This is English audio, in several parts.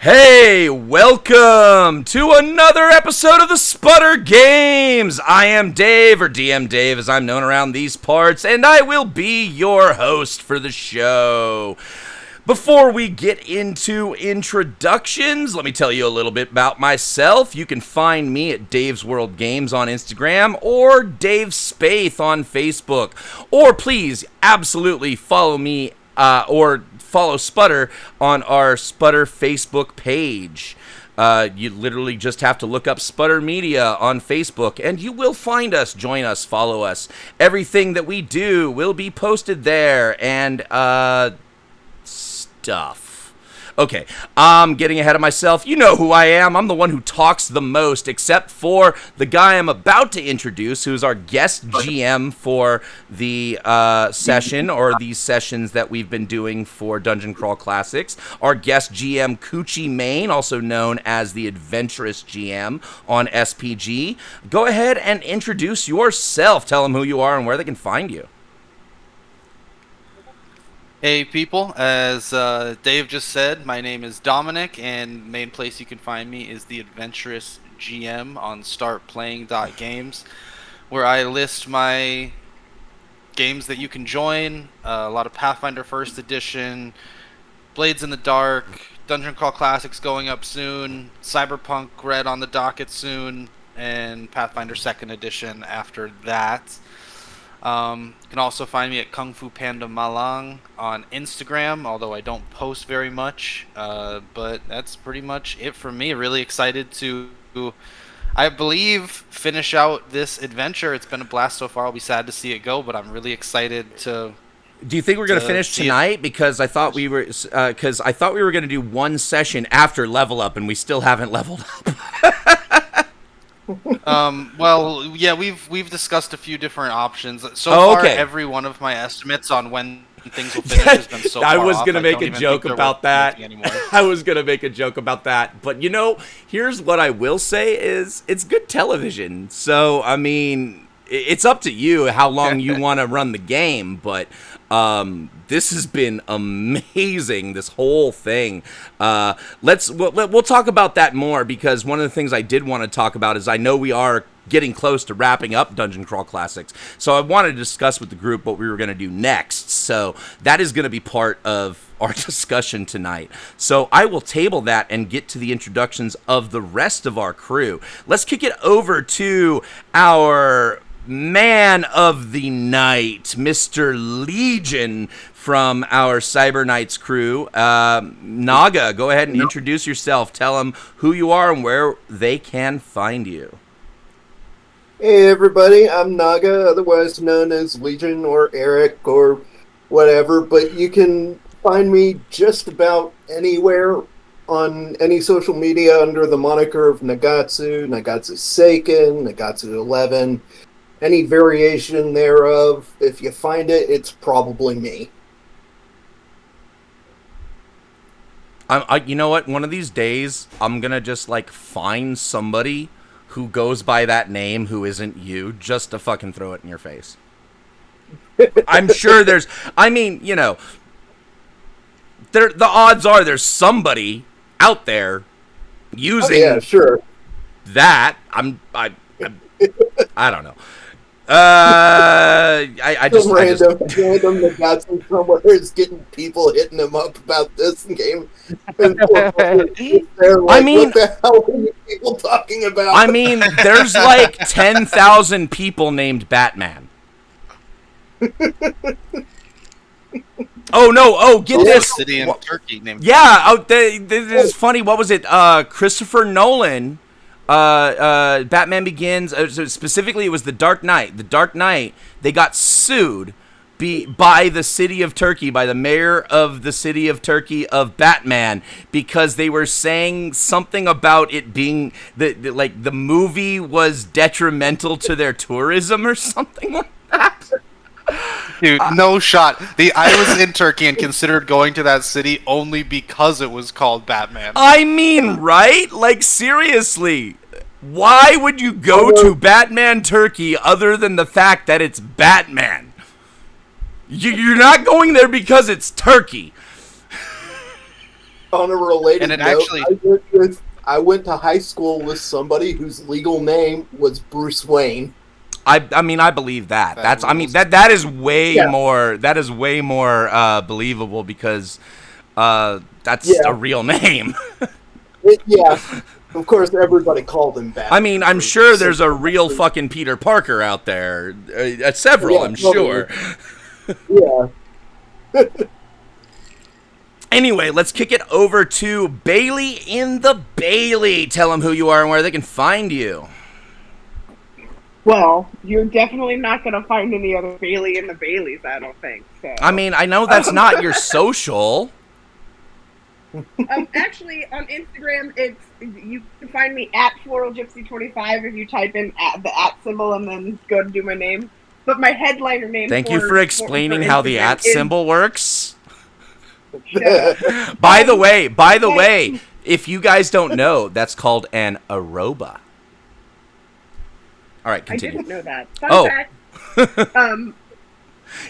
Hey, welcome to another episode of the Sputter Games. I am Dave, or DM Dave as I'm known around these parts, and I will be your host for the show. Before we get into introductions, let me tell you a little bit about myself. You can find me at Dave's World Games on Instagram or Dave Spath on Facebook. Or please, absolutely follow me or follow Sputter on our Sputter Facebook page. You literally just have to look up Sputter Media on Facebook, and you will find us. Join us, follow us. Everything that we do will be posted there, and stuff. Okay, I'm getting ahead of myself. You know who I am. I'm the one who talks the most, except for the guy I'm about to introduce, who's our guest GM for the session, or these sessions that we've been doing for Dungeon Crawl Classics. Our guest GM, Coochie Main, also known as the Adventurous GM on SPG. Go ahead and introduce yourself. Tell them who you are and where they can find you. Hey people, as Dave just said, my name is Dominic, and the main place you can find me is the Adventurous GM on startplaying.games, where I list my games that you can join. A lot of Pathfinder First Edition, Blades in the Dark, Dungeon Crawl Classics going up soon, Cyberpunk Red on the docket soon, and Pathfinder Second Edition after that. You can also find me at Kung Fu Panda Malang on Instagram, although I don't post very much, but that's pretty much it for me. Really excited to, I believe, finish out this adventure. It's been a blast so far. I'll be sad to see it go, but I'm really excited to... Do you think we're going to finish tonight? Because I thought we were, going to do one session after level up, and we still haven't leveled up. Well, yeah, we've discussed a few different options. So far, every one of my estimates on when things will finish has been so far I was off. going to make a joke about that. I was going to make a joke about that. But, you know, here's what I will say is it's good television. So, I mean, it's up to you how long you want to run the game. But this has been amazing, this whole thing. We'll talk about that more, because one of the things I did want to talk about is I know we are getting close to wrapping up Dungeon Crawl Classics, so I wanted to discuss with the group what we were going to do next. So that is going to be part of our discussion tonight. So I will table that and get to the introductions of the rest of our crew. Let's kick it over to our man of the night, Mr. Legion from our Cyber Knights crew. Naga, go ahead and introduce yourself. Tell them who you are and where they can find you. Hey everybody, I'm Naga, otherwise known as Legion or Eric or whatever, but you can find me just about anywhere on any social media under the moniker of Nagatsu, Nagatsu Seiken, Nagatsu 11, any variation thereof. If you find it, it's probably me. You know what? One of these days, I'm going to just, find somebody who goes by that name who isn't you, just to fucking throw it in your face. I'm sure the odds are there's somebody out there using that. I don't know. I just random that got somewhere is getting people hitting them up about this game. And they're like, what the hell are you people talking about? I mean, there's 10,000 people named Batman. Oh no! Oh, get this! City in Turkey named. Yeah. This is funny. What was it? Christopher Nolan. Batman Begins, specifically it was The Dark Knight. The Dark Knight, they got sued by the city of Turkey, by the mayor of the city of Turkey of Batman, because they were saying something about it being, the movie was detrimental to their tourism or something like that. Dude, no shot. I was in Turkey and considered going to that city only because it was called Batman. I mean, right? Seriously. Why would you go to Batman Turkey other than the fact that it's Batman? You're not going there because it's Turkey. On a related And it note, actually- I went to high school with somebody whose legal name was Bruce Wayne. I mean, I believe that. That That is way Yeah. more. That is way more believable because that's Yeah. a real name. Yeah. Of course, everybody called him Batman. I mean, I'm sure there's a real fucking Peter Parker out there. Several, Yeah, I'm totally. sure. Yeah. Anyway, let's kick it over to Bailey in the Bailey. Tell them who you are and where they can find you. Well, you're definitely not going to find any other Bailey in the Baileys, I don't think. So. I mean, I know that's not your social. Actually, on Instagram, you can find me at FloralGypsy25 if you type in the @ symbol and then go to do my name. But my headliner name. Thank you for explaining how the @ symbol works. Yeah. By the way, if you guys don't know, that's called an arroba. All right, continue. I didn't know that. Fun fact.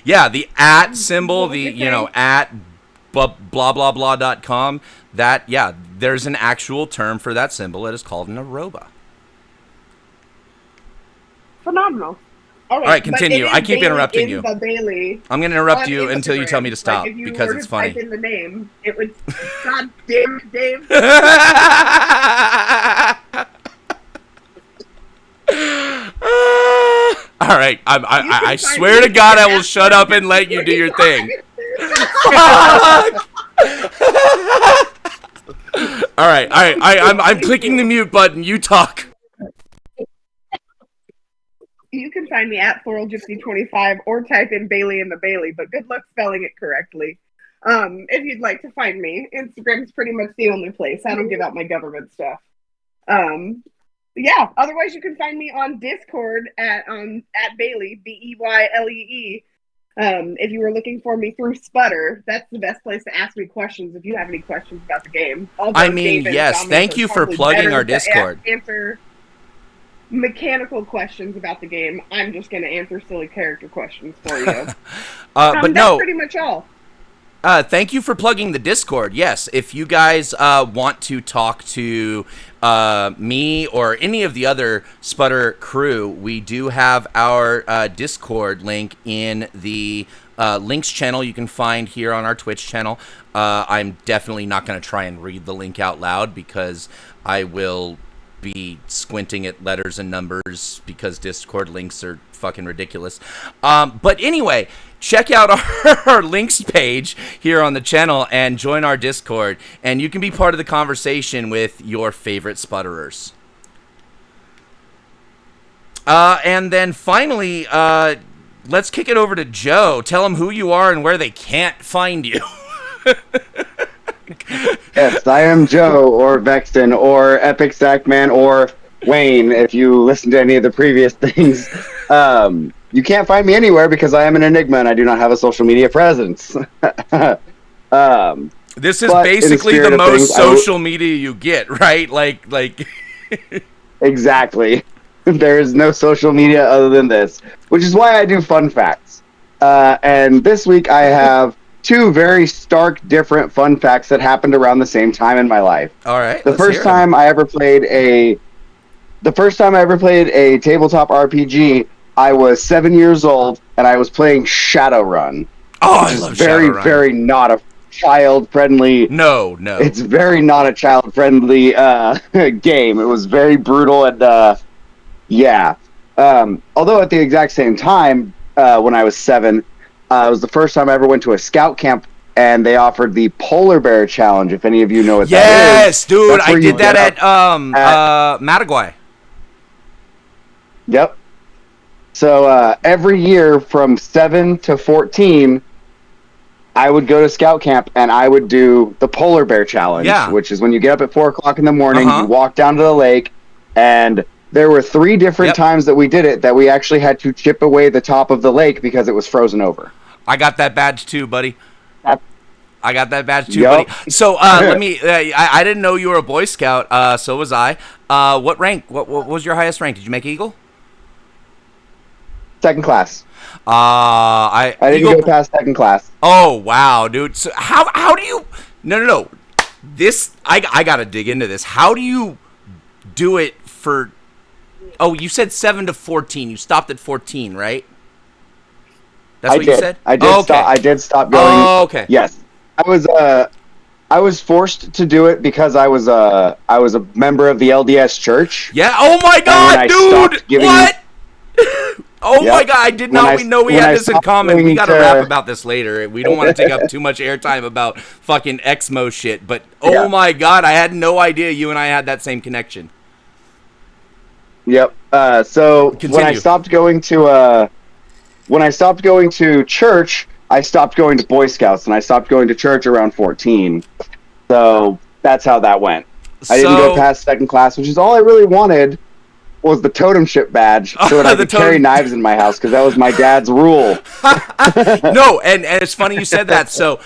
Yeah, the @ symbol, What was the your @ blah blah blah.com. That, yeah, there's an actual term for that symbol. It is called an arroba. Phenomenal. All right, continue. I keep interrupting you. The Bailey. I'm going to interrupt you until you tell me to stop if you because were it's to funny. Type in the name, it would. God damn it, Dave. All right, I swear to God, I will shut up and let you do your thing. All right, I'm clicking the mute button. You talk. You can find me at FloralGypsy25 or type in Bailey in the Bailey, but good luck spelling it correctly. If you'd like to find me, Instagram's pretty much the only place. I don't give out my government stuff. Yeah, otherwise you can find me on Discord at Bailey, BEYLEE. If you were looking for me through Sputter, that's the best place to ask me questions if you have any questions about the game. Although I mean, yes, thank you for plugging our Discord. Answer mechanical questions about the game. I'm just going to answer silly character questions for you. But that's no, pretty much all. Thank you for plugging the Discord. Yes, if you guys want to talk to me or any of the other Sputter crew, we do have our Discord link in the links channel you can find here on our Twitch channel. I'm definitely not going to try and read the link out loud because I will be squinting at letters and numbers because Discord links are fucking ridiculous. But anyway, check out our links page here on the channel and join our Discord, and you can be part of the conversation with your favorite sputterers. And then finally, let's kick it over to Joe. Tell them who you are and where they can't find you. Yes, I am Joe, or Vexen, or Epic Sackman, or Wayne, if you listen to any of the previous things. You can't find me anywhere because I am an enigma and I do not have a social media presence. This is basically the most social media you get, right? Like Exactly. There is no social media other than this, which is why I do fun facts. And this week I have two very stark, different fun facts that happened around the same time in my life. All right. The first time I ever played a tabletop RPG, I was 7 years old and I was playing Shadowrun. Oh, I love Shadowrun. Very not a child-friendly. No. It's very not a child-friendly game. It was very brutal and yeah. Although at the exact same time, when I was 7. It was the first time I ever went to a scout camp, and they offered the Polar Bear Challenge, if any of you know what that is. Yes, dude, I did that at Mataguay. Yep. So every year from 7 to 14, I would go to scout camp, and I would do the Polar Bear Challenge, which is when you get up at 4 o'clock in the morning, you walk down to the lake, and there were 3 different times that we did it that we actually had to chip away the top of the lake because it was frozen over. I got that badge too, buddy. Buddy. So let me. I didn't know you were a Boy Scout. So was I. What rank? What was your highest rank? Did you make Eagle? 2nd class. I didn't Eagle... go past 2nd class. Oh wow, dude. So how do you? No. This I gotta dig into this. How do you do it for? Oh, you said 7 to 14. You stopped at 14, right? That's what you said. I did. I did stop going. Oh, okay. Yes, I was forced to do it because I was a member of the LDS Church. Yeah. Oh my God, dude! What? Oh my God! I did not know we had this in common. We got to rap about this later. We don't want to take up too much airtime about fucking Exmo shit. But oh my God, I had no idea you and I had that same connection. Yep. So Continue. when I stopped going to church, I stopped going to Boy Scouts, and I stopped going to church around 14. So that's how that went. I didn't go past second class, which is all I really wanted was the totemship badge so that I could carry knives in my house because that was my dad's rule. No, and it's funny you said that. So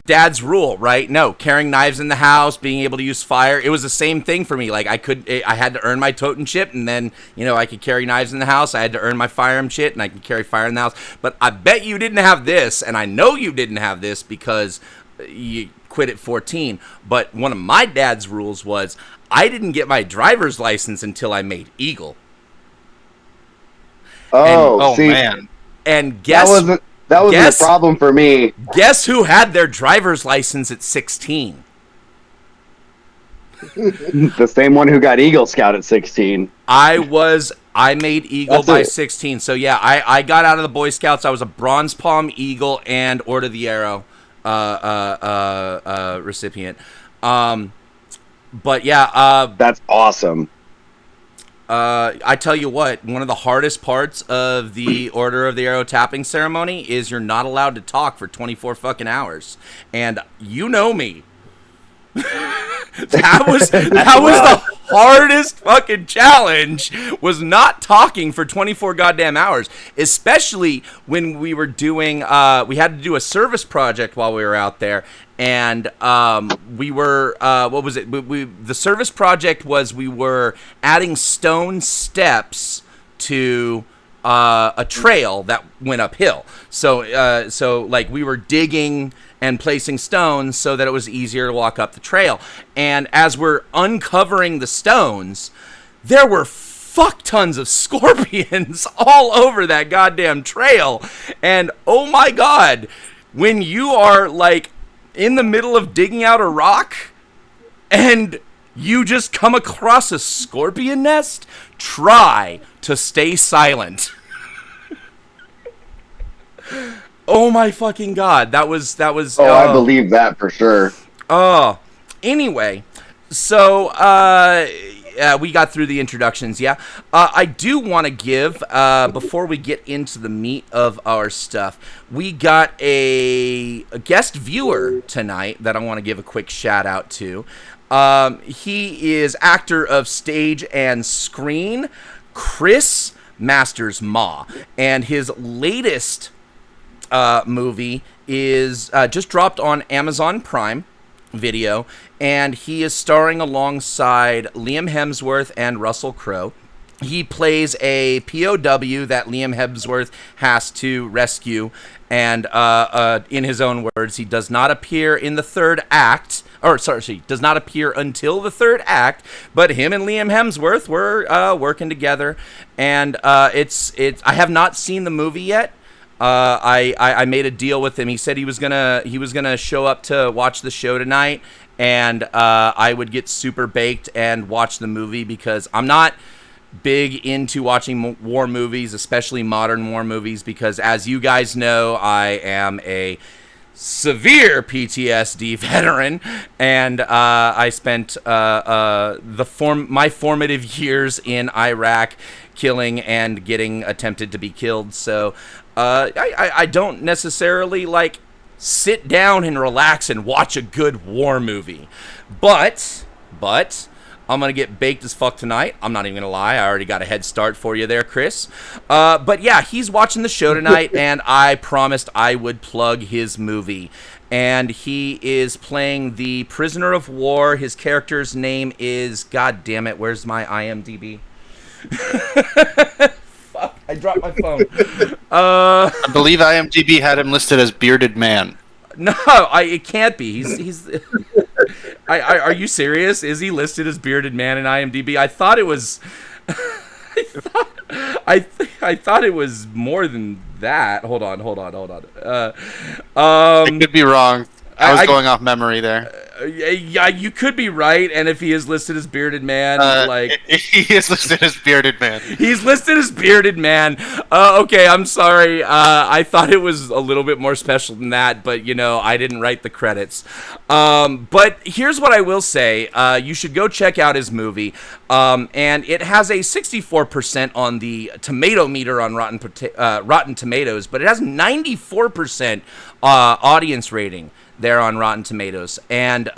dad's rule, right? No, carrying knives in the house, being able to use fire. It was the same thing for me. Like I had to earn my totemship, and then I could carry knives in the house. I had to earn my firearm shit, and I could carry fire in the house. But I bet you didn't have this, and I know you didn't have this because you quit at 14. But one of my dad's rules was I didn't get my driver's license until I made Eagle. See, man. And guess that wasn't a problem for me. Guess who had their driver's license at 16? The same one who got Eagle Scout at 16. I made Eagle by 16. So yeah, I got out of the Boy Scouts. I was a Bronze Palm Eagle and Order of the Arrow recipient. But yeah, that's awesome. I tell you what, one of the hardest parts of the Order of the Arrow tapping ceremony is you're not allowed to talk for 24 fucking hours. And you know me. that was the hardest fucking challenge, was not talking for 24 goddamn hours, especially when we were doing we had to do a service project while we were out there, and we were what was it, the service project was we were adding stone steps to a trail that went uphill, so like we were digging and placing stones so that it was easier to walk up the trail. And as we're uncovering the stones, there were fuck tons of scorpions all over that goddamn trail. And oh my God, when you are like in the middle of digging out a rock and you just come across a scorpion nest, try to stay silent. Oh my fucking God, that was. I believe that for sure. Anyway, so we got through the introductions. Yeah, I do want to give before we get into the meat of our stuff, we got a guest viewer tonight that I want to give a quick shout out to. He is actor of stage and screen, Chris Masters Ma, and his latest movie is just dropped on Amazon Prime Video, and he is starring alongside Liam Hemsworth and Russell Crowe. He plays a POW that Liam Hemsworth has to rescue, and in his own words, he does not appear in the third act, does not appear until the third act, but him and Liam Hemsworth were working together, and it's I have not seen the movie yet. I made a deal with him. He said he was gonna show up to watch the show tonight, and I would get super baked and watch the movie because I'm not big into watching war movies, especially modern war movies, because as you guys know, I am a severe PTSD veteran, and I spent my formative years in Iraq killing and getting attempted to be killed. So I don't necessarily like sit down and relax and watch a good war movie, but I'm gonna get baked as fuck tonight. I'm not even gonna lie, I already got a head start for you there, Chris. But yeah, he's watching the show tonight, and I promised I would plug his movie. And he is playing the prisoner of war. His character's name is, god damn it, where's my IMDb? Fuck, I dropped my phone. I believe IMDb had him listed as bearded man. No, it can't be. He's Are you serious? Is he listed as bearded man in IMDb? I thought it was. I thought it was more than that. Hold on. I could be wrong. I was going off memory there. Yeah, you could be right. And if he is listed as bearded man, he is listed as bearded man. He's listed as bearded man. Okay, I'm sorry. I thought it was a little bit more special than that, but I didn't write the credits. But here's what I will say: you should go check out his movie, and it has a 64% on the tomato meter on Rotten Tomatoes, but it has 94% audience rating there on Rotten Tomatoes, and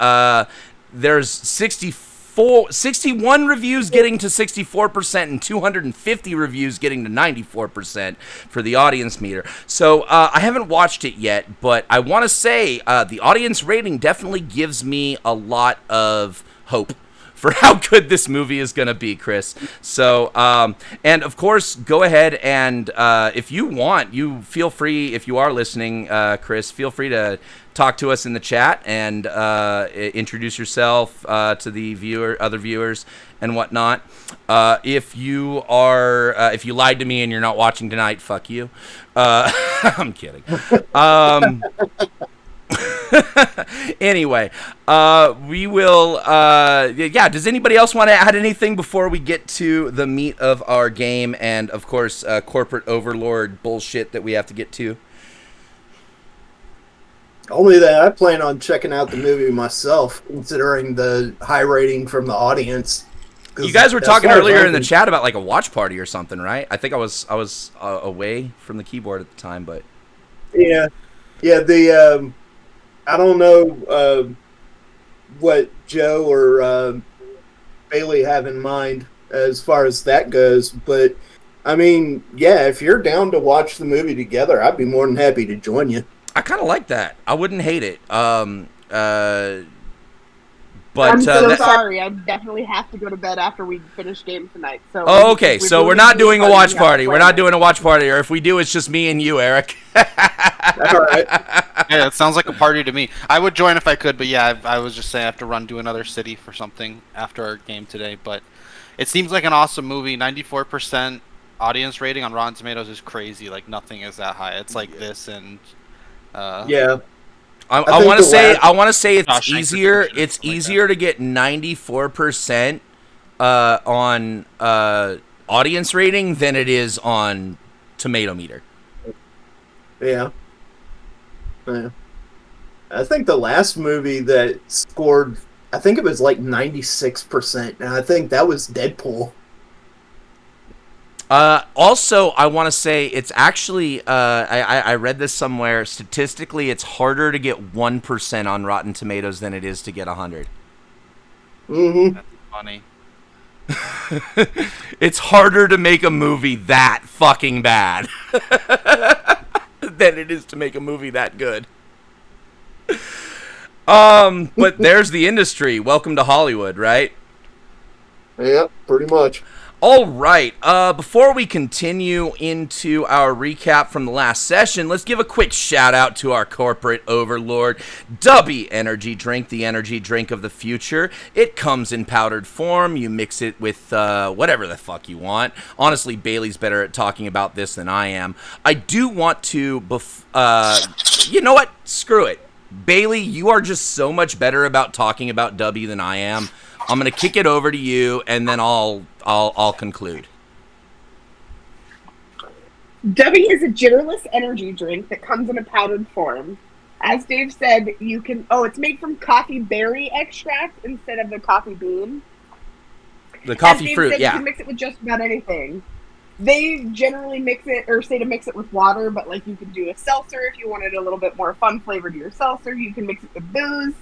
there's 61 reviews getting to 64% and 250 reviews getting to 94% for the audience meter. So I haven't watched it yet, but I want to say the audience rating definitely gives me a lot of hope for how good this movie is going to be, Chris. So, and of course, go ahead and if you want, you feel free, if you are listening, Chris, feel free to talk to us in the chat and introduce yourself to the other viewers and whatnot. If you lied to me and you're not watching tonight, fuck you. I'm kidding. Anyway, we will, does anybody else want to add anything before we get to the meat of our game and, of course, corporate overlord bullshit that we have to get to? Only that I plan on checking out the movie myself, considering the high rating from the audience. You guys were talking earlier in the chat about like a watch party or something, right? I think I was away from the keyboard at the time, but yeah. The I don't know what Joe or Bailey have in mind as far as that goes, but I mean, yeah, if you're down to watch the movie together, I'd be more than happy to join you. I kind of like that. I wouldn't hate it. But I'm so sorry. I definitely have to go to bed after we finish game tonight. So okay. So we're not doing a watch party. We're not doing a watch party. Or if we do, it's just me and you, Eric. All right. Yeah, it sounds like a party to me. I would join if I could, but yeah, I was just saying I have to run to another city for something after our game today. But it seems like an awesome movie. 94% audience rating on Rotten Tomatoes is crazy. Like nothing is that high. It's like this and. Yeah. I want to say it's easier. It's easier to get 94% on audience rating than it is on tomato meter. Yeah. I think the last movie that scored, I think it was like 96%, and I think that was Deadpool. Also, I want to say it's actually, I read this somewhere, statistically it's harder to get 1% on Rotten Tomatoes than it is to get 100. Mm-hmm. That's funny. It's harder to make a movie that fucking bad than it is to make a movie that good. But there's the industry. Welcome to Hollywood, right? Yeah, pretty much. All right, before we continue into our recap from the last session, let's give a quick shout out to our corporate overlord, Dubby Energy Drink, the energy drink of the future. It comes in powdered form. You mix it with whatever the fuck you want. Honestly, Bailey's better at talking about this than I am. I do want to, you know what? Screw it. Bailey, you are just so much better about talking about Dubby than I am. I'm going to kick it over to you, and then I'll conclude. Dubby is a gitterless energy drink that comes in a powdered form. As Dave said, you can... Oh, it's made from coffee berry extract instead of the coffee bean. The coffee fruit, said, yeah. You can mix it with just about anything. They generally mix it, or say to mix it with water, but like you can do a seltzer if you wanted a little bit more fun flavor to your seltzer. You can mix it with booze.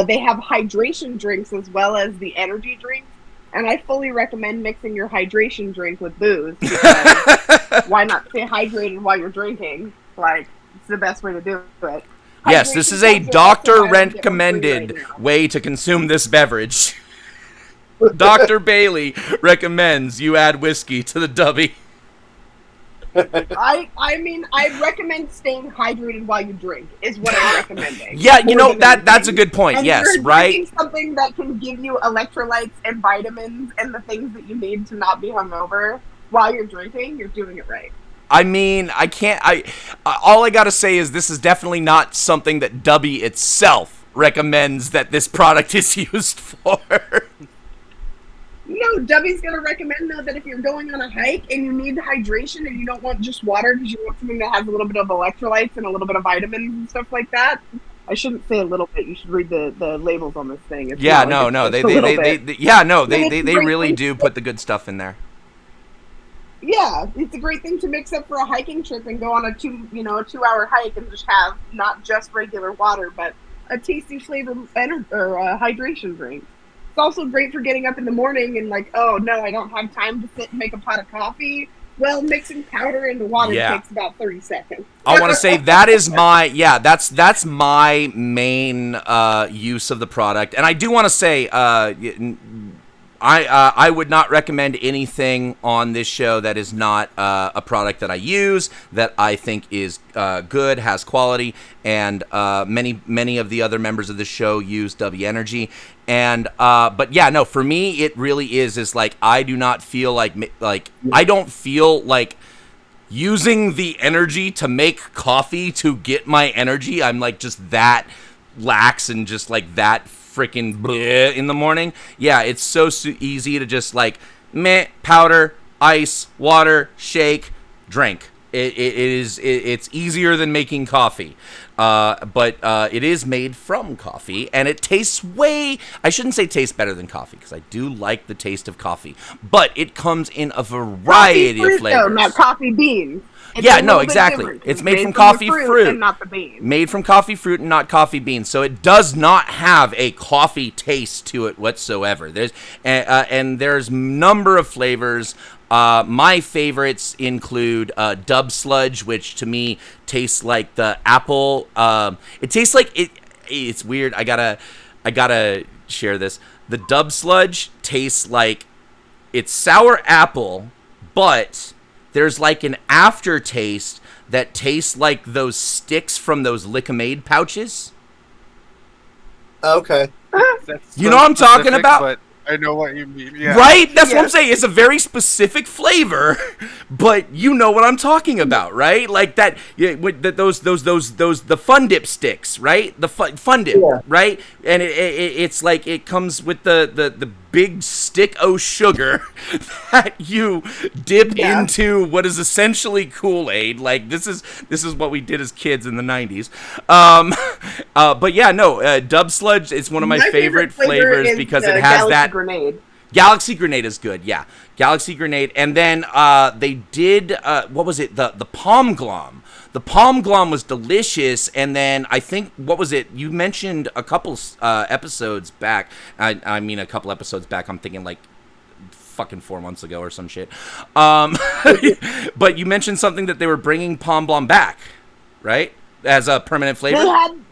They have hydration drinks as well as the energy drinks. And I fully recommend mixing your hydration drink with booze. Because why not stay hydrated while you're drinking? Like, it's the best way to do it. Yes, this is a doctor-recommended way to consume this beverage. Dr. Bailey recommends you add whiskey to the Dubby. I mean, I recommend staying hydrated while you drink. Is what I'm recommending. Yeah, that's a good point. And yes, you're right. drinking something that can give you electrolytes and vitamins and the things that you need to not be hungover while you're drinking. You're doing it right. I mean, I can't. All I gotta say is this is definitely not something that Dubby itself recommends that this product is used for. No, Dubby's gonna recommend though that if you're going on a hike and you need hydration and you don't want just water because you want something that has a little bit of electrolytes and a little bit of vitamins and stuff like that. I shouldn't say a little bit. You should read the labels on this thing. It's yeah, no, they they really do put the good stuff in there. Yeah, it's a great thing to mix up for a hiking trip and go on a 2-hour hike and just have not just regular water, but a tasty flavored hydration drink. It's also great for getting up in the morning and like, oh no, I don't have time to sit and make a pot of coffee. Well, mixing powder into water takes about 30 seconds. I want to say that is that's my main use of the product, and I do want to say I would not recommend anything on this show that is not a product that I use, that I think is good, has quality, and many of the other members of the show use W Energy. And but yeah, no, for me it really is like I do not feel like I don't feel like using the energy to make coffee to get my energy. I'm like just that lax and just like that freaking bleh in the morning. Yeah, it's so easy to just like powder, ice, water, shake, drink. It's easier than making coffee, but it is made from coffee, and it tastes I shouldn't say tastes better than coffee, because I do like the taste of coffee, but it comes in a variety of flavors. Though, not coffee beans. Yeah, no, exactly. It's made from coffee fruit and not the beans. Made from coffee fruit and not coffee beans. So it does not have a coffee taste to it whatsoever. There's there's number of flavors. My favorites include Dub Sludge, which to me tastes like the apple. It tastes like it. It's weird. I gotta share this. The Dub Sludge tastes like it's sour apple, but there's like an aftertaste that tastes like those sticks from those Lickamaid pouches. Okay. You know what I'm talking about? But I know what you mean. Yeah. Right? That's what I'm saying. It's a very specific flavor, but you know what I'm talking about, right? Like that. Yeah, with the Fun Dip sticks, right? The Fun Dip, right? And it's like it comes with the big stick of sugar that you dip into what is essentially Kool-Aid. Like this is what we did as kids in the 90s. But yeah, no, Dub Sludge is one of my favorite flavors because it has that. Grenade. Galaxy Grenade is good, yeah. Galaxy Grenade, and then they did what was it? The Palm Glom. The Palm Glom was delicious, and then I think, what was it? You mentioned a couple episodes back. I mean, a couple episodes back. I'm thinking like fucking 4 months ago or some shit. But you mentioned something that they were bringing Palm Glom back, right? As a permanent flavor.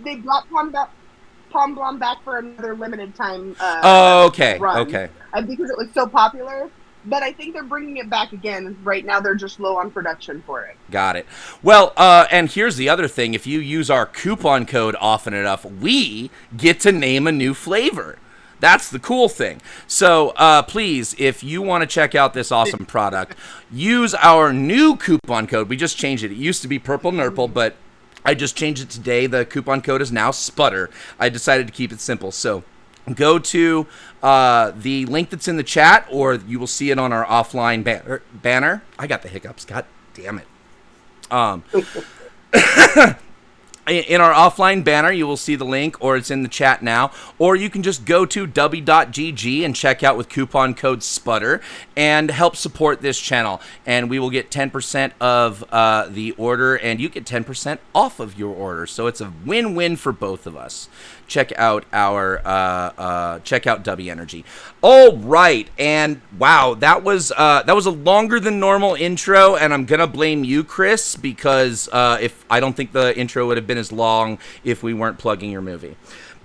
They brought Palm Glom back for another limited time. Okay. Run, Okay. Because it was so popular. But I think they're bringing it back again. Right now, they're just low on production for it. Got it. Well, and here's the other thing. If you use our coupon code often enough, we get to name a new flavor. That's the cool thing. So please, if you want to check out this awesome product, use our new coupon code. We just changed it. It used to be Purple Nurple, but I just changed it today. The coupon code is now Sputter. I decided to keep it simple. So go to the link that's in the chat, or you will see it on our offline banner. I got the hiccups. God damn it. In our offline banner, you will see the link, or it's in the chat now. Or you can just go to w.gg and check out with coupon code Sputter and help support this channel. And we will get 10% of the order, and you get 10% off of your order. So it's a win-win for both of us. Check out W Energy. All right, and wow, that was a longer than normal intro, and I'm gonna blame you, Chris, because if I don't think the intro would have been as long if we weren't plugging your movie.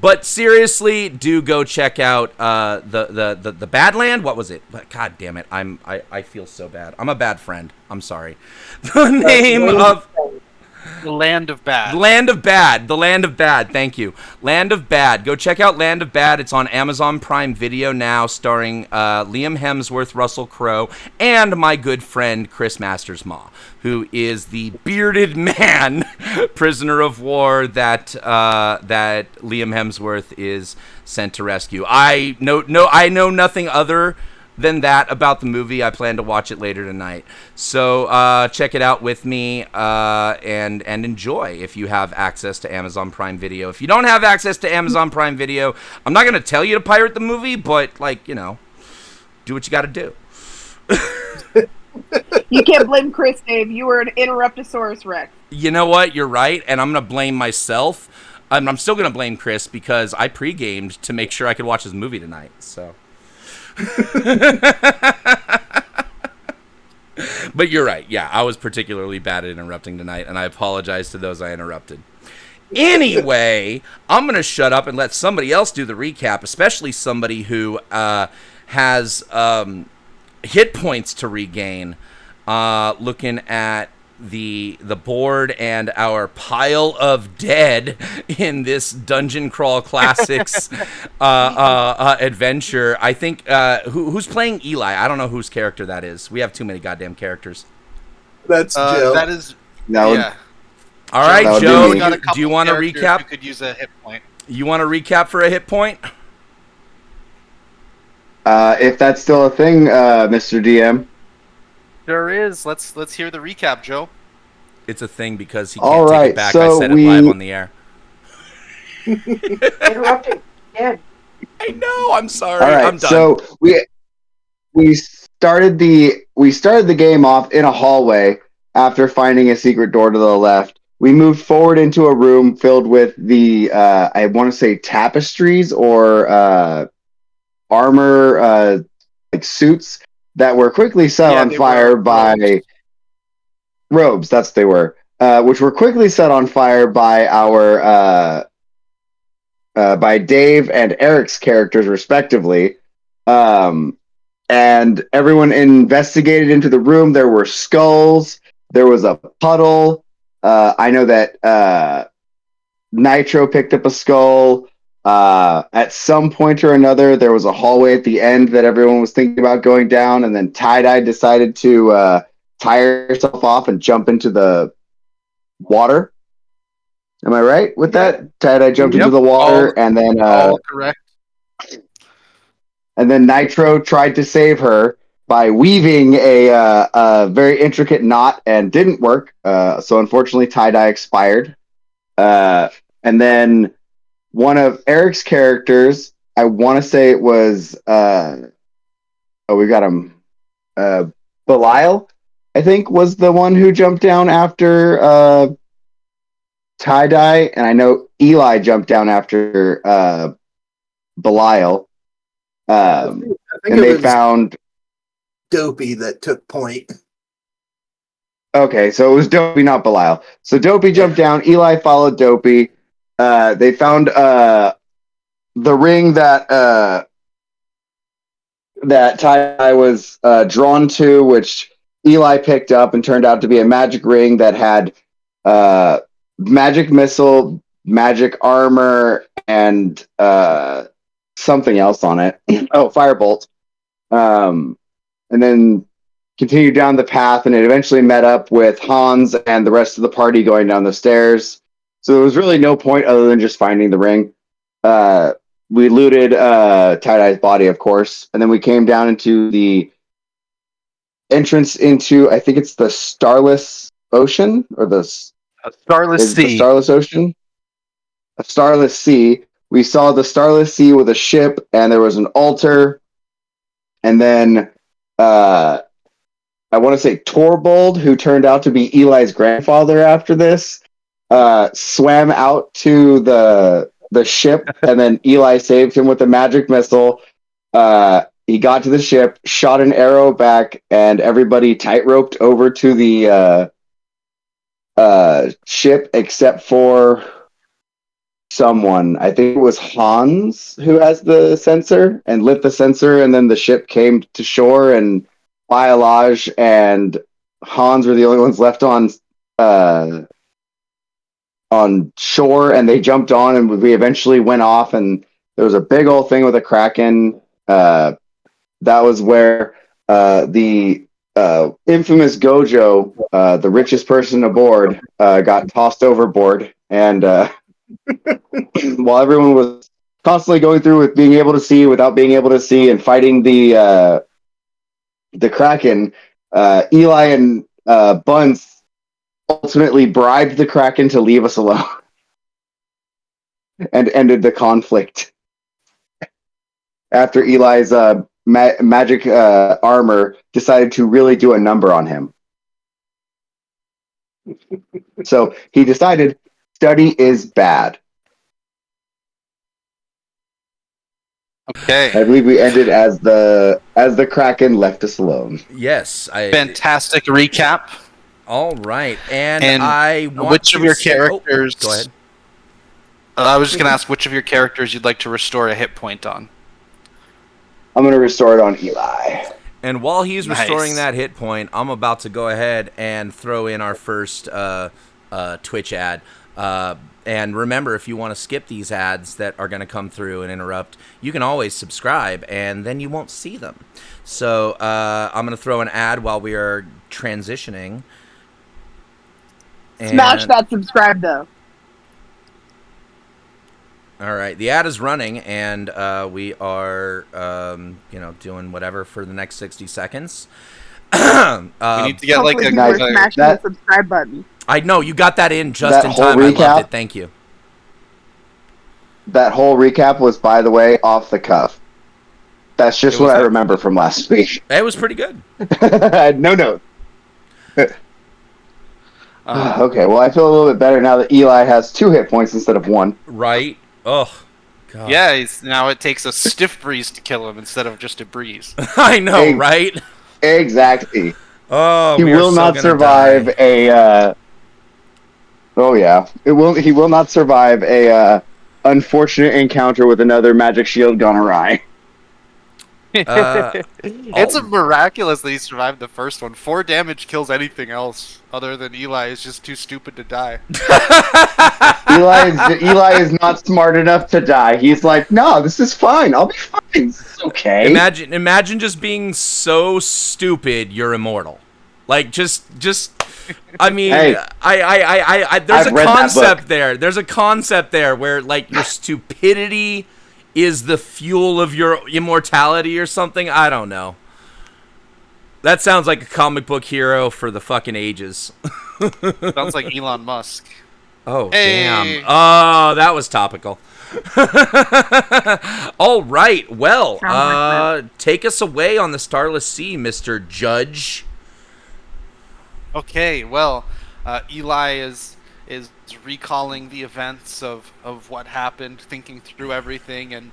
But seriously, do go check out the Badland. What was it? God damn it! I feel so bad. I'm a bad friend. I'm sorry. The name of The Land of Bad. Land of Bad. The Land of Bad. Thank you. Land of Bad. Go check out Land of Bad. It's on Amazon Prime Video now, starring Liam Hemsworth, Russell Crowe, and my good friend Chris Masters-Maw, who is the bearded man, prisoner of war that that Liam Hemsworth is sent to rescue. I know nothing other than that about the movie. I plan to watch it later tonight. So check it out with me and enjoy if you have access to Amazon Prime Video. If you don't have access to Amazon Prime Video, I'm not going to tell you to pirate the movie, but, like, you know, do what you got to do. You can't blame Chris, Dave. You were an Interruptosaurus Rex. You know what? You're right, and I'm going to blame myself. I'm still going to blame Chris because I pre-gamed to make sure I could watch his movie tonight, so... But you're right. Yeah, I was particularly bad at interrupting tonight, and I apologize to those I interrupted. Anyway, I'm going to shut up and let somebody else do the recap, especially somebody who has hit points to regain, looking at the board and our pile of dead in this Dungeon Crawl Classics adventure. I think who's playing Eli? I don't know whose character that is. We have too many goddamn characters. That's Joe. That is No. yeah. All right, Joe. Do You want to recap? You could use a hit point. You want to recap for a hit point? If that's still a thing, Mr. DM. There is. Let's hear the recap, Joe. It's a thing because he can't take it back. So I said it live on the air. Interrupting. Yeah. I know. I'm sorry. All right, I'm done. so we started the game off in a hallway after finding a secret door to the left. We moved forward into a room filled with the I want to say tapestries or armor like suits that were quickly set on fire by robes. That's what they were, which were quickly set on fire by our by Dave and Eric's characters, respectively. And everyone investigated into the room. There were skulls. There was a puddle. I know that Nitro picked up a skull. At some point or another, there was a hallway at the end that everyone was thinking about going down, and then Tie-Dye decided to tie herself off and jump into the water. Am I right with that? Tie-Dye jumped into the water, and then all correct. And then Nitro tried to save her by weaving a very intricate knot, and didn't work. So unfortunately, Tie-Dye expired. And then one of Eric's characters, I want to say it was we got him. Belial, I think, was the one who jumped down after Tie-Dye, and I know Eli jumped down after Belial. I think and they found Dopey that took point. Okay, so it was Dopey, not Belial. So Dopey jumped down. Eli followed Dopey. They found the ring that that Tie was drawn to, which Eli picked up and turned out to be a magic ring that had magic missile, magic armor, and something else on it. Oh, firebolt. And then continued down the path, and it eventually met up with Hans and the rest of the party going down the stairs. So there was really no point other than just finding the ring. We looted Tie-Dye's body, of course, and then we came down into the entrance into, I think it's the Starless Ocean, or the Starless Sea. The Starless Ocean? A Starless Sea. We saw the Starless Sea with a ship, and there was an altar, and then I want to say Torbold, who turned out to be Eli's grandfather after this, swam out to the ship, and then Eli saved him with a magic missile. He got to the ship, shot an arrow back, and everybody tight-roped over to the ship except for someone. I think it was Hans who has the sensor and lit the sensor, and then the ship came to shore, and Biolage and Hans were the only ones left on shore, and they jumped on, and we eventually went off, and there was a big old thing with a Kraken. That was where the infamous Gojo, the richest person aboard, got tossed overboard, and while everyone was constantly going through with being able to see without being able to see and fighting the Kraken, Eli and Bunce ultimately bribed the Kraken to leave us alone and ended the conflict. After Eli's magic armor decided to really do a number on him. So he decided study is bad. Okay. I believe we ended as the Kraken left us alone. Yes, fantastic recap. All right, and I want which of your characters? Go ahead. I was just gonna ask which of your characters you'd like to restore a hit point on. I'm gonna restore it on Eli. And while he's restoring that hit point, I'm about to go ahead and throw in our first Twitch ad. And remember, if you want to skip these ads that are going to come through and interrupt, you can always subscribe, and then you won't see them. So I'm going to throw an ad while we are transitioning. Smash that subscribe, though. All right, the ad is running, and we are, doing whatever for the next 60 seconds. We need to get like a smashing the subscribe button. I know you got that in just in time. I loved it. Thank you. That whole recap was, by the way, off the cuff. That's just what I remember from last week. It was pretty good. No note. Okay, well, I feel a little bit better now that Eli has 2 hit points instead of 1. Right. Oh, God. Yeah, now it takes a stiff breeze to kill him instead of just a breeze. I know, right? Exactly. Oh, he will not survive a. Oh yeah, he will not survive a unfortunate encounter with another magic shield gone awry. It's a miraculous that he survived the first one. 4 damage kills anything else other than Eli is just too stupid to die. Eli is not smart enough to die. He's like, no, this is fine. I'll be fine. It's okay. Imagine just being so stupid you're immortal. Like just. I mean, hey, there's a concept there. There's a concept there where like your stupidity is the fuel of your immortality or something. I don't know. That sounds like a comic book hero for the fucking ages. Sounds like Elon Musk. Oh, damn. Oh, that was topical. All right. Well, take us away on the Starless Sea, Mr. Judge. Okay, well, Eli is recalling the events of what happened, thinking through everything, and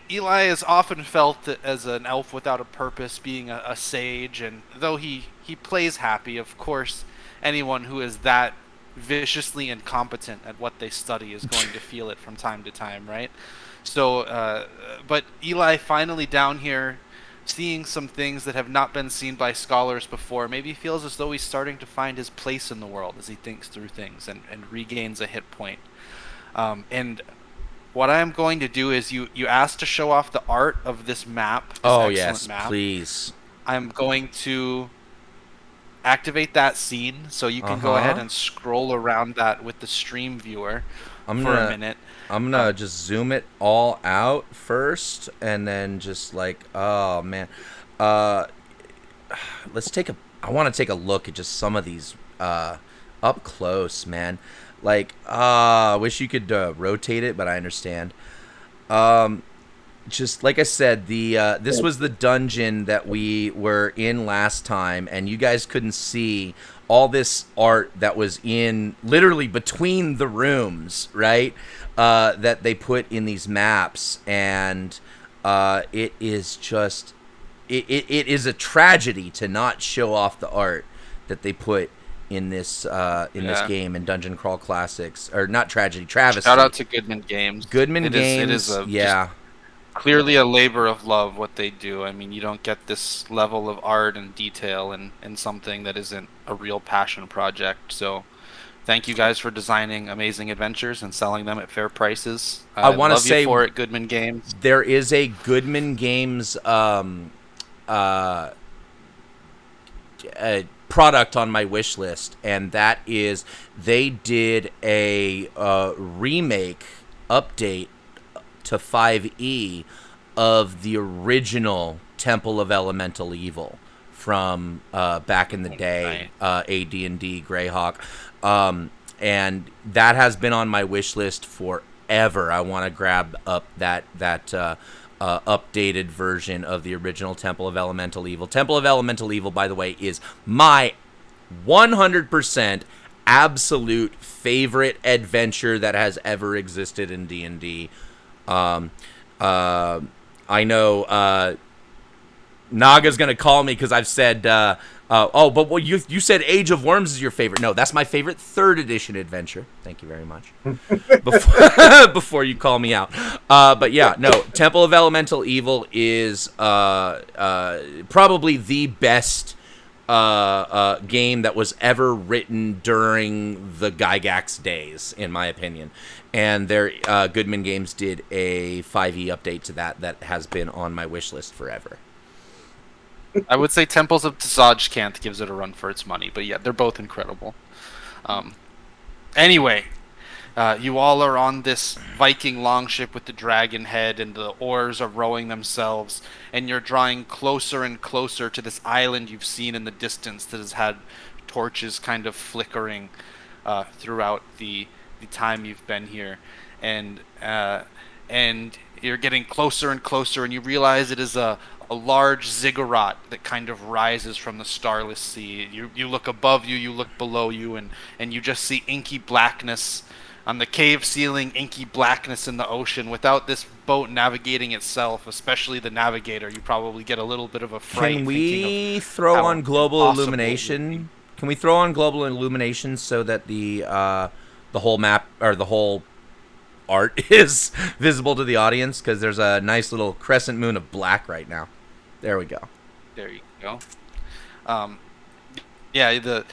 Eli is often felt as an elf without a purpose, being a sage, and though he plays happy, of course, anyone who is that viciously incompetent at what they study is going to feel it from time to time, right? So, but Eli finally down here, seeing some things that have not been seen by scholars before, maybe feels as though he's starting to find his place in the world as he thinks through things and regains a hit point. And what I am going to do is you asked to show off the art of this map. This yes, map. Please. I'm going to activate that scene so you can go ahead and scroll around that with the stream viewer a minute. I'm gonna just zoom it all out first, and then just like, oh man, I want to take a look at just some of these up close, man. Like, I wish you could rotate it, but I understand. Just like I said, this was the dungeon that we were in last time, and you guys couldn't see all this art that was in literally between the rooms, right? That they put in these maps, and it is just it is a tragedy to not show off the art that they put in this game in Dungeon Crawl Classics, or not Tragedy, Travesty. Shout out to Goodman Games. Games, it is just clearly a labor of love what they do. I mean, you don't get this level of art and detail in something that isn't a real passion project. So thank you guys for designing amazing adventures and selling them at fair prices. I want to say you for it, Goodman Games. There is a Goodman Games product on my wish list, and that is they did a remake update to 5e of the original Temple of Elemental Evil from back in the day, AD&D Greyhawk, and that has been on my wish list forever. I want to grab up that updated version of the original Temple of Elemental Evil. Temple of Elemental Evil, by the way, is my 100% absolute favorite adventure that has ever existed in D&D. I know Naga's gonna call me because I've said, you said Age of Worms is your favorite. No, that's my favorite 3rd edition adventure. Thank you very much. Before you call me out. But yeah, no, Temple of Elemental Evil is probably the best game that was ever written during the Gygax days, in my opinion. And their Goodman Games did a 5e update to that has been on my wish list forever. I would say Temples of Tzadkant gives it a run for its money, but yeah, they're both incredible. Anyway, you all are on this Viking longship with the dragon head, and the oars are rowing themselves, and you're drawing closer and closer to this island you've seen in the distance that has had torches kind of flickering throughout the time you've been here, and you're getting closer and closer, and you realize it is a large ziggurat that kind of rises from the starless sea. You look above you, you look below you, and you just see inky blackness on the cave ceiling, inky blackness in the ocean. Without this boat navigating itself, especially the navigator, you probably get a little bit of a fright. Can we throw on global illumination? Can we throw on global illumination so that the whole map, or the whole art, is visible to the audience? Because there's a nice little crescent moon of black right now. There we go. There you go. Yeah,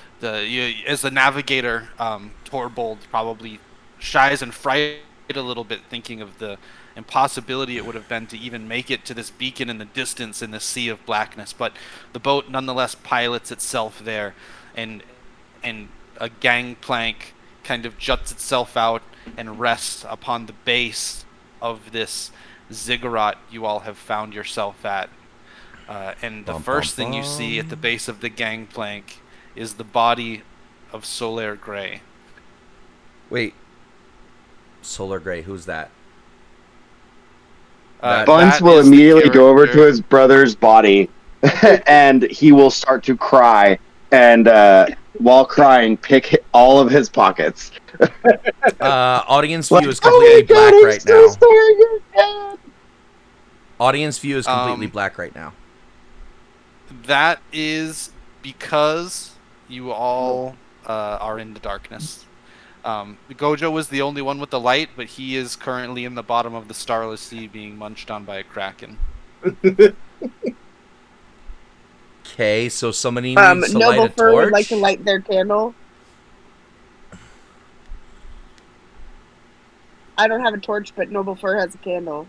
as the navigator, Torbold probably shies and frightened a little bit, thinking of the impossibility it would have been to even make it to this beacon in the distance in the sea of blackness. But the boat nonetheless pilots itself there, and a gangplank kind of juts itself out and rests upon the base of this ziggurat you all have found yourself at. And the first thing you see at the base of the gangplank is the body of Solar Grey. Wait. Solar Grey, who's that? Bunce will immediately go over to his brother's body, and he will start to cry, and while crying, pick all of his pockets. Audience view is completely black right now. Audience view is completely black right now. That is because you all are in the darkness. Gojo was the only one with the light, but he is currently in the bottom of the starless sea being munched on by a kraken. Okay, so somebody needs to light a torch. Would like to light their candle. I don't have a torch, but Noble Fur has a candle.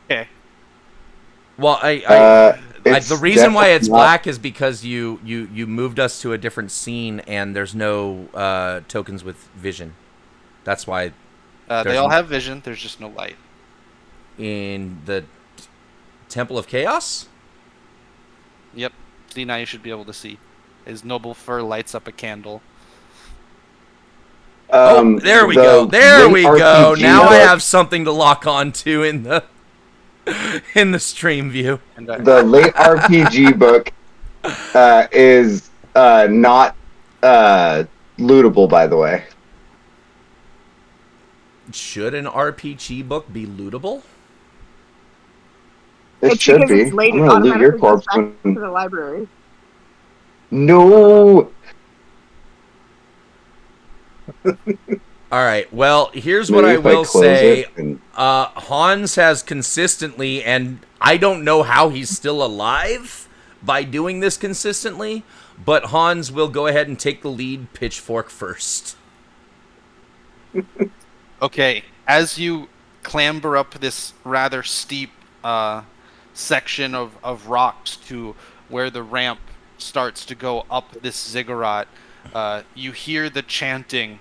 Okay. Well, the reason why it's black is because you moved us to a different scene, and there's no tokens with vision. That's why. They all have vision. There's just no light. In the Temple of Chaos? Yep. See, now you should be able to see. As Noble Fur lights up a candle. There we go. There we go. Now I have something to lock on to in the stream view. The late RPG book is not lootable, by the way. Should an RPG book be lootable? It should be. I'm gonna loot your corpse to the library. No. All right. Well, here's what I will say. Hans has consistently, and I don't know how he's still alive by doing this consistently, but Hans will go ahead and take the lead pitchfork first. Okay, as you clamber up this rather steep section of rocks to where the ramp starts to go up this ziggurat, you hear the chanting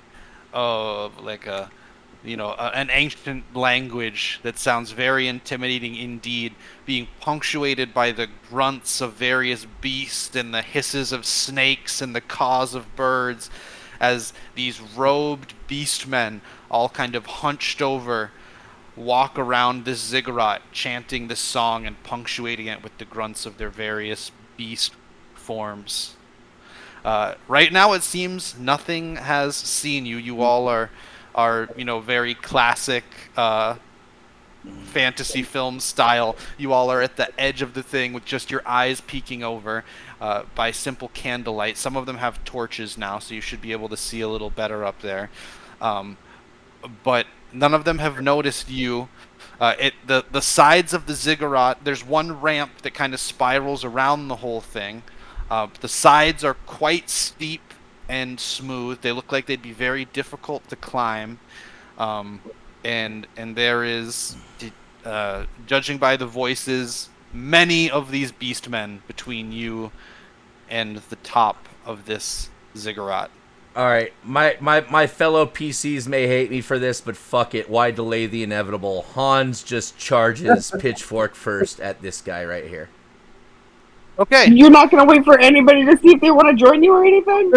of like an ancient language that sounds very intimidating indeed, being punctuated by the grunts of various beasts and the hisses of snakes and the caws of birds, as these robed beastmen, all kind of hunched over, walk around this ziggurat, chanting this song and punctuating it with the grunts of their various beast forms. Right now, it seems nothing has seen you. You all are very classic fantasy film style. You all are at the edge of the thing with just your eyes peeking over by simple candlelight. Some of them have torches now, so you should be able to see a little better up there. But none of them have noticed you. The sides of the ziggurat, there's one ramp that kind of spirals around the whole thing. The sides are quite steep and smooth. They look like they'd be very difficult to climb. And there is, judging by the voices, many of these beastmen between you and the top of this ziggurat. All right, my fellow PCs may hate me for this, but fuck it. Why delay the inevitable? Hans just charges pitchfork first at this guy right here. Okay. You're not going to wait for anybody to see if they want to join you or anything?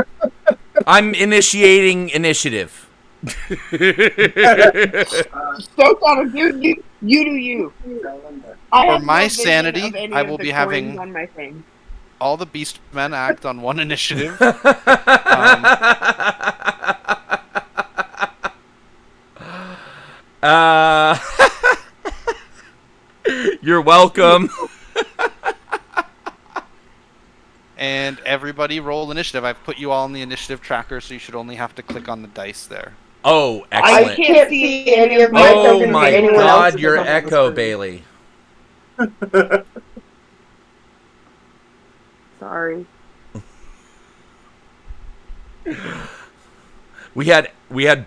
I'm initiating initiative. So kind of dude, you do you. For my sanity, I will be having on my thing. all the beastmen act on one initiative. You're welcome. And everybody roll initiative. I've put you all in the initiative tracker, so you should only have to click on the dice there. Oh, excellent. I can't see any of my Oh my god, your echo, Bailey. Sorry. We had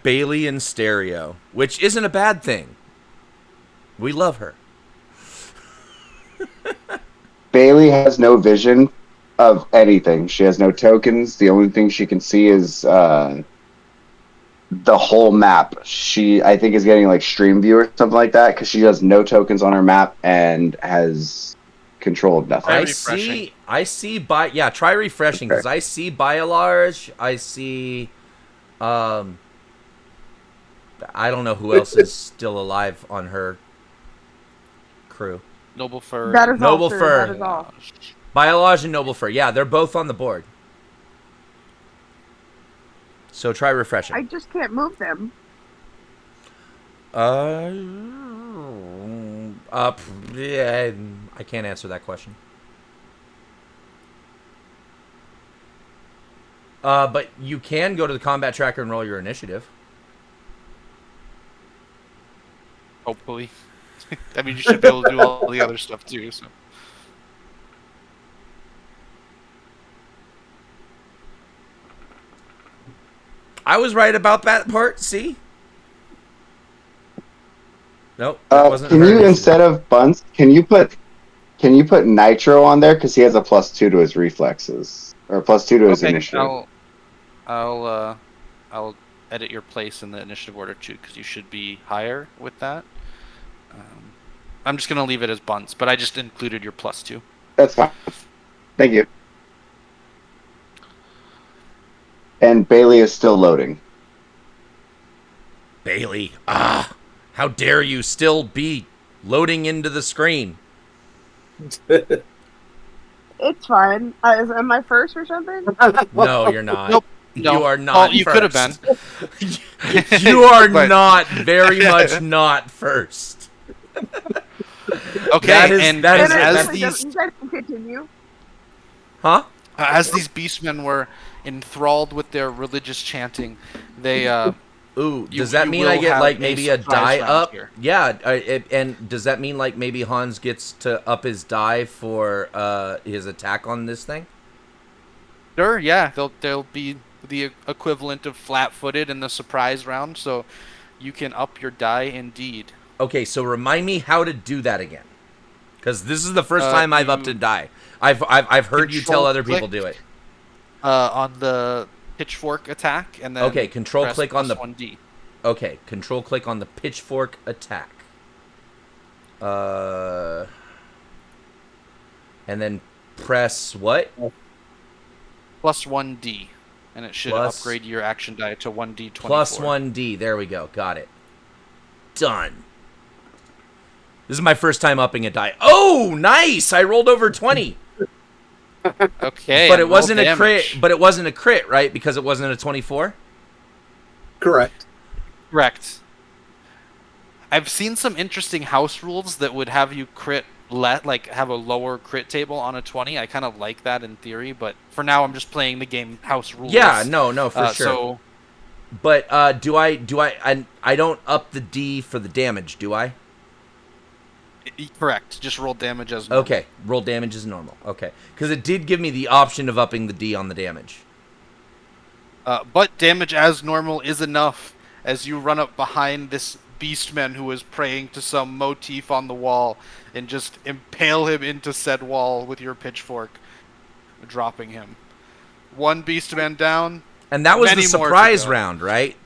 Bailey in stereo, which isn't a bad thing. We love her. Bailey has no vision of anything. She has no tokens. The only thing she can see is the whole map. She, I think, is getting like stream view or something like that because she has no tokens on her map and has control of nothing. I see try refreshing because I see Biolarge. I see I don't know who else is still alive on her crew. Noble Fur. That is Noble all, sir. Fur. That is all. Biolage and Noble Fur. Yeah, they're both on the board. So try refreshing. I just can't move them. Yeah, I can't answer that question. But you can go to the combat tracker and roll your initiative. Hopefully. I mean, you should be able to do all the other stuff too, so. I was right about that part, see? Nope. That wasn't can you, initiative. instead of Bunce, can you put Nitro on there? Because he has a +2 to his reflexes. Or +2 to his initiative. I'll edit your place in the initiative order too, because you should be higher with that. I'm just going to leave it as Bunce, but I just included your +2. That's fine. Thank you. And Bailey is still loading. Bailey, how dare you still be loading into the screen? It's fine. Am I first or something? No, you're not. Nope. No. You are not. You could have been. You are not. Very much not first. Okay, that is as You these, guys can continue. Huh? As these beastmen were enthralled with their religious chanting, they Ooh, does that mean I get like maybe a die up? Here. Yeah, and does that mean like maybe Hans gets to up his die for his attack on this thing? Sure, yeah, they'll be the equivalent of flat-footed in the surprise round, so you can up your die indeed. Okay, so remind me how to do that again, because this is the first time I've upped a die. I've heard you tell other people do it. On the pitchfork attack, and then okay, control click on the 1D. Okay, control click on the pitchfork attack. And then press what? Plus 1D, and it should upgrade your action die to 1D24. Plus 1D. There we go. Got it. Done. This is my first time upping a die. Oh, nice! I rolled over 20. Okay, but it wasn't a crit. But it wasn't a crit, right? Because it wasn't a 24. Correct. Correct. I've seen some interesting house rules that would have you crit like have a lower crit table on a 20. I kind of like that in theory, but for now I'm just playing the game house rules. Yeah, no, for sure. So, but do I don't up the D for the damage, do I? Correct. Just roll damage as normal. Okay, roll damage as normal. Okay, because it did give me the option of upping the D on the damage. But damage as normal is enough as you run up behind this beastman who is praying to some motif on the wall and just impale him into said wall with your pitchfork, dropping him. One beastman down. And that was the surprise round, right?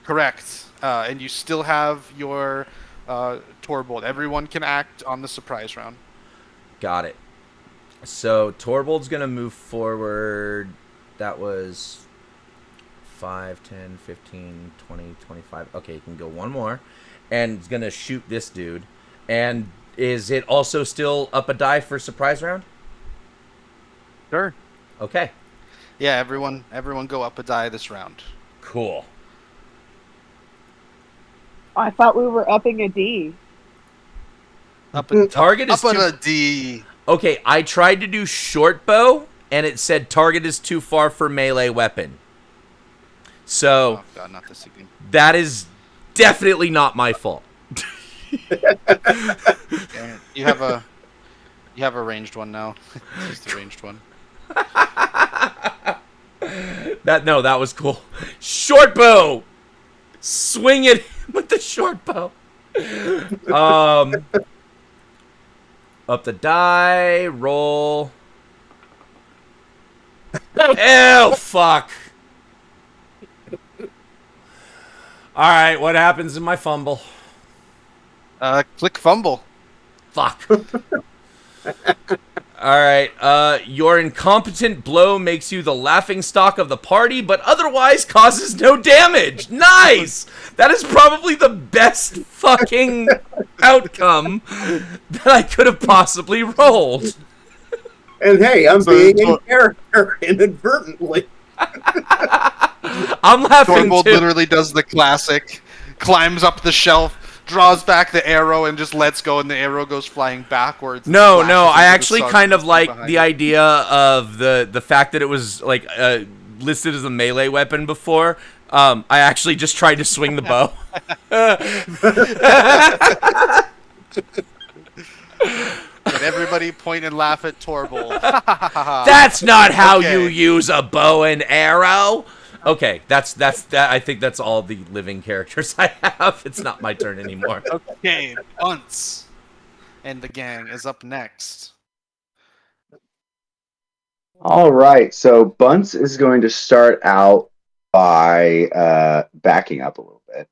Correct. And you still have your Torbold. Everyone can act on the surprise round. Got it. So Torbold's going to move forward. That was 5, 10, 15, 20, 25. Okay, you can go one more. And it's going to shoot this dude. And is it also still up a die for surprise round? Sure. Okay. Yeah, everyone go up a die this round. Cool. I thought we were upping a D. Target is up on a D. Okay, I tried to do short bow, and it said target is too far for melee weapon. So, oh God, not this again. That is definitely not my fault. You have a ranged one now. Just the ranged one. That was cool. Short bow. Swing it with the short bow. Up the die, roll. Ew, fuck. All right, what happens in my fumble? Click fumble. Fuck. All right, your incompetent blow makes you the laughingstock of the party, but otherwise causes no damage. Nice! That is probably the best fucking outcome that I could have possibly rolled. And hey, I'm being in character inadvertently. I'm laughing Torbold too. Literally does the classic, climbs up the shelf, draws back the arrow, and just lets go, and the arrow goes flying backwards. No, I actually kind of like the idea of the fact that it was like listed as a melee weapon before. I actually just tried to swing the bow. And everybody point and laugh at Torbold. That's not how you use a bow and arrow. Okay, that's that. I think that's all the living characters I have. It's not my turn anymore. Okay, Bunce and the gang is up next. All right, so Bunce is going to start out by backing up a little bit,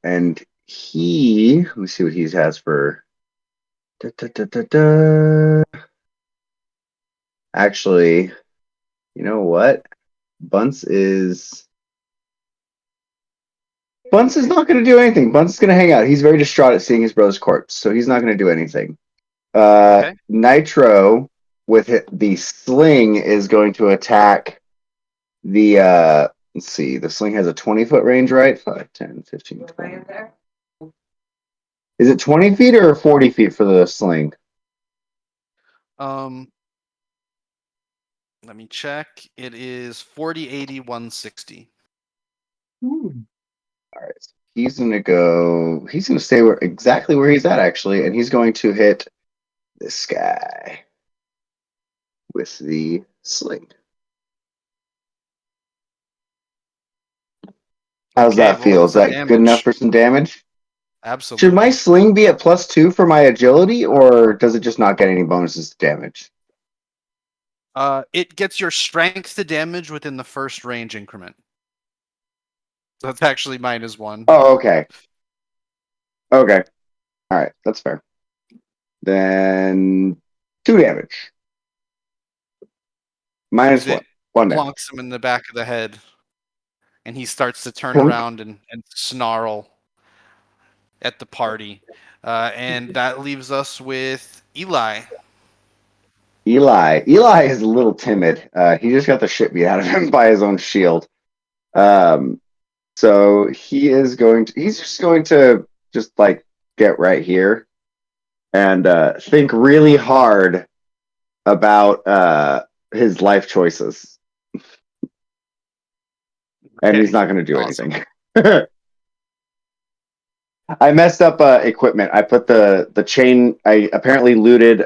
and let me see what he has for. Actually, you know what? Bunce is not going to do anything. Bunce is going to hang out. He's very distraught at seeing his brother's corpse, so he's not going to do anything. Okay. Nitro, with the sling, is going to attack the, let's see, the sling has a 20-foot range, right? 5, 10, 15, 20. Is it 20 feet or 40 feet for the sling? Let me check. It is 40, 80, 160. All right. So he's gonna go. He's gonna stay exactly where he's at actually, and he's going to hit this guy with the sling. How's that feel? Is that good enough for some damage? Absolutely. Should my sling be at +2 for my agility, or does it just not get any bonuses to damage? It gets your strength to damage within the first range increment. That's actually -1. Oh, okay. Okay. All right. That's fair. Then 2 damage. -1. 1 damage. Plonks him in the back of the head, and he starts to turn Plunk. around and snarl at the party. And that leaves us with Eli. Eli is a little timid. He just got the shit beat out of him by his own shield. So he's just going to like get right here and think really hard about his life choices. And he's not going to do anything. I messed up equipment. I put the chain. I apparently looted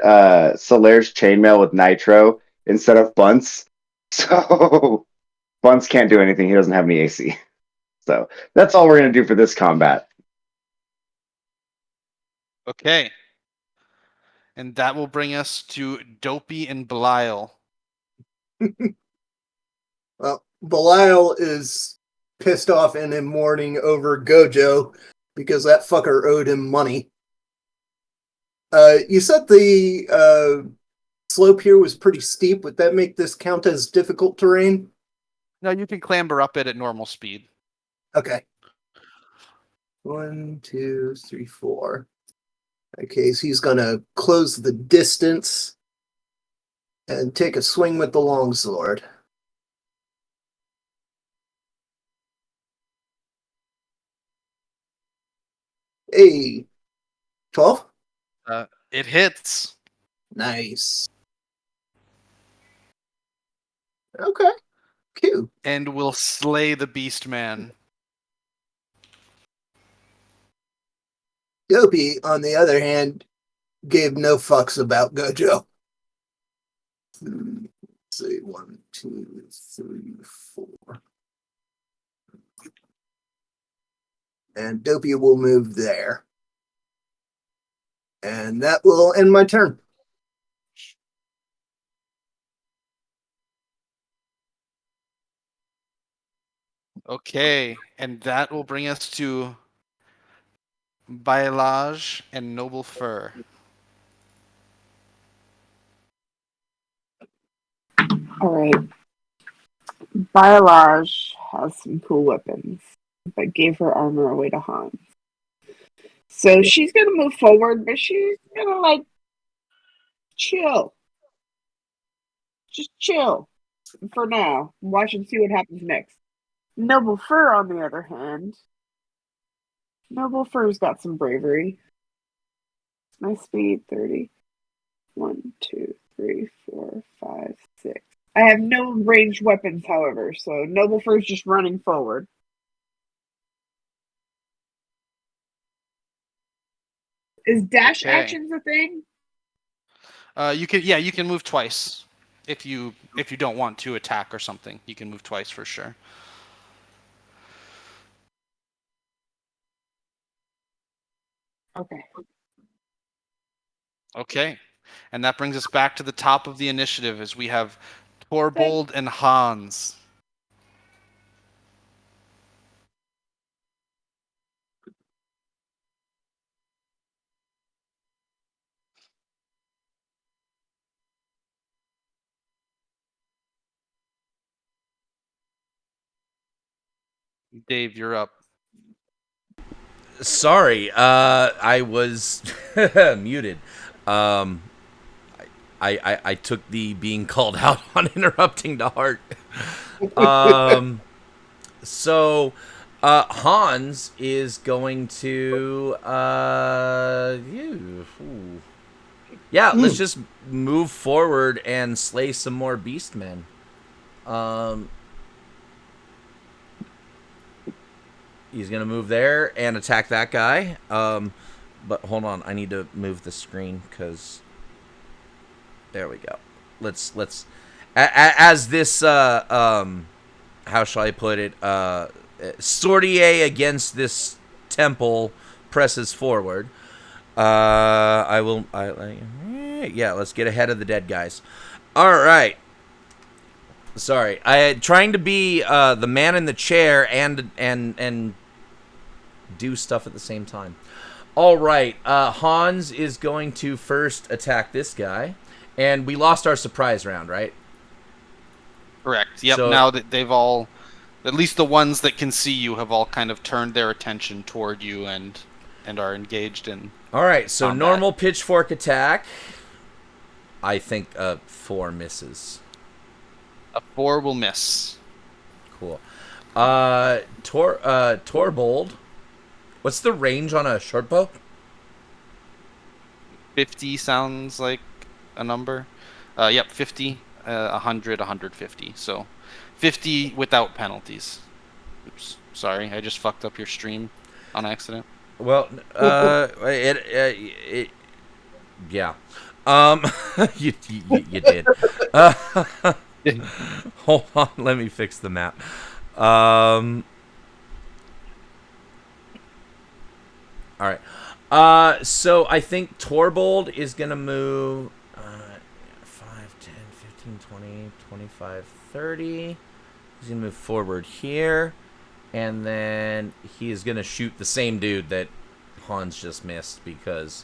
Solaire's chainmail with nitro instead of Bunce. So Bunce can't do anything. He doesn't have any AC. So that's all we're going to do for this combat. Okay. And that will bring us to Dopey and Belial. Well, Belial is pissed off and in mourning over Gojo because that fucker owed him money. You said the slope here was pretty steep. Would that make this count as difficult terrain? No, you can clamber up it at normal speed. Okay. 1, 2, 3, 4. Okay, so he's gonna close the distance and take a swing with the longsword. Hey, 12? It hits. Nice. Okay, cute. And will slay the Beast Man. Dopey, on the other hand, gave no fucks about Gojo. Let's see, 1, 2, 3, 4. And Dopey will move there. And that will end my turn. Okay, and that will bring us to Bailage and Noble Fur. All right. Bailage has some cool weapons, but gave her armor away to Hans. So she's gonna move forward, but she's gonna like chill. Just chill for now. Watch and see what happens next. Noble Fur, on the other hand, Noble Fur's got some bravery. My speed 30. 1, 2, 3, 4, 5, 6. I have no ranged weapons, however, so Noble Fur's just running forward. Is dash actions a thing? You can move twice. If you don't want to attack or something, you can move twice for sure. Okay. Okay. And that brings us back to the top of the initiative as we have Torbold and Hans. Dave, you're up. Sorry, I was muted. I took the being called out on interrupting to heart. So Hans is going to Yeah, let's just move forward and slay some more beastmen. He's going to move there and attack that guy. But hold on, I need to move the screen because there we go. Let's as this how shall I put it? Sortier against this temple presses forward. Yeah, let's get ahead of the dead guys. All right. Sorry, trying to be the man in the chair and do stuff at the same time. All right, Hans is going to first attack this guy, and we lost our surprise round, right? Correct. Yep. So, now that they've all, at least the ones that can see you, have all kind of turned their attention toward you and are engaged in. All right, so combat. Normal pitchfork attack. I think 4 misses. A 4 will miss. Cool. Torbold. What's the range on a short bow? 50 sounds like a number. Yep, 50, 100, 150. So 50 without penalties. Oops, sorry, I just fucked up your stream on accident. Well, yeah. You did. Hold on, let me fix the map. All right. So I think Torbold is going to move 5, 10, 15, 20, 25, 30. He's going to move forward here. And then he is going to shoot the same dude that Hans just missed because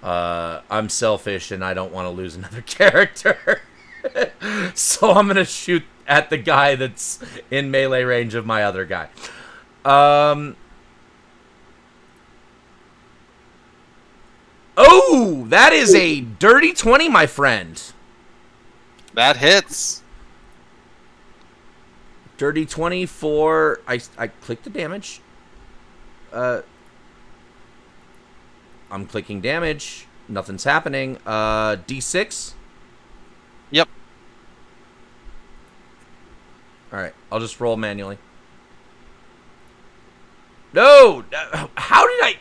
I'm selfish and I don't want to lose another character. So I'm going to shoot at the guy that's in melee range of my other guy. Oh, that is a dirty 20, my friend. That hits. Dirty 20 for... I clicked the damage. I'm clicking damage. Nothing's happening. D6? Yep. Alright, I'll just roll manually. No! How did I...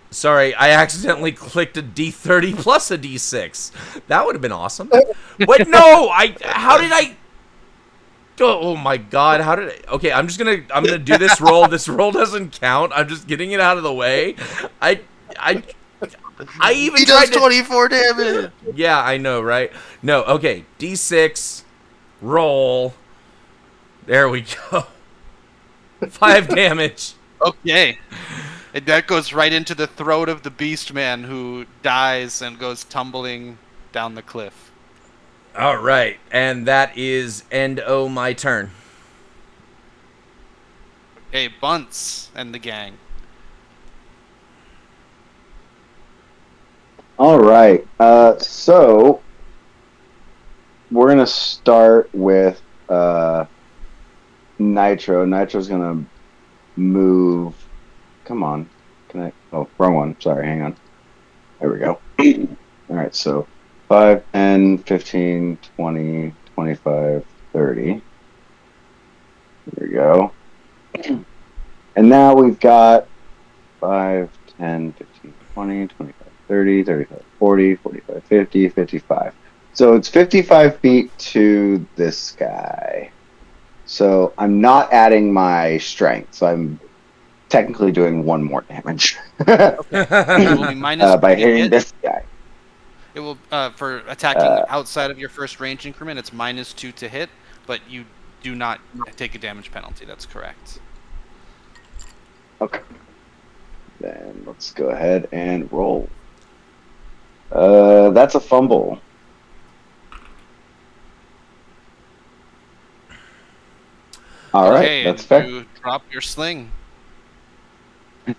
Sorry, I accidentally clicked a D30 plus a D6. That would have been awesome. But no, how did I... Oh my god, how did I... Okay, I'm gonna do this roll. This roll doesn't count. I'm just getting it out of the way. I even he does 24 damage. Yeah, I know, right? No, okay. D6, roll. There we go. 5 damage. Okay. And that goes right into the throat of the beast man who dies and goes tumbling down the cliff. All right, and that is end o my turn. Okay, Bunce and the gang. All right, so we're gonna start with Nitro. Nitro's gonna move. Come on. Can I? Oh, wrong one. Sorry, hang on. There we go. All right, so 5, 10, 15, 20, 25, 30. There we go. And now we've got 5, 10, 15, 20, 25, 30, 35, 40, 45, 50, 55. So it's 55 feet to this guy. So I'm not adding my strength. So I'm technically doing 1 more damage. Okay. It will be minus by hitting this guy. It will for attacking outside of your first range increment. It's -2 to hit, but you do not take a damage penalty. That's correct. Okay. Then let's go ahead and roll. That's a fumble. All right, that's fair. You drop your sling.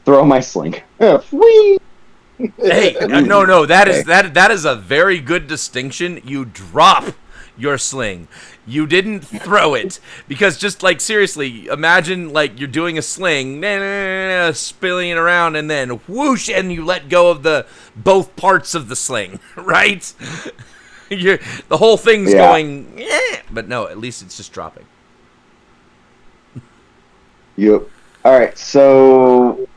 Throw my sling. Whee! Hey, no, that is a very good distinction. You drop your sling. You didn't throw it. Because just, like, seriously, imagine, like, you're doing a sling, spilling it around, and then whoosh, and you let go of both parts of the sling, right? The whole thing's going, but no, at least it's just dropping. Yep. All right, so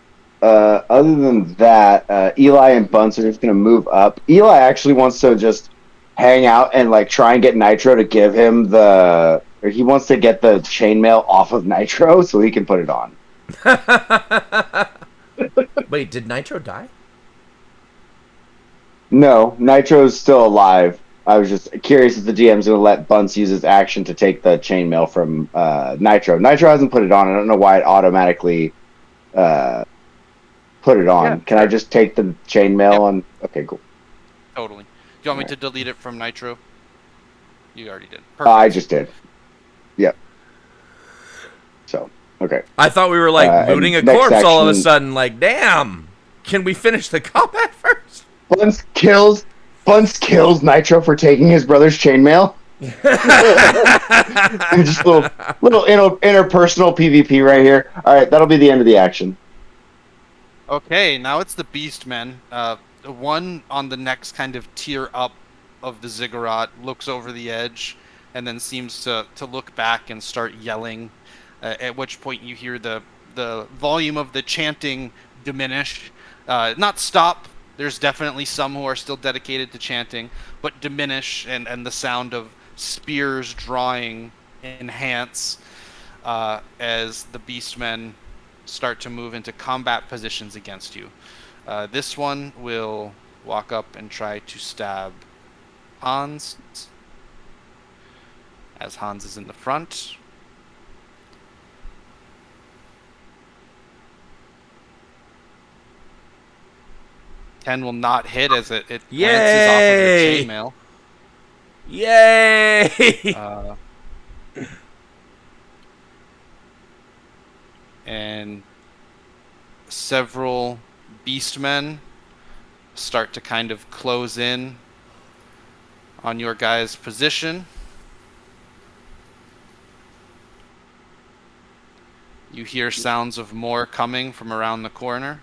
other than that, Eli and Bunce are just going to move up. Eli actually wants to just hang out and like try and get Nitro to give him or he wants to get the chainmail off of Nitro so he can put it on. Wait, did Nitro die? No, Nitro's still alive. I was just curious if the GM's going to let Bunce use his action to take the chainmail from Nitro. Nitro hasn't put it on. I don't know why it automatically put it on. Yeah, Can I just take the chainmail on? Okay, cool. Totally. Do you want me to delete it from Nitro? You already did. I just did. Yep. So, okay. I thought we were like looting a corpse all of a sudden. Like, damn. Can we finish the combat first? Bunce kills Nitro for taking his brother's chainmail. And just a little interpersonal PvP right here. All right, that'll be the end of the action. Okay, now it's the Beastmen. One on the next kind of tier up of the ziggurat looks over the edge and then seems to look back and start yelling, at which point you hear the volume of the chanting diminish. Not stop. There's definitely some who are still dedicated to chanting, but diminish, and the sound of spears drawing enhance as the Beastmen start to move into combat positions against you. This one will walk up and try to stab Hans, as Hans is in the front. Ken will not hit as it glances off of your chainmail. Yay! And several Beastmen start to kind of close in on your guys' position. You hear sounds of more coming from around the corner.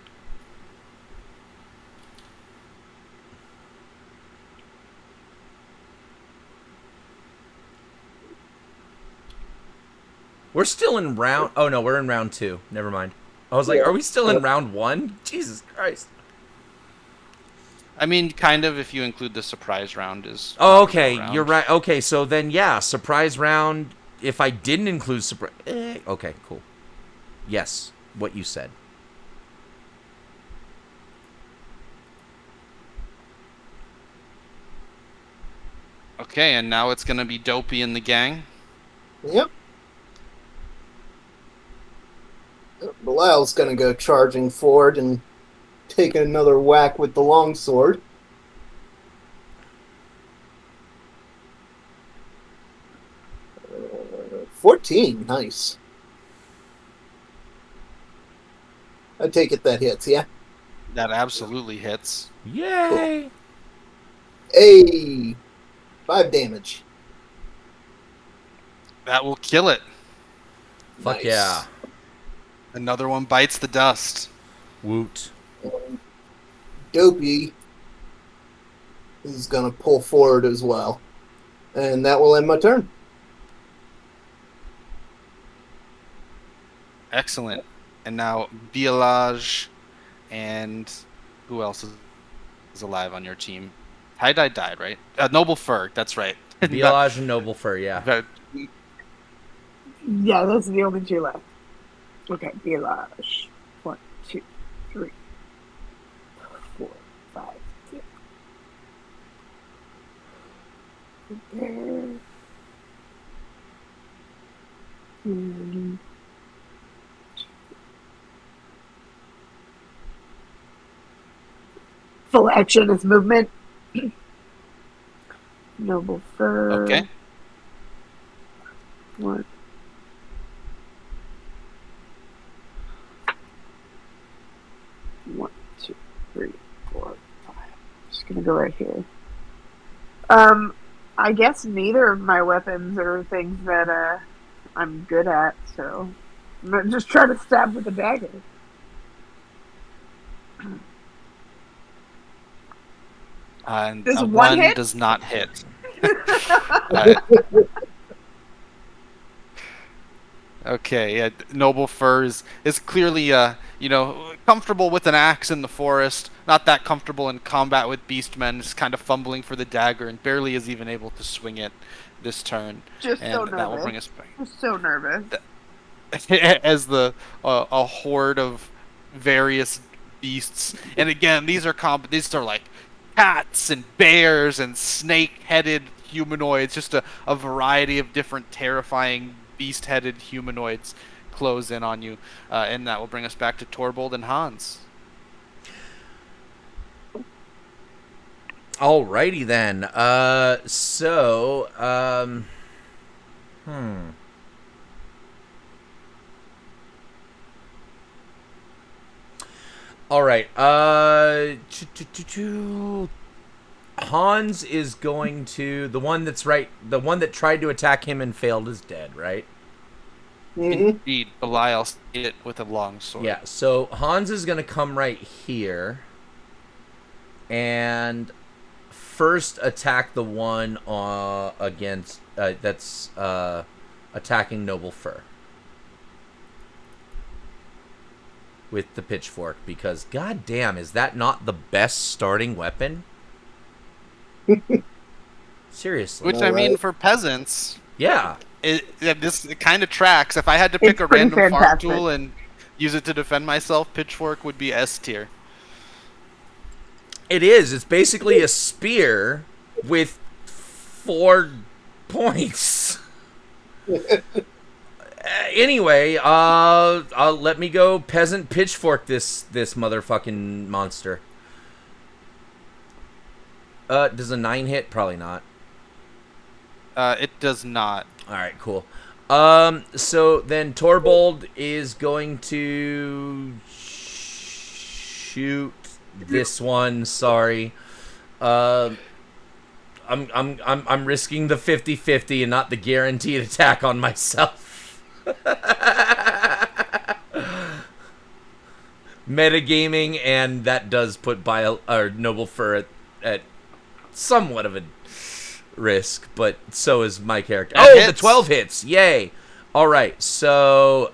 We're still in round... Oh, no, we're in round 2. Never mind. I was like, are we still in round 1? Jesus Christ. I mean, kind of, if you include the surprise round is... Oh, okay, you're right. Okay, so then, yeah, surprise round... If I didn't include surprise... okay, cool. Yes, what you said. Okay, and now it's going to be Dopey and the gang. Yep. Belial's gonna go charging forward and take another whack with the longsword. Uh, 14, nice. I take it that hits, yeah? That absolutely hits. Yay! Cool. Hey! 5 damage. That will kill it. Fuck Nice. yeah. Another one bites the dust. Woot. Dopey is going to pull forward as well. And that will end my turn. Excellent. And now Bielaj and who else is alive on your team? Tie-Dye died, right? Noble Fur, that's right. Bielaj and Noble Fur, yeah. Yeah, those are the only 2 left. Okay, Bielaj. 1, 2, 3, 4, 5, 6. There. Full action is movement. Noble Fur. Okay. 1. One, 2, 3, 4, 5. Just gonna go right here. I guess neither of my weapons are things that I'm good at, so I'm not just trying to stab with a dagger. And Does a one 1 hit? does not hit. Uh, okay, yeah, Noble Furs is clearly, comfortable with an axe in the forest. Not that comfortable in combat with beastmen. Is kind of fumbling for the dagger and barely is even able to swing it this turn. Just so And that will nervous. bring us back. Just so nervous. As a horde of various beasts, and again, these are like cats and bears and snake-headed humanoids, just a variety of different terrifying beast-headed humanoids close in on you, and that will bring us back to Torbold and Hans. Alrighty then. All right. Hans is going to the one that tried to attack him and failed is dead, right? Indeed, Belial hit it with a long sword. Yeah. So Hans is going to come right here and first attack the one against that's attacking Noble Fur with the pitchfork, because goddamn, is that not the best starting weapon? Seriously. Which, I mean, for peasants, yeah, it kind of tracks. If I had to pick a random farm tool and use it to defend myself, pitchfork would be S tier. It is. It's basically a spear with 4 points. Anyway, let me go peasant pitchfork this motherfucking monster. Does a 9 hit? Probably not. It does not. All right, cool. So then Torbold is going to shoot this one. Sorry. I'm risking the 50-50 and not the guaranteed attack on myself. Metagaming, and that does put Noble Fur at somewhat of a risk, but so is my character. The 12 hits. Yay. All right. So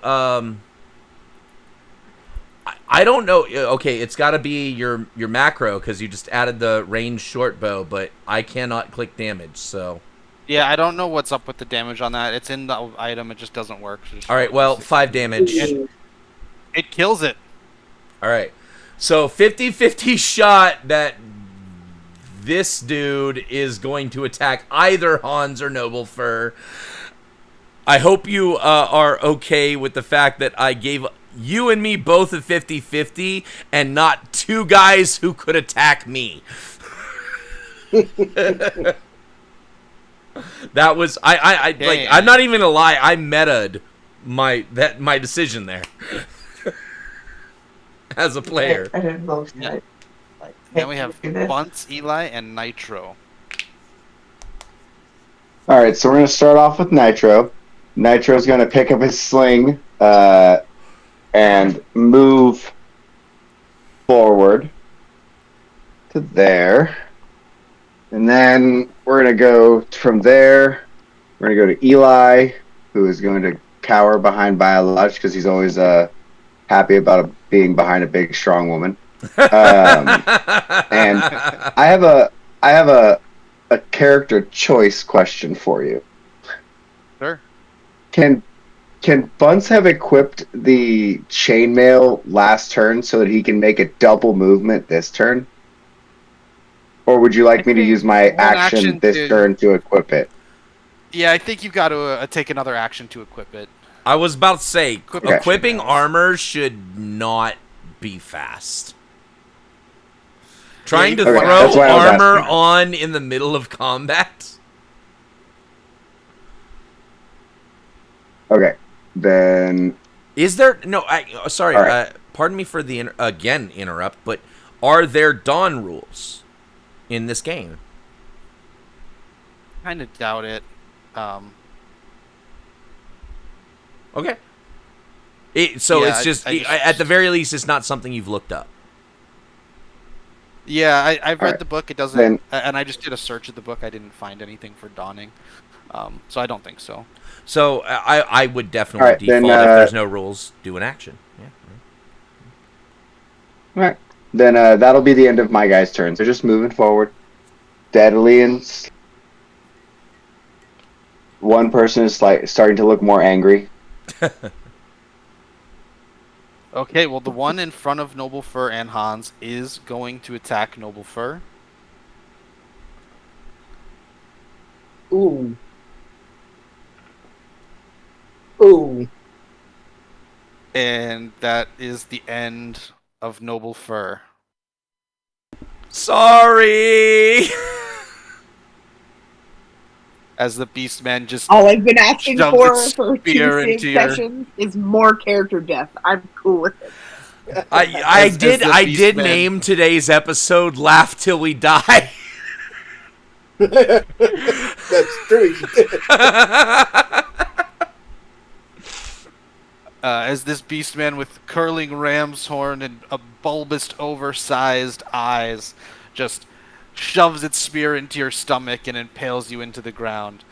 I don't know. Okay, it's got to be your macro because you just added the ranged short bow, but I cannot click damage. So yeah, I don't know what's up with the damage on that. It's in the item. It just doesn't work. All right. Well, 5 damage. It kills it. All right. So 50-50 shot that this dude is going to attack either Hans or Noble Fur. I hope you are okay with the fact that I gave you and me both a 50-50 and not 2 guys who could attack me. That was I'm not even gonna lie, I meta'd my decision there. As a player. I didn't know that. Then we have Bunce, Eli, and Nitro. All right, so we're going to start off with Nitro. Nitro's going to pick up his sling and move forward to there. And then we're going to go from there. We're going to go to Eli, who is going to cower behind Biolodge because he's always happy about being behind a big, strong woman. And I have a character choice question for you. Sure. Can Bunce have equipped the chainmail last turn so that he can make a double movement this turn? Or would you like me to use my action this turn to equip it? Yeah, I think you've got to take another action to equip it. I was about to say, equipping armor should not be fast. Trying to throw armor on in the middle of combat? Okay, then... Is there... No, sorry, right. Pardon me for the, interrupt, but are there dawn rules in this game? kind of doubt it. Okay. It's just at the very least, it's not something you've looked up. Yeah, I've read the book. It doesn't, and I just did a search of the book. I didn't find anything for Dawning, so I don't think so. So I would definitely default if there's no rules, do an action. Yeah. All right. Then that'll be the end of my guy's turn. So just moving forward, steadily, and one person is starting to look more angry. Okay, well, the one in front of Noble Fur and Hans is going to attack Noble Fur. Ooh. Ooh. And that is the end of Noble Fur. Sorry! As the Beastman just all I've been asking for 2 sessions is more character death. I'm cool with it. I did name today's episode "Laugh Till We Die." That's true. As this Beastman with curling ram's horn and a bulbous, oversized eyes just shoves its spear into your stomach and impales you into the ground.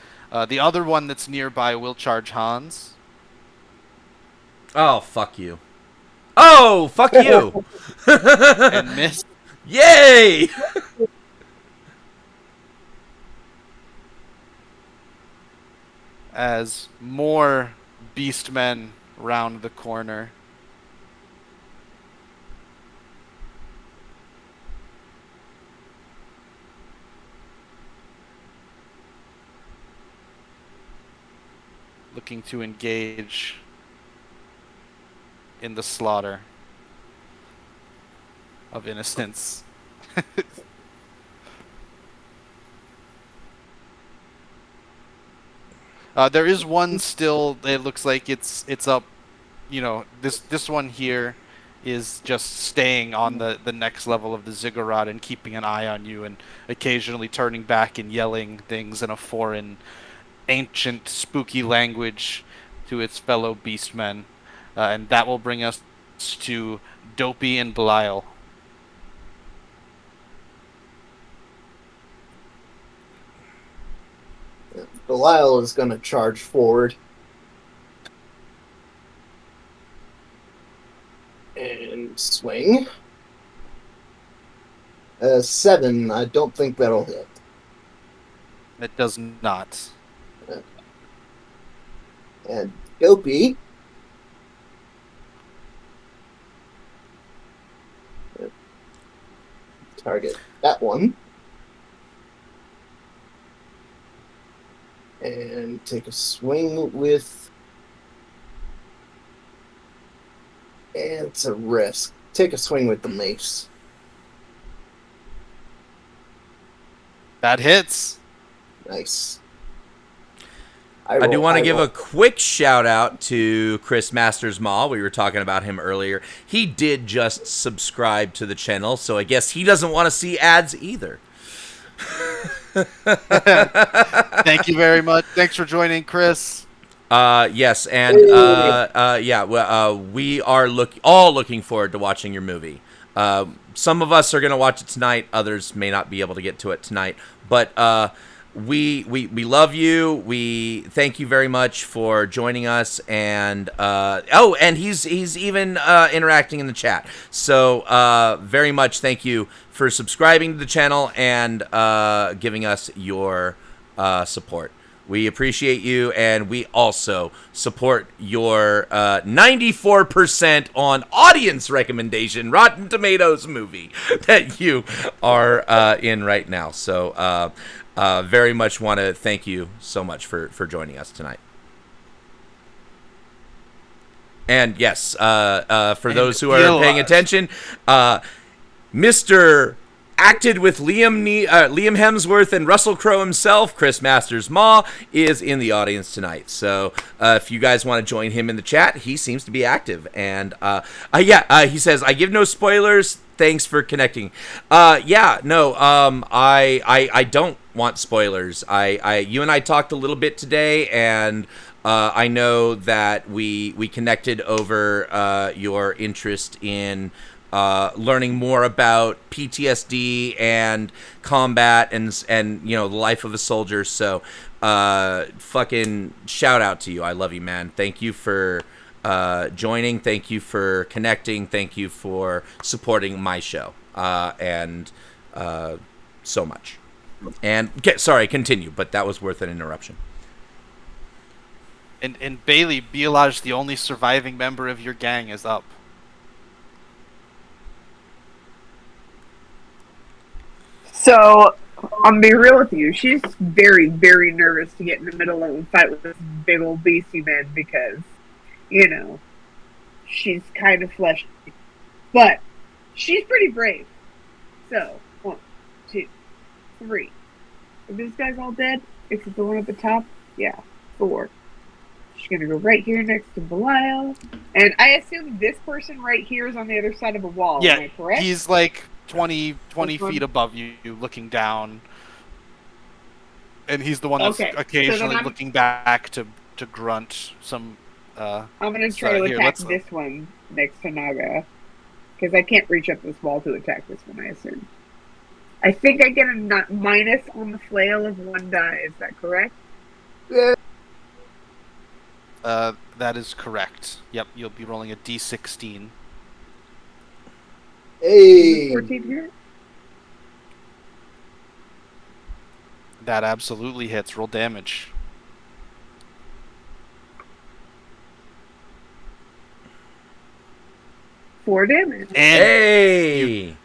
The other one that's nearby will charge Hans. Oh, fuck you. Oh, fuck you. And miss. Yay! As more Beastmen round the corner. Looking to engage in the slaughter of innocents. There is one still. It looks like it's up. You know, this one here is just staying on the next level of the ziggurat and keeping an eye on you and occasionally turning back and yelling things in a foreign, ancient, spooky language to its fellow beastmen. And that will bring us to Dopey and Belial. Belial is going to charge forward. And swing. 7. I don't think that'll hit. It does not. And Dopey. Target that one. And take a swing with... And it's a risk. Take a swing with the mace. That hits. Nice. I do want to give a quick shout out to Chris Masters Mall. We were talking about him earlier. He did just subscribe to the channel, so I guess he doesn't want to see ads either. Thank you very much. Thanks for joining, Chris. Yes, and we are all looking forward to watching your movie. Some of us are going to watch it tonight. Others may not be able to get to it tonight. But we love you. We thank you very much for joining us. And and he's even interacting in the chat. So very much thank you for subscribing to the channel and giving us your support. We appreciate you, and we also support your 94% on audience recommendation Rotten Tomatoes movie that you are in right now. So very much want to thank you so much for joining us tonight. And yes, for those who are paying attention, Mr. acted with Liam Hemsworth and Russell Crowe himself, Chris Masters Maw, is in the audience tonight. So if you guys want to join him in the chat, he seems to be active. And he says, I give no spoilers. Thanks for connecting. I don't want spoilers. You and I talked a little bit today, and I know that we connected over your interest in learning more about PTSD and combat and the life of a soldier. So fucking shout out to you. I love you, man. Thank you for joining. Thank you for connecting. Thank you for supporting my show. And so much. And sorry, continue, but that was worth an interruption. And Bailey, Biolage, the only surviving member of your gang, is up. So, I'm gonna be real with you. She's very, very nervous to get in the middle of a fight with this big old beastie man because, she's kind of fleshy. But she's pretty brave. So, 1, 2, 3. Are these guys all dead? Except the one at the top? Yeah, 4. She's gonna go right here next to Belial. And I assume this person right here is on the other side of a wall. Yeah, am I correct? He's like 20 feet above you, looking down. And he's the one that's occasionally looking back to grunt some... I'm going to try to attack this one next to Naga. Because I can't reach up this wall to attack this one, I assume. I think I get a minus on the flail of 1 die. Is that correct? Yeah. That is correct. Yep, you'll be rolling a d16. Hey. 14 here? That absolutely hits. Roll damage. Four damage. And hey!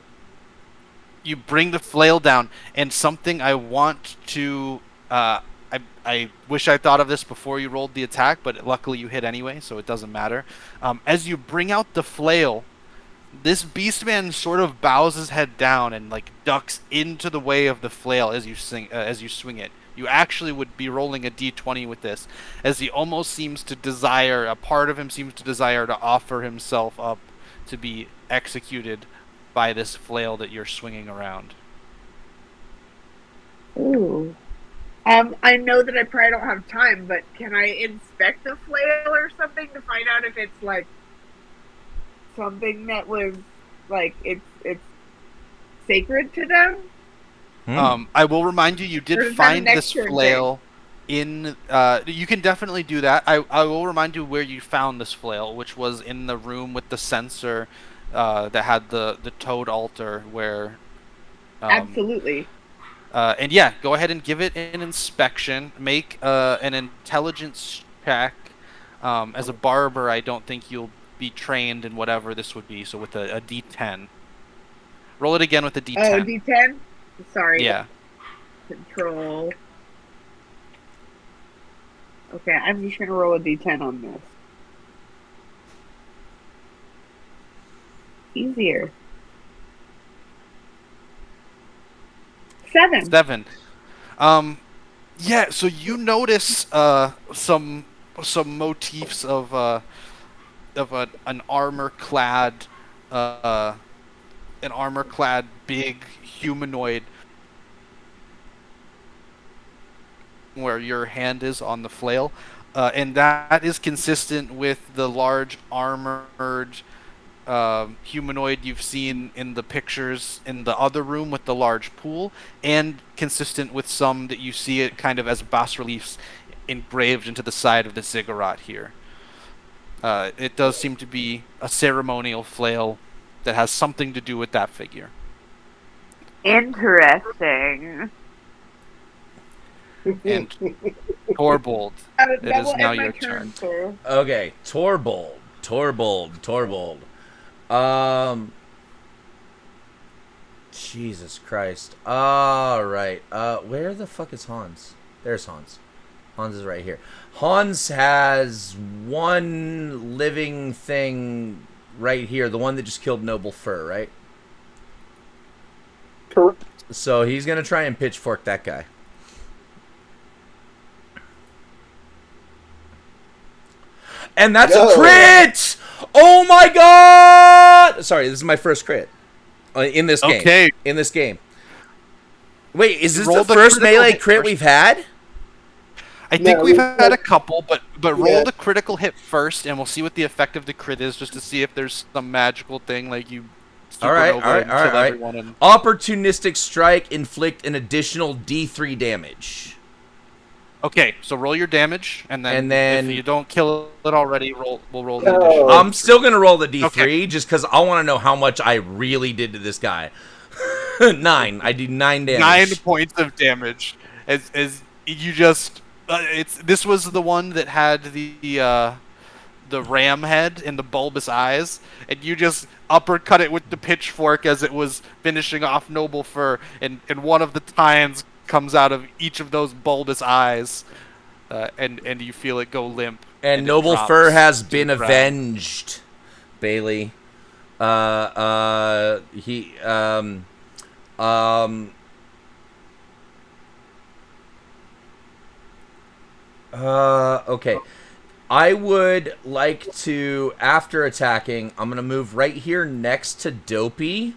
You bring the flail down, and something I want to... I wish I thought of this before you rolled the attack, but luckily you hit anyway, so it doesn't matter. As you bring out the flail, this beastman sort of bows his head down and ducks into the way of the flail as you swing it. You actually would be rolling a d20 with this, as he almost seems to desire, a part of him seems to desire to offer himself up to be executed by this flail that you're swinging around. Ooh. I know that I probably don't have time, but can I inspect the flail or something to find out if it's something that was it's sacred to them? I will remind you did find this flail in you can definitely do that. I will remind you where you found this flail, which was in the room with the sensor that had the toad altar where Absolutely. And yeah, go ahead and give it an inspection. Make an intelligence check. As a barber, I don't think you'll be trained in whatever this would be, so with a d10. Roll it again with a d10. Oh, d10? Sorry. Yeah. Control. Okay, I'm just going to roll a d10 on this. Easier. 7. Yeah, so you notice some motifs of an armor-clad big humanoid where your hand is on the flail, and that is consistent with the large armored humanoid you've seen in the pictures in the other room with the large pool, and consistent with some that you see it kind of as bas-reliefs engraved into the side of the ziggurat here. It does seem to be a ceremonial flail that has something to do with that figure. Interesting. And Torbold, it is now your turn. Okay, Torbold. Jesus Christ. All right. Where the fuck is Hans? There's Hans. Hans is right here. Hans has one living thing right here, the one that just killed Noble Fur, right? Correct. So he's gonna try and pitchfork that guy. And that's a crit! Oh my god! Sorry, this is my first crit in this game. Okay. In this game. Wait, is this the first melee crit we've had? I think we've had a couple, but roll the critical hit first, and we'll see what the effect of the crit is, just to see if there's some magical thing like you supernova and kill everyone. And... Opportunistic strike, inflict an additional D3 damage. Okay, so roll your damage, and then if you don't kill it already, we'll roll the additional. I'm still gonna roll the D3 just because I want to know how much I really did to this guy. 9. I do 9 damage. 9 points of damage. As you just. This was the one that had the ram head and the bulbous eyes, and you just uppercut it with the pitchfork as it was finishing off Noble Fur, and one of the tines comes out of each of those bulbous eyes, and you feel it go limp. And Noble Fur has been avenged, Bailey. Okay. I would like to, after attacking, I'm gonna move right here next to Dopey,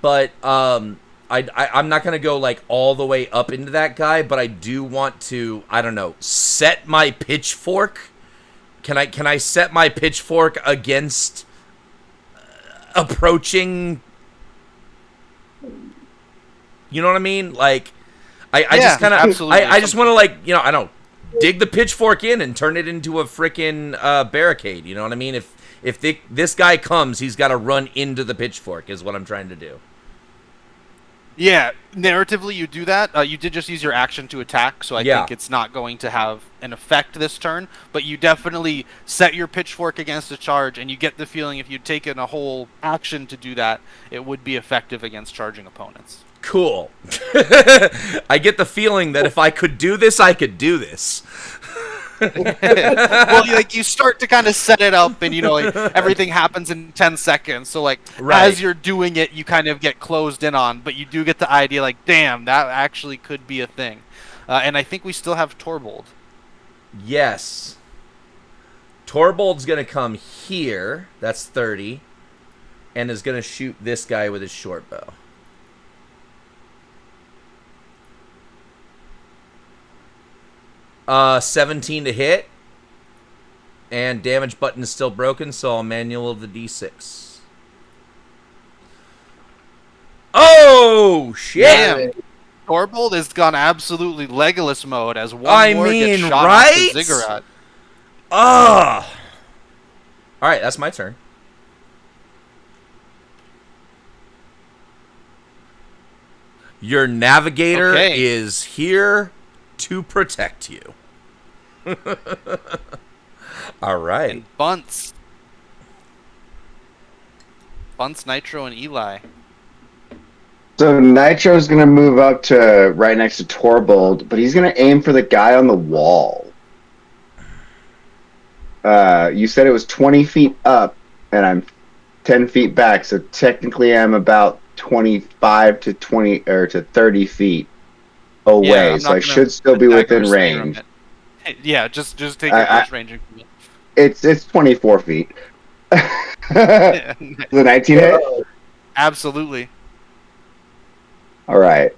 but I'm not gonna go like all the way up into that guy, but I do want to, I don't know, set my pitchfork. Can I set my pitchfork against approaching? You know what I mean? Like, I just kind of, I just want to, like, you know, I don't. Dig the pitchfork in and turn it into a frickin' barricade. You know what I mean? If this guy comes, he's got to run into the pitchfork. Is what I'm trying to do. Yeah, narratively you do that. You did just use your action to attack, so I think it's not going to have an effect this turn. But you definitely set your pitchfork against a charge, and you get the feeling if you'd taken a whole action to do that, it would be effective against charging opponents. Cool. I get the feeling that if I could do this, I could do this. Well, like you start to kind of set it up, and you know, like everything happens in 10 seconds. So, like as you're doing it, you kind of get closed in on, but you do get the idea, like, damn, that actually could be a thing. And I think we still have Torbold. Yes. Torbold's gonna come here. That's 30, and is gonna shoot this guy with his short bow. 17 to hit, and damage button is still broken, so I'll manual the D6. Oh shit! Damn. Torbold has gone absolutely Legolas mode as one more gets shot off the ziggurat. All right, that's my turn. Your navigator is here to protect you. All right. And Bunce, Nitro, and Eli. So Nitro's going to move up to right next to Torbold, but he's going to aim for the guy on the wall. You said it was 20 feet up, and I'm 10 feet back, so technically I'm about 25 to 20 or to 30 feet away, so I should still be within range. Yeah, just take your close ranging from me. It's 24 feet. The 19 hit? Absolutely. All right.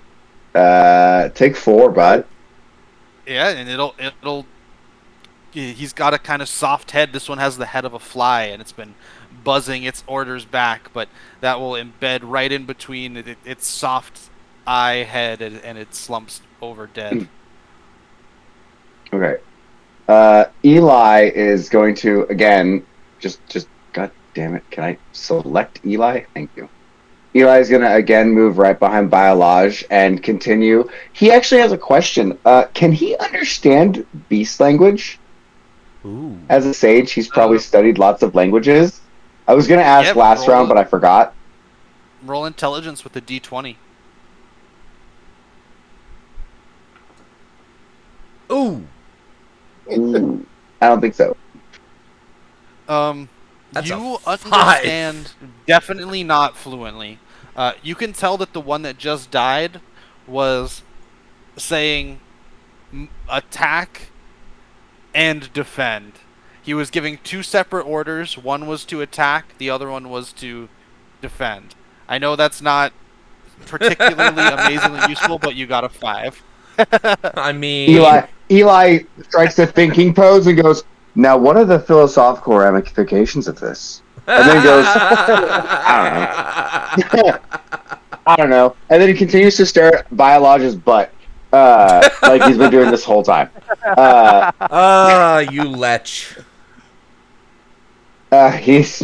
Take 4, bud. Yeah, and it'll. He's got a kind of soft head. This one has the head of a fly, and it's been buzzing its orders back, but that will embed right in between its soft eye head, and it slumps over dead. Okay. Eli is going to, again, just god damn it, can I select Eli? Thank you. Eli is going to again move right behind Biolage and continue. He actually has a question. Can he understand beast language? Ooh. As a sage, he's probably studied lots of languages. I was going to ask last round, but I forgot. Roll intelligence with a D20. Ooh. I don't think so. You understand definitely not fluently. You can tell that the one that just died was saying attack and defend. He was giving 2 separate orders. One was to attack, the other one was to defend. I know that's not particularly amazingly useful, but you got a 5. I mean, Eli strikes the thinking pose and goes, "Now, what are the philosophical ramifications of this?" And then goes, "I don't know." I don't know. And then he continues to stare at Biolog's butt, like he's been doing this whole time. You lech. He's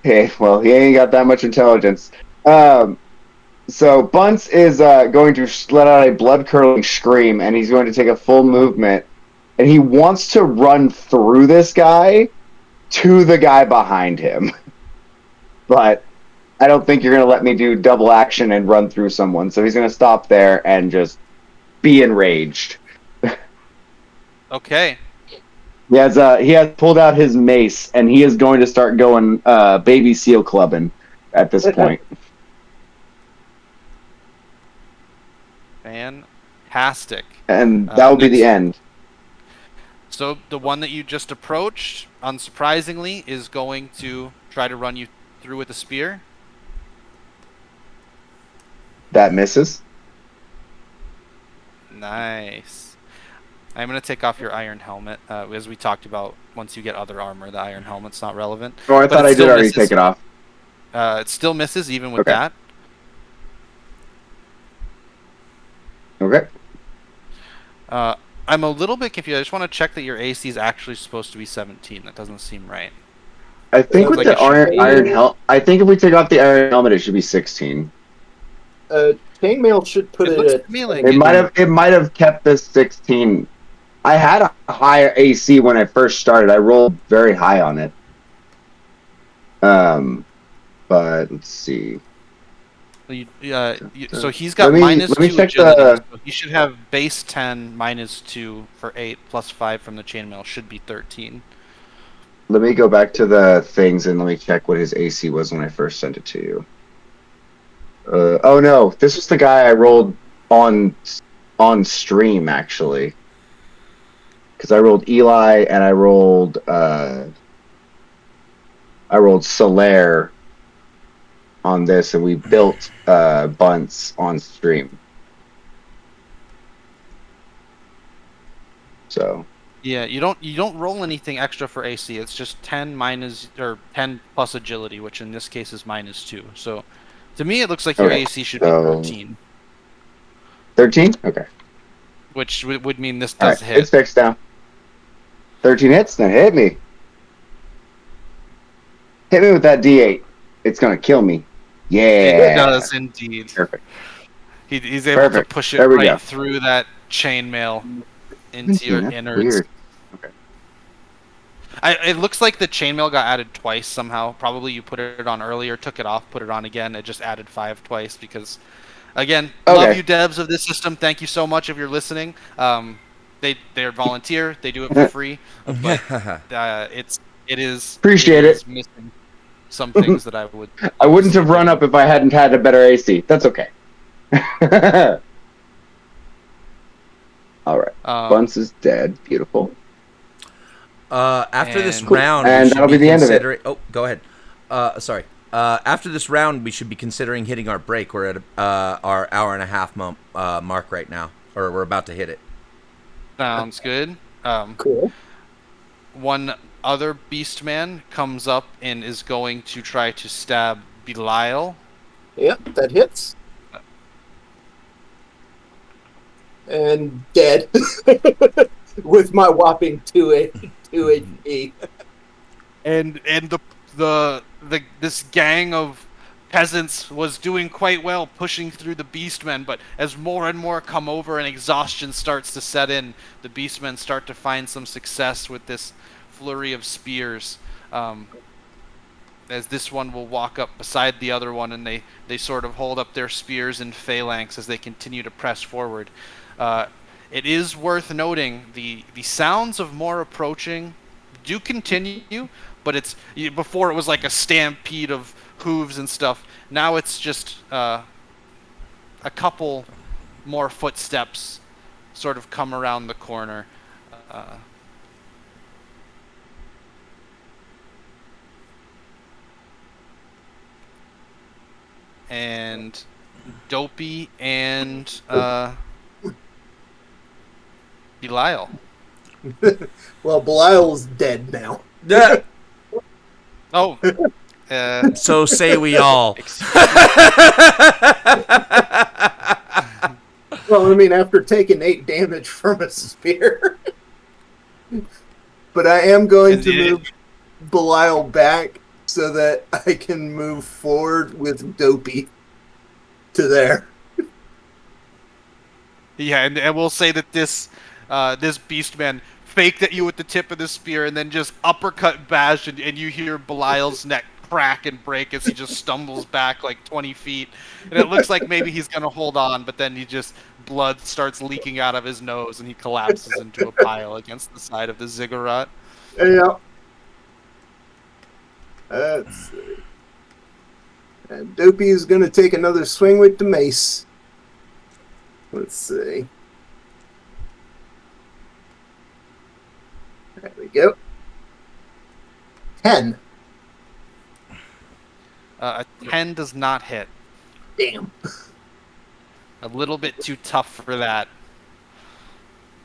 hey, well, he ain't got that much intelligence. So Bunce is going to let out a blood-curdling scream, and he's going to take a full movement, and he wants to run through this guy to the guy behind him. But I don't think you're going to let me do double action and run through someone, so he's going to stop there and just be enraged. Okay. He has pulled out his mace, and he is going to start going baby seal clubbing at this point. Fantastic. And that will be the end. So the one that you just approached, unsurprisingly, is going to try to run you through with a spear. That misses. Nice. I'm going to take off your iron helmet. As we talked about, once you get other armor, the iron helmet's not relevant. Oh, I thought I did already take it off. It still misses even with that. Okay. I'm a little bit confused. I just want to check that your AC is actually supposed to be 17. That doesn't seem right. I think with the iron helmet, I think if we take off the iron helmet, it should be 16. Chainmail should put it at. It might have kept this 16. I had a higher AC when I first started. I rolled very high on it. But let's see. So he's got -2 agility. So he should have base 10 -2 for 8 plus 5 from the chainmail should be 13. Let me go back to the things and let me check what his AC was when I first sent it to you. Oh no, this was the guy I rolled on stream actually. Because I rolled Eli and I rolled Solaire on this, and we built Bunce on stream. So yeah, you don't roll anything extra for AC. It's just 10 plus agility, which in this case is -2. So to me, it looks like your AC should be 13. 13? Okay. Which would mean this does hit. It's fixed now. 13 hits? Then hit me. Hit me with that D8. It's gonna kill me. Yeah. It does indeed. Perfect. He's able to push it right through that chainmail into your innards. Weird. Okay. It looks like the chainmail got added twice somehow. Probably you put it on earlier, took it off, put it on again. It just added 5 twice because, again, love you devs of this system. Thank you so much if you're listening. They're volunteer. They do it for free, but it is missing some things that I would. I wouldn't have run up if I hadn't had a better AC. That's okay. All right. Bunce is dead. Beautiful. After this round, and that'll be the end of it. Oh, go ahead. Sorry. After this round, we should be considering hitting our break. We're at our hour and a half mark right now, or we're about to hit it. Sounds good. Cool. One other Beastman comes up and is going to try to stab Belial. Yep, that hits. And dead. With my whopping 2 HP. And this gang of peasants was doing quite well pushing through the Beastmen, but as more and more come over and exhaustion starts to set in, the Beastmen start to find some success with this flurry of spears. As this one will walk up beside the other one, and they sort of hold up their spears in phalanx as they continue to press forward. It is worth noting the sounds of more approaching do continue, but before it was like a stampede of hooves and stuff. Now it's just a couple more footsteps sort of come around the corner. And Dopey, and Belial. Well, Belial's dead now. Yeah. Oh, So say we all. Well, I mean, after taking 8 damage from a spear. But I am going to move Belial back so that I can move forward with Dopey to there. Yeah, and we'll say that this Beastman faked at you with the tip of the spear and then just uppercut bash, and you hear Belial's neck crack and break as he just stumbles back like 20 feet. And it looks like maybe he's going to hold on, but then blood starts leaking out of his nose and he collapses into a pile against the side of the ziggurat. Yeah. Let's see. And Dopey is going to take another swing with the mace. Let's see. There we go. 10. A 10 does not hit. Damn. A little bit too tough for that.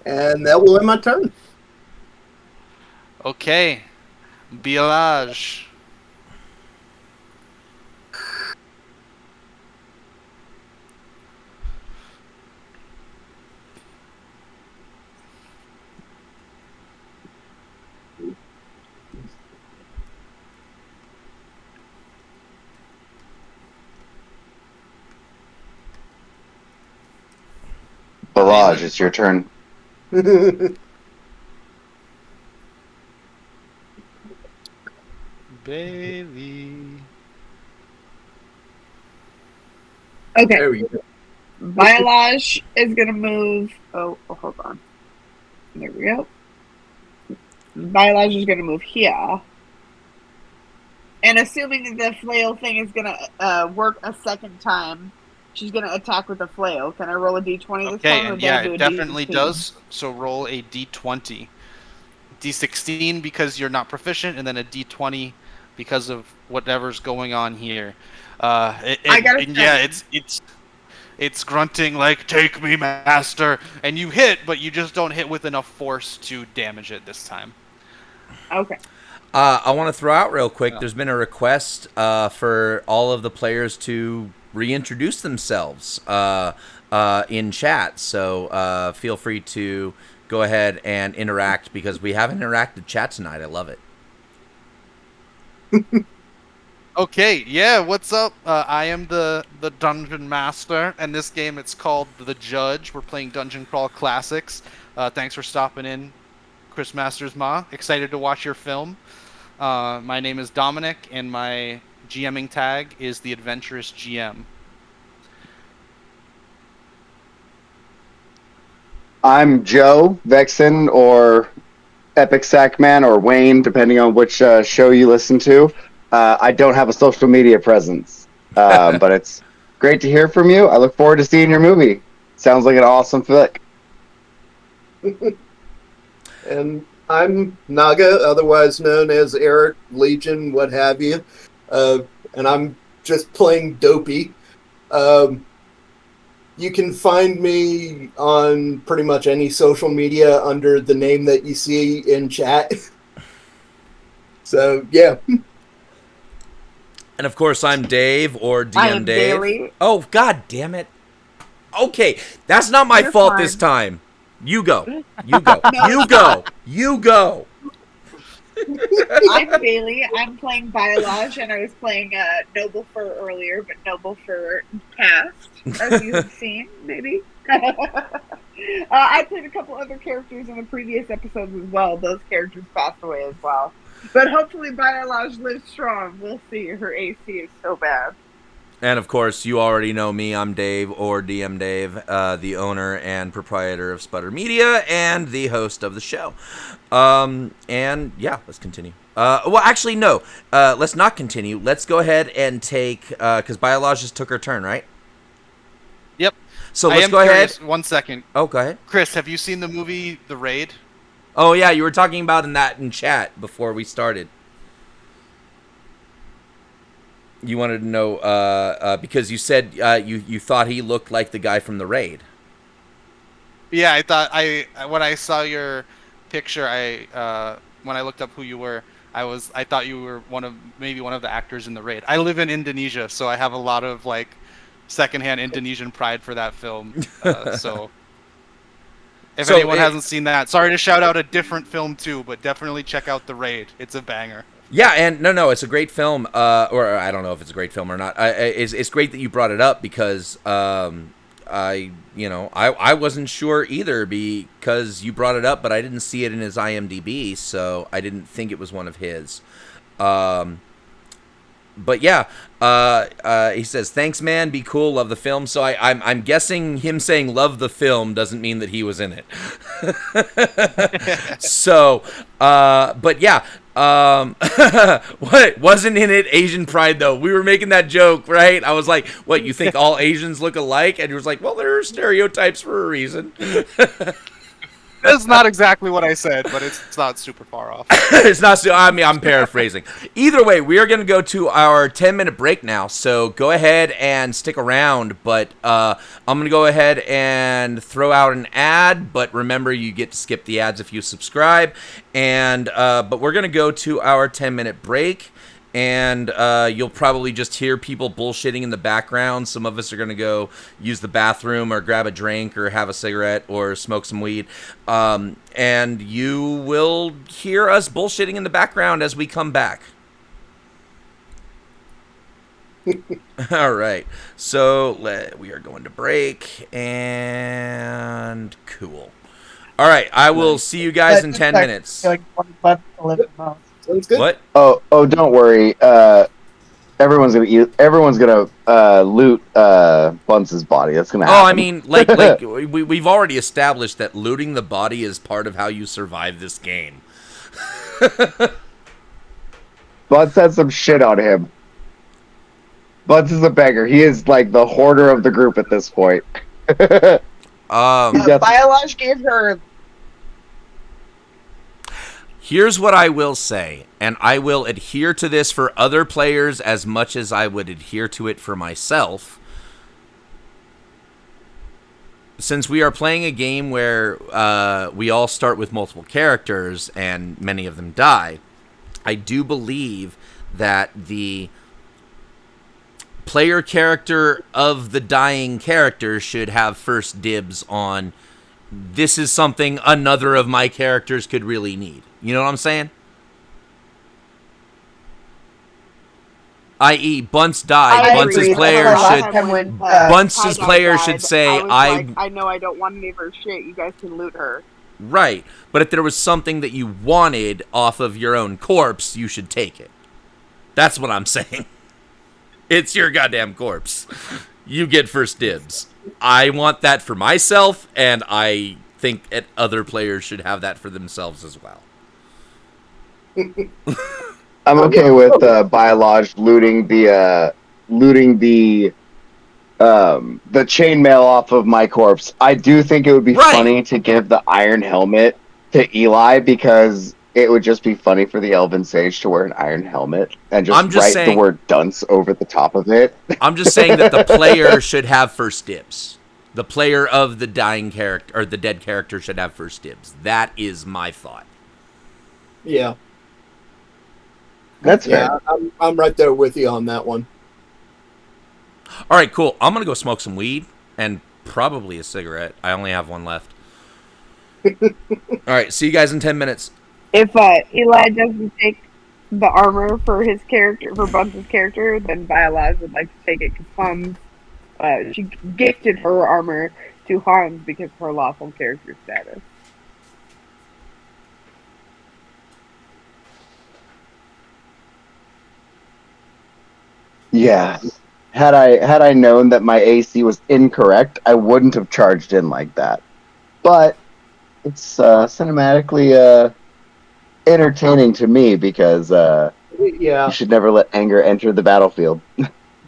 And that will end my turn. Okay. Bielage. Barrage, it's your turn. Bailey. Okay. There we go. Biolage is gonna move. Oh, hold on. There we go. Biolage is gonna move here. And assuming the flail thing is gonna work a second time, she's gonna attack with the flail. Can I roll a d20 this time? Okay, and yeah, it definitely does. So roll a d20. D16 because you're not proficient, and then a d20 because of whatever's going on here. It's grunting like, "Take me, master!" And you hit, but you just don't hit with enough force to damage it this time. Okay. I want to throw out real quick. There's been a request for all of the players to reintroduce themselves in chat. So feel free to go ahead and interact because we haven't interacted chat tonight. I love it. Okay, yeah, what's up? I am the Dungeon Master, and this game, it's called The Judge. We're playing Dungeon Crawl Classics. Thanks for stopping in, Chris Masters Ma. Excited to watch your film. My name is Dominic, and my GMing tag is The Adventurous GM. I'm Joe, Vexen, or Epic Sackman, or Wayne, depending on which show you listen to. I don't have a social media presence, but it's great to hear from you. I look forward to seeing your movie. Sounds like an awesome flick. And I'm Naga, otherwise known as Eric, Legion, what have you. And I'm just playing Dopey. You can find me on pretty much any social media under the name that you see in chat. So, yeah. And of course, I'm Dave or DM I am Dave. Bailey. Oh, god damn it. Okay, that's not my You're fault fine. this time. You go. You go. You go. You go. I'm Bailey. I'm playing Biolage, and I was playing Noble Fur earlier, but Noble Fur passed, as you have seen, maybe. I played a couple other characters in the previous episodes as well. Those characters passed away as well. But hopefully Biolage lives strong. We'll see. Her AC is so bad. And of course, you already know me. I'm Dave or DM Dave, the owner and proprietor of Sputter Media and the host of the show. And yeah, let's continue. Well, actually, no. Let's not continue. Let's go ahead and take, because Biolage just took her turn, right? Yep. So let's go ahead. 1 second. Oh, go ahead. Chris, have you seen the movie The Raid? Oh, yeah, you were talking about that in chat before we started. You wanted to know because you said you thought he looked like the guy from the raid. Yeah, I thought when I saw your picture, when I looked up who you were, I thought you were maybe one of the actors in the raid. I live in Indonesia, so I have a lot of like secondhand Indonesian pride for that film. So if anyone hasn't seen that, sorry to shout out a different film too, but definitely check out The Raid. It's a banger. Yeah, and no, it's a great film. Or I don't know if it's a great film or not. It's great that you brought it up because I wasn't sure either because you brought it up, but I didn't see it in his IMDb, so I didn't think it was one of his. But yeah, he says, "Thanks, man. Be cool. Love the film." So I'm guessing him saying "love the film" doesn't mean that he was in it. So, but yeah, what wasn't in it? Asian pride, though. We were making that joke, right? I was like, "What? You think all Asians look alike?" And he was like, "Well, there are stereotypes for a reason." That's not exactly what I said, but it's not super far off. It's not. I mean, I'm paraphrasing. Either way, we are going to go to our 10-minute break now. So go ahead and stick around. But I'm going to go ahead and throw out an ad. But remember, you get to skip the ads if you subscribe. And but we're going to go to our 10-minute break. And you'll probably just hear people bullshitting in the background. Some of us are going to go use the bathroom or grab a drink or have a cigarette or smoke some weed. And you will hear us bullshitting in the background as we come back. All right. So we are going to break. And cool. All right. I will see you guys in 10 minutes. Sounds good. What? Oh, don't worry. Everyone's gonna loot Bunce's body. That's gonna happen. Oh, I mean, like we've already established that looting the body is part of how you survive this game. Bunce had some shit on him. Bunce is a beggar. He is like the hoarder of the group at this point. Biologe gave her. Here's what I will say, and I will adhere to this for other players as much as I would adhere to it for myself. Since we are playing a game where we all start with multiple characters and many of them die, I do believe that the player character of the dying character should have first dibs on this is something another of my characters could really need. You know what I'm saying? I.e., Bunce died. Bunce's player should. Bunce's player should say, I know I don't want any of her shit. You guys can loot her. Right, but if there was something that you wanted off of your own corpse, you should take it. That's what I'm saying. It's your goddamn corpse. You get first dibs. I want that for myself, and I think other players should have that for themselves as well. I'm okay with Biologe looting the chainmail off of my corpse. I do think it would be funny to give the iron helmet to Eli because it would just be funny for the Elven Sage to wear an iron helmet and just write the word dunce over the top of it. I'm just saying that the player should have first dibs. The player of the dying character or the dead character should have first dibs. That is my thought. Yeah. That's fair. I'm right there with you on that one. All right, cool. I'm going to go smoke some weed and probably a cigarette. I only have one left. All right, see you guys in 10 minutes. If Eli doesn't take the armor for his character, for Bunce's character, then Biologe would like to take it because she gifted her armor to Hans because of her lawful character status. Yeah. Had I known that my AC was incorrect, I wouldn't have charged in like that. But it's cinematically entertaining to me because you should never let anger enter the battlefield.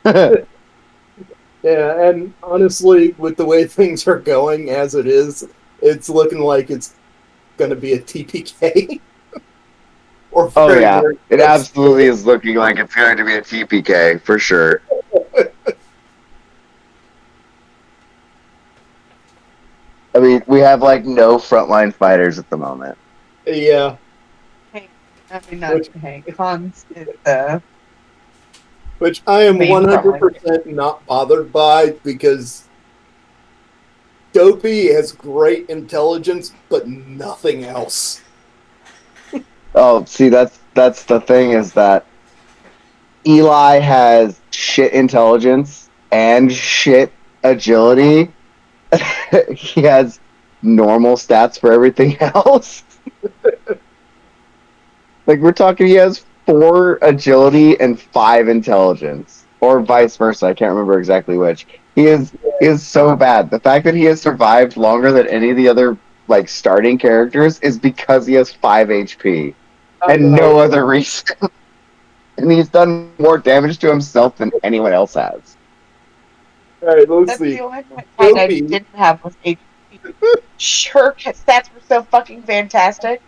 Yeah, and honestly, with the way things are going as it is, it's looking like it's going to be a TPK. or Oh very, yeah, very it close to absolutely it. is looking like it's going to be a TPK for sure. I mean, we have like no frontline fighters at the moment. Yeah, Hey, I mean, not which hey, Cons is the which I am main frontline. 100% not bothered by because Dopey has great intelligence, but nothing else. Oh, see, that's the thing is that Eli has shit intelligence and shit agility. He has normal stats for everything else. Like we're talking, he has 4 agility and 5 intelligence, or vice versa. I can't remember exactly which. He is so bad. The fact that he has survived longer than any of the other like starting characters is because he has 5 HP I and know. no other reason. And he's done more damage to himself than anyone else has. All right, let's That's the see. only fight I Dopey, didn't have was HP. Her stats were so fucking fantastic,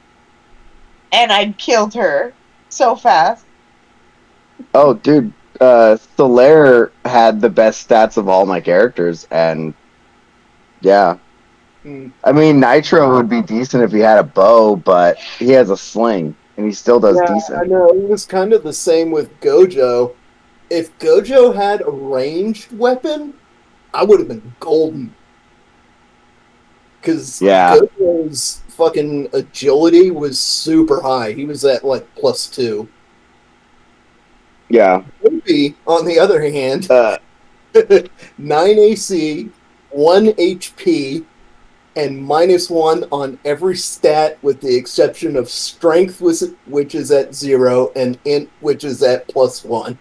and I killed her so fast. Oh, dude, Solaire had the best stats of all my characters, and yeah. hmm, I mean, Nitro would be decent if he had a bow, but he has a sling, and he still does yeah, I decent. know. It was kind of the same with Gojo. If Gojo had a ranged weapon, I would have been golden. Because Yeah, Gojo's fucking agility was super high. He was at like +2. yeah. Dopey, on the other hand, Uh, 9 AC, 1 HP, and -1 on every stat with the exception of strength, which is at 0, and int, which is at +1.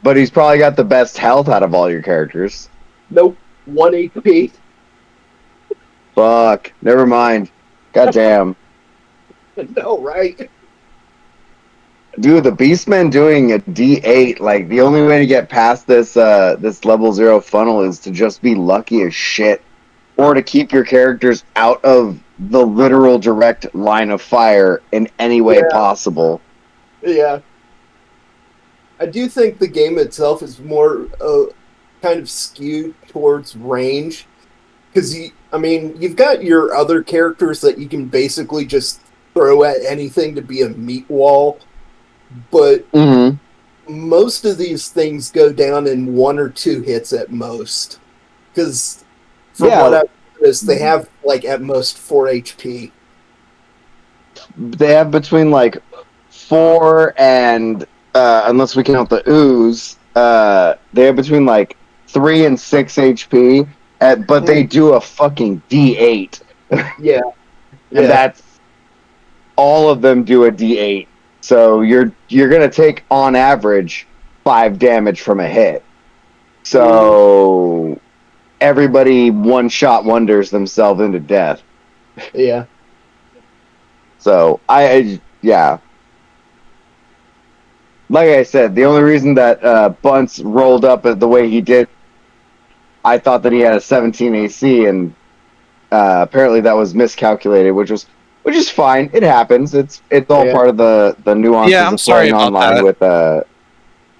but he's probably got the best health out of all your characters. Nope, 1 HP. Fuck. Never mind. Goddamn. No, right? Dude, the Beastman doing a D8, like the only way to get past this level 0 funnel is to just be lucky as shit. Or to keep your characters out of the literal direct line of fire in any way Yeah, possible. yeah. I do think the game itself is more kind of skewed towards range because I mean, you've got your other characters that you can basically just throw at anything to be a meat wall, but Mm-hmm. most of these things go down in 1 or 2 hits at most. Because from what Yeah, I've noticed, they have like at most 4 HP. they have between like 4 and unless we count the ooze, they have between like 3 and 6 HP. But they do a fucking D8, Yeah, and yeah. that's all of them do a D8. So you're gonna take on average 5 damage from a hit. Mhm. So everybody one shot wonders themselves into death. Yeah. So yeah, like I said, the only reason that Bunce rolled up the way he did, I thought that he had a 17 AC, and apparently that was miscalculated, which is fine. It happens. It's all Yeah. part of the Yeah, nuances I'm of sorry playing about online that.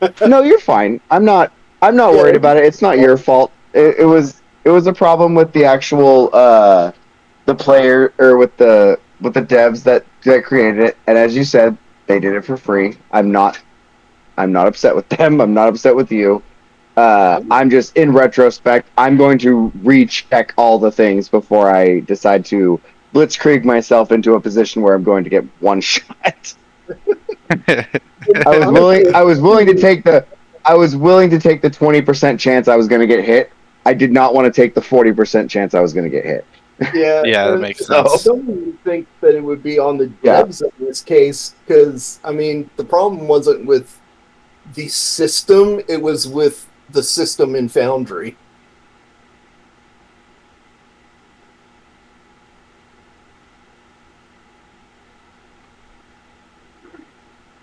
with. No, you're fine. I'm not Yeah. worried about it. It's not your fault. It was a problem with the actual the player, or with the devs that created it. And as you said, they did it for free. I'm not upset with them. I'm not upset with you. I'm just, in retrospect, I'm going to recheck all the things before I decide to blitzkrieg myself into a position where I'm going to get one shot. I was willing. Honestly, I was willing to take the. I was willing to take the 20% chance I was going to get hit. I did not want to take the 40% chance I was going to get hit. yeah. Yeah, that makes I sense. So don't even think that it would be on the yeah, devs in this case because, I mean, the problem wasn't with the system, it was with the system in Foundry.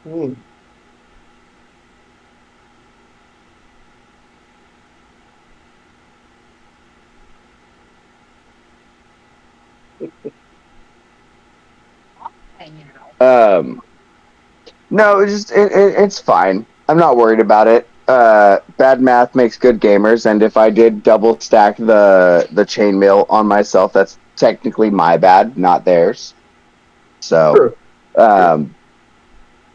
Hmm. No, it's fine. I'm not worried about it. Bad math makes good gamers, and if I did double stack the chainmail on myself, that's technically my bad, not theirs. So,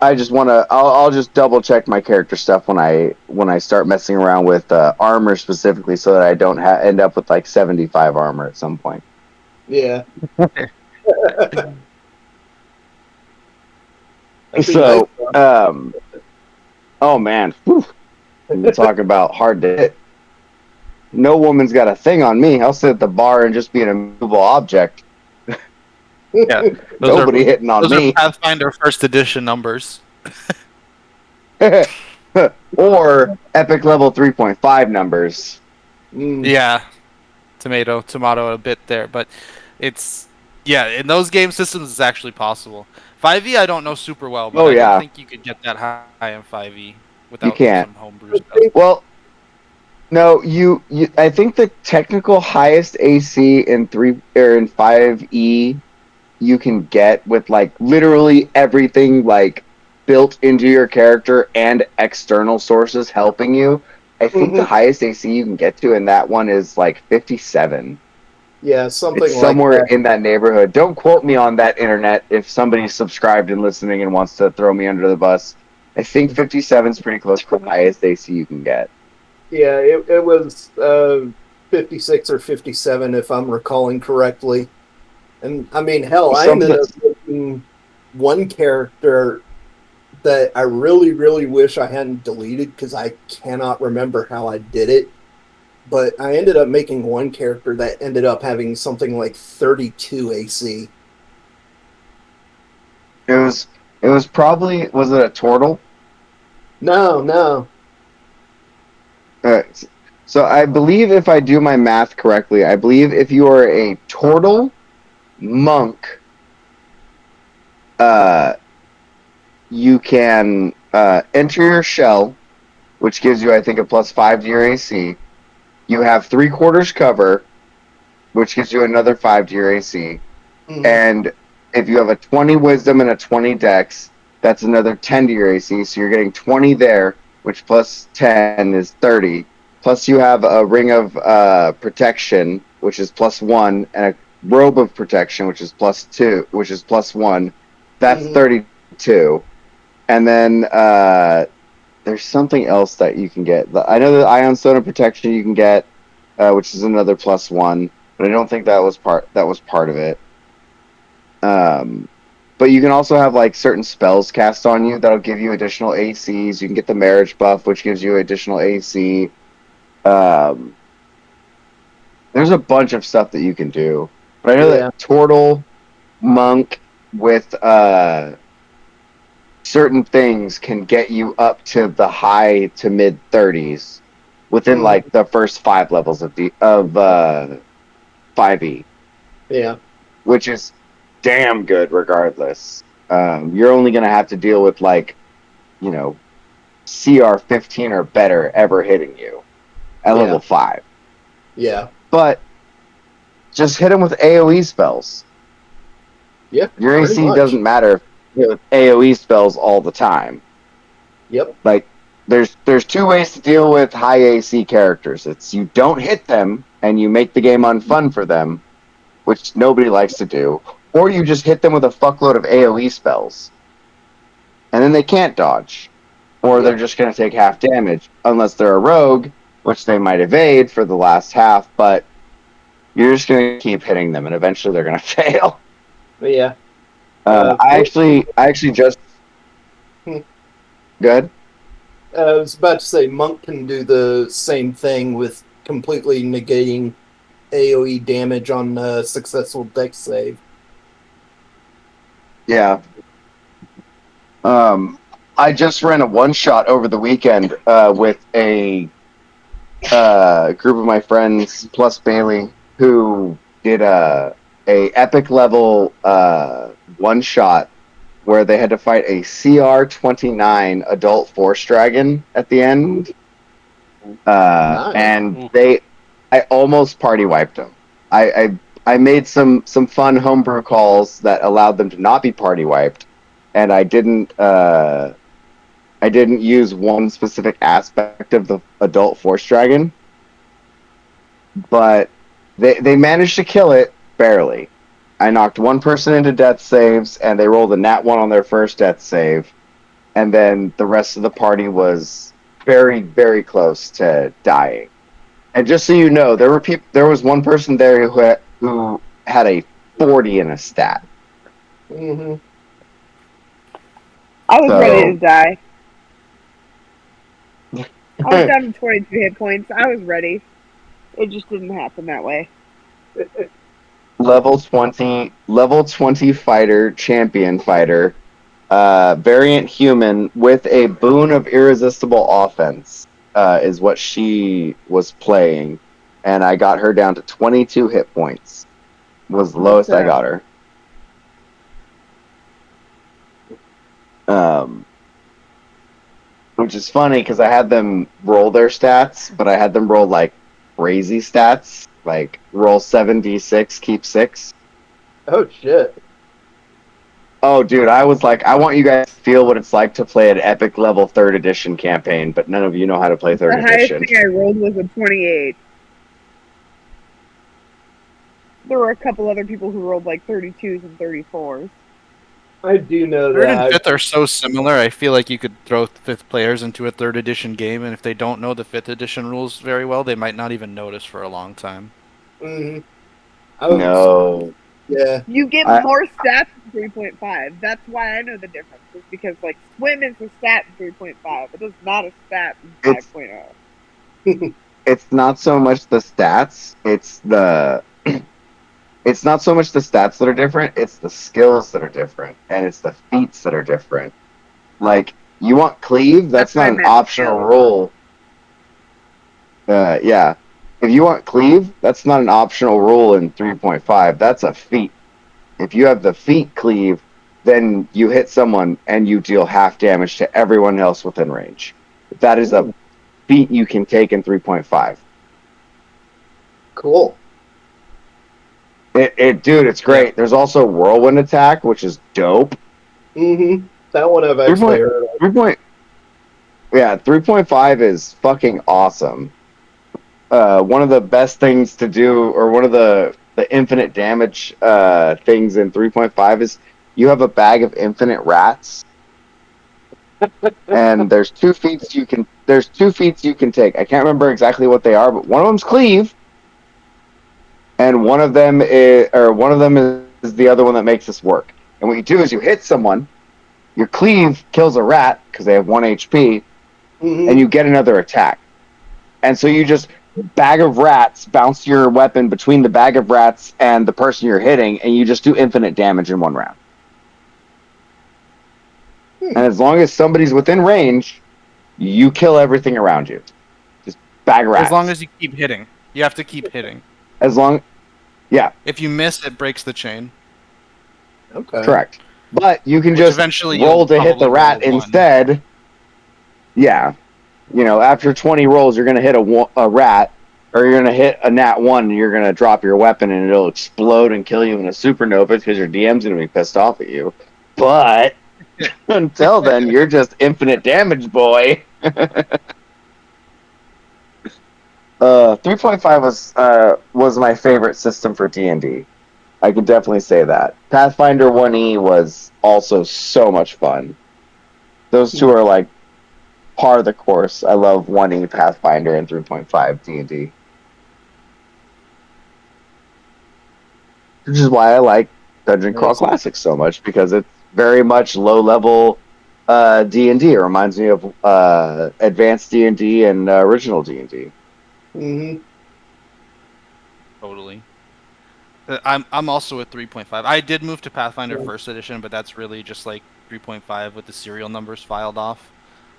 I just want to. I'll just double check my character stuff when I start messing around with armor specifically, so that I don't end up with like 75 armor at some point. Yeah. So, oh man, you talk about hard to hit. No woman's got a thing on me. I'll sit at the bar and just be an immovable object. Yeah, Nobody hitting on those me. are Pathfinder first edition numbers. Or epic level 3.5 numbers. Yeah, tomato a bit there, but it's in those game systems it's actually possible. 5e I don't know super well, but I don't think you could get that high in 5e without some homebrew stuff. Well, no, you I think the technical highest AC in 5e you can get with like literally everything like built into your character and external sources helping you. I think the highest AC you can get to in that one is like 57. Yeah, something it's like somewhere that. in that neighborhood. Don't quote me on that, internet, if somebody's subscribed and listening and wants to throw me under the bus. I think 57 is pretty close to the highest AC you can get. Yeah, it was 56 or 57, if I'm recalling correctly. And I mean, hell, I ended up making one character that I really, really wish I hadn't deleted because I cannot remember how I did it. But I ended up making one character that ended up having something like 32 AC. It was probably, was it a turtle? No. So I believe, if I do my math correctly, I believe if you are a turtle monk, you can enter your shell, which gives you, I think, a +5 to your AC. You have 3/4 cover, which gives you another 5 to your AC. Mm-hmm. And if you have a 20 wisdom and a 20 dex, that's another 10 to your AC. So you're getting 20 there, which plus 10 is 30. Plus you have a ring of protection, which is +1, and a robe of protection, which is +2, which is +1. That's 32. And then there's something else that you can get. I know the Ion Stone of Protection you can get, which is another +1, but I don't think that was part of it. But you can also have like certain spells cast on you that'll give you additional ACs. You can get the marriage buff, which gives you additional AC. There's a bunch of stuff that you can do. But I know that turtle monk with certain things can get you up to the high to mid 30s within like the first 5 levels of 5e. Yeah. Which is damn good regardless. You're only going to have to deal with like, CR 15 or better ever hitting you at level 5. Yeah. But just hit them with AoE spells. Yeah. Your AC doesn't matter with AoE spells all the time. Yep. Like there's 2 ways to deal with high AC characters. It's you don't hit them and you make the game unfun for them, which nobody likes to do, or you just hit them with a fuckload of AoE spells. And then they can't dodge. Or they're just going to take half damage, unless they're a rogue, which they might evade for the last half, but you're just going to keep hitting them, and eventually they're going to fail. Yeah. I actually just... Good? I was about to say, Monk can do the same thing with completely negating AoE damage on a successful dex save. Yeah. I just ran a one-shot over the weekend with a group of my friends, plus Bailey, who did a epic level one-shot where they had to fight a CR 29 adult force dragon at the end. Nice. And I almost party wiped them. I made some fun homebrew calls that allowed them to not be party wiped, and I didn't use one specific aspect of the adult Force Dragon, but they managed to kill it barely. I knocked one person into death saves, and they rolled a nat 1 on their first death save, and then the rest of the party was very, very close to dying. And just so you know, there was one person there who had a 40 in a stat. Mm-hmm. I was So- ready to die. I was down to 22 hit points. I was ready. It just didn't happen that way. level 20 fighter, champion fighter, variant human with a boon of irresistible offense is what she was playing, and I got her down to 22 hit points. Was the lowest I got her. Which is funny because I had them roll their stats, but I had them roll like crazy stats, like roll 7d6, keep 6. Oh shit! Oh, dude, I was like, I want you guys to feel what it's like to play an epic level 3rd edition campaign, but none of you know how to play 3rd The highest edition. thing I rolled was a 28. There were a couple other people who rolled like 32s and 34s. I do know 3rd and that. 5th are so similar. I feel like you could throw 5th players into a 3rd edition game, and if they don't know the 5th edition rules very well, they might not even notice for a long time. Mm-hmm. No. Yeah. You get more stats in 3.5. That's why I know the difference. Is because like swim is a stat in 3.5. It is not a stat in 5.0. It's not so much the stats, it's not so much the stats that are different, it's the skills that are different, and it's the feats that are different. Like, you want cleave, that's not an optional rule. Yeah. If you want cleave, that's not an optional rule in 3.5. That's a feat. If you have the feat cleave, then you hit someone and you deal half damage to everyone else within range. That is a feat you can take in 3.5. Cool. Dude, it's great. Yeah. There's also whirlwind attack, which is dope. Mm-hmm. That one I've actually heard of. 3.5 is fucking awesome. One of the best things to do, or one of the infinite damage things in 3.5 is you have a bag of infinite rats. And there's two feats you can take. I can't remember exactly what they are, but one of them's cleave. And one of them is the other one that makes this work. And what you do is you hit someone, your cleave kills a rat because they have 1 HP, and you get another attack. And so you just bag of rats, bounce your weapon between the bag of rats and the person you're hitting, and you just do infinite damage in one round. And as long as somebody's within range, you kill everything around you. Just bag rats. As long as you keep hitting. You have to keep hitting. Yeah. If you miss, it breaks the chain. Okay. Correct. But you can just roll to hit the rat instead. Yeah. You know, after 20 rolls, you're going to hit a rat, or you're going to hit a nat 1, and you're going to drop your weapon, and it'll explode and kill you in a supernova because your DM's going to be pissed off at you. But until then, you're just infinite damage, boy. 3.5 was my favorite system for D&D. I can definitely say that. Pathfinder 1E was also so much fun. Those two are like par of the course. I love 1E Pathfinder and 3.5 D&D. Which is why I like Dungeon Crawl Classics so much, because it's very much low-level D&D. It reminds me of Advanced D&D and Original D&D. Mm-hmm. Totally. I'm also at 3.5. I did move to Pathfinder First Edition, but that's really just like 3.5 with the serial numbers filed off.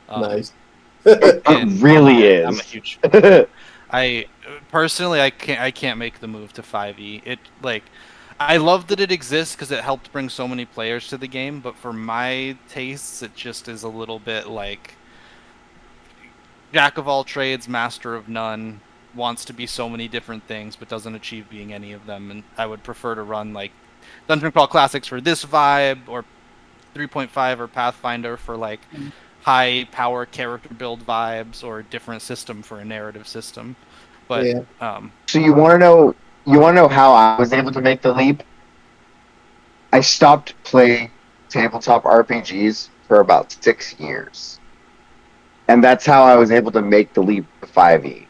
Nice. It really is. I'm a huge. I personally, I can't make the move to 5e. It like, I love that it exists because it helped bring so many players to the game. But for my tastes, it just is a little bit like jack of all trades, master of none. Wants to be so many different things, but doesn't achieve being any of them. And I would prefer to run like Dungeon Crawl Classics for this vibe, or 3.5 or Pathfinder for like high power character build vibes, or a different system for a narrative system. But so you want to know? You want to know how I was able to make the leap? I stopped playing tabletop RPGs for about 6 years, and that's how I was able to make the leap to 5e.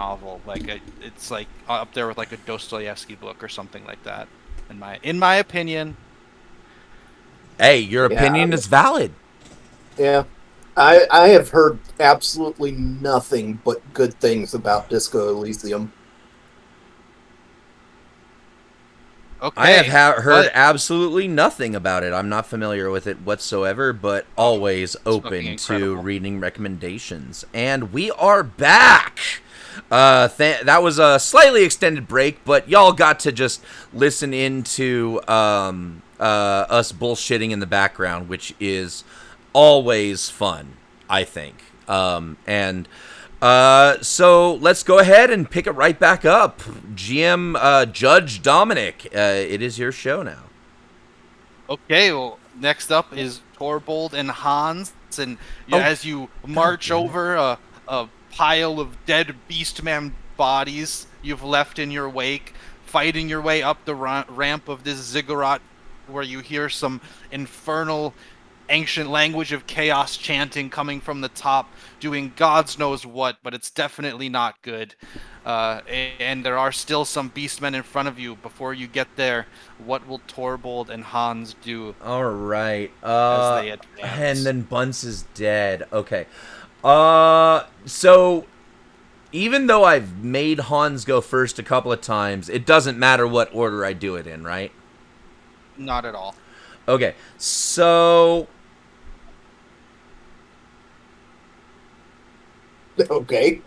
novel. Like it's like up there with like a Dostoevsky book or something like that. In my opinion. Hey, your opinion is valid. Yeah. I have heard absolutely nothing but good things about Disco Elysium. Okay, I have heard absolutely nothing about it. I'm not familiar with it whatsoever, but always open to reading recommendations. And we are back. That was a slightly extended break, but y'all got to just listen into us bullshitting in the background, which is always fun, I think. So let's go ahead and pick it right back up. GM Judge Dominic, it is your show now. Okay, well, next up is Torbold and Hans, and as you march over a pile of dead Beastman bodies you've left in your wake, fighting your way up the ramp of this ziggurat, where you hear some infernal ancient language of chaos chanting coming from the top, doing God's knows what, but it's definitely not good. And there are still some beastmen in front of you. Before you get there, what will Torbold and Hans do? All right. As they advance? And then Bunce is dead. Okay. So even though I've made Hans go first a couple of times, it doesn't matter what order I do it in, right? Not at all. Okay. So Okay.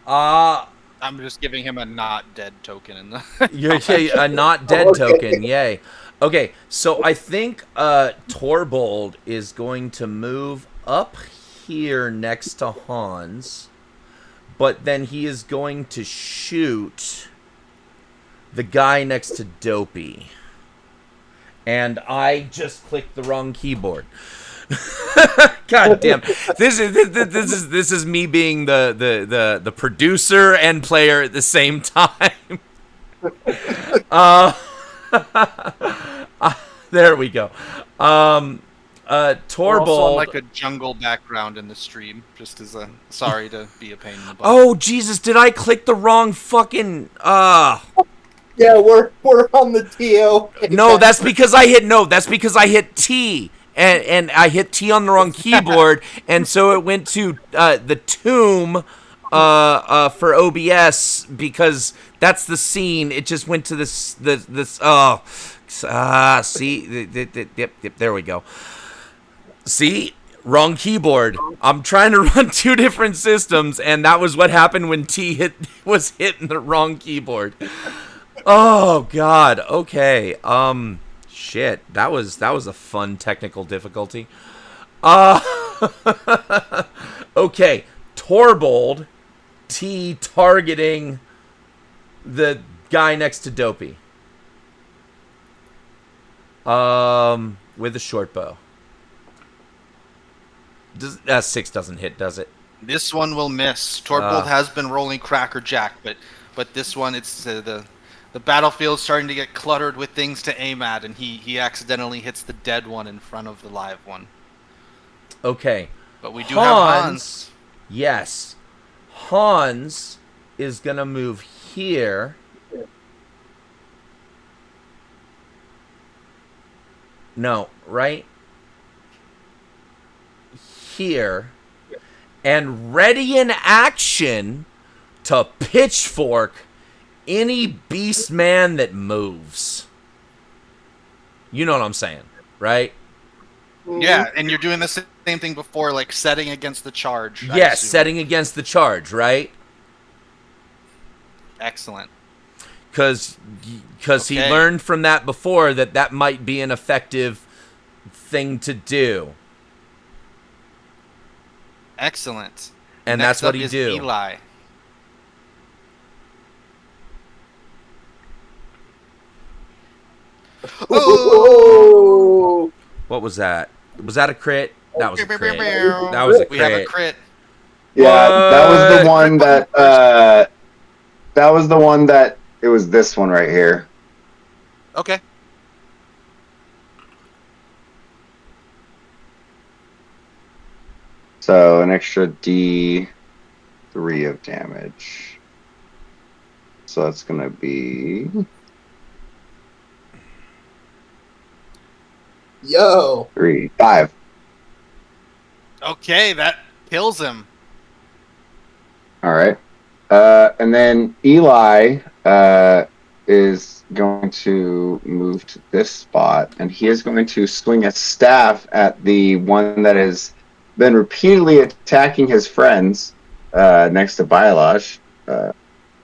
I'm just giving him a not dead token in the You're a not dead token, yay. Okay, so I think Torbold is going to move up here next to Hans, but then he is going to shoot the guy next to Dopey. And I just clicked the wrong keyboard. God damn! This is me being the producer and player at the same time. There we go. Torbold. Also like a jungle background in the stream, just as a sorry to be a pain in the butt. Oh Jesus! Did I click the wrong fucking? Yeah, we're on the TO. No, that's because I hit T. And I hit T on the wrong keyboard, and so it went to the tomb for OBS because that's the scene. It just went to this see, yep, there we go. See, wrong keyboard. I'm trying to run two different systems, and that was what happened when T was hitting the wrong keyboard. Oh God. Okay. Shit, that was a fun technical difficulty. Okay, Torbold, T targeting the guy next to Dopey. With a short bow. 6 doesn't hit, does it? This one will miss. Torbold has been rolling crackerjack, but this one, it's the battlefield's starting to get cluttered with things to aim at, and he accidentally hits the dead one in front of the live one. Okay. But we do have Hans. Yes. Hans is going to move here. No, right? Here. And ready in action to pitchfork any beast man that moves. You know what I'm saying, right? Yeah, and you're doing the same thing before, like setting against the charge. Yes, setting against the charge, right? Excellent. Because he learned from that before that might be an effective thing to do. Excellent. And Next that's what he do. Eli. Oh! What was that? Was that a crit? That was a crit. That was a crit. We have a crit. Yeah, that was the one that it was this one right here. Okay. So an extra D3 of damage. So that's going to be... Yo. 3, 5. Okay, that kills him. All right. And then Eli is going to move to this spot, and he is going to swing a staff at the one that has been repeatedly attacking his friends next to Biolosh.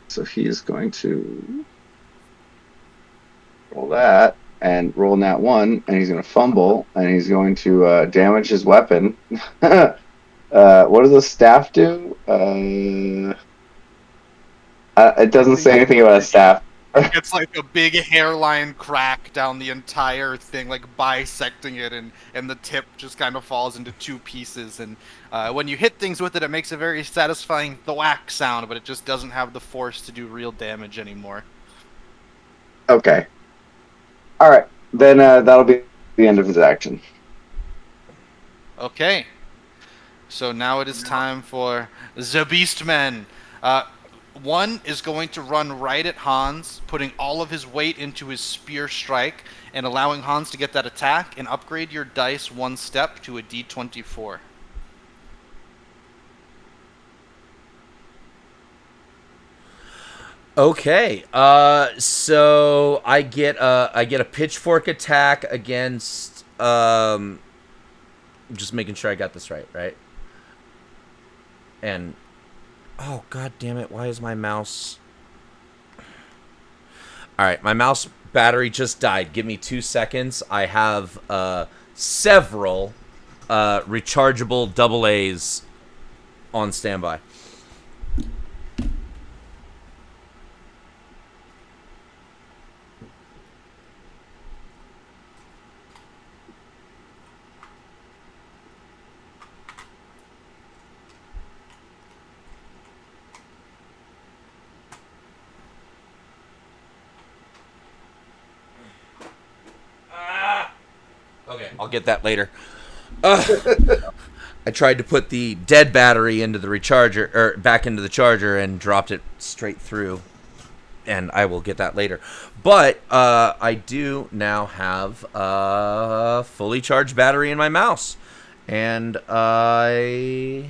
So he is going to roll that and roll that one, and he's going to fumble, and he's going to damage his weapon. What does the staff do? It doesn't say anything about a staff. It's like a big hairline crack down the entire thing, like bisecting it, and the tip just kind of falls into 2 pieces. And when you hit things with it, it makes a very satisfying thwack sound, but it just doesn't have the force to do real damage anymore. Okay. All right. Then that'll be the end of his action. Okay. So now it is time for the Beastmen. One is going to run right at Hans, putting all of his weight into his spear strike and allowing Hans to get that attack, and upgrade your dice 1 step to a D24. Okay, so I get a pitchfork attack against just making sure I got this right? And oh god damn it, why is my mouse? All right, my mouse battery just died. Give me 2 seconds. I have several rechargeable AA's on standby. Okay, I'll get that later. I tried to put the dead battery into the recharger, or back into the charger, and dropped it straight through. And I will get that later. But I do now have a fully charged battery in my mouse, and I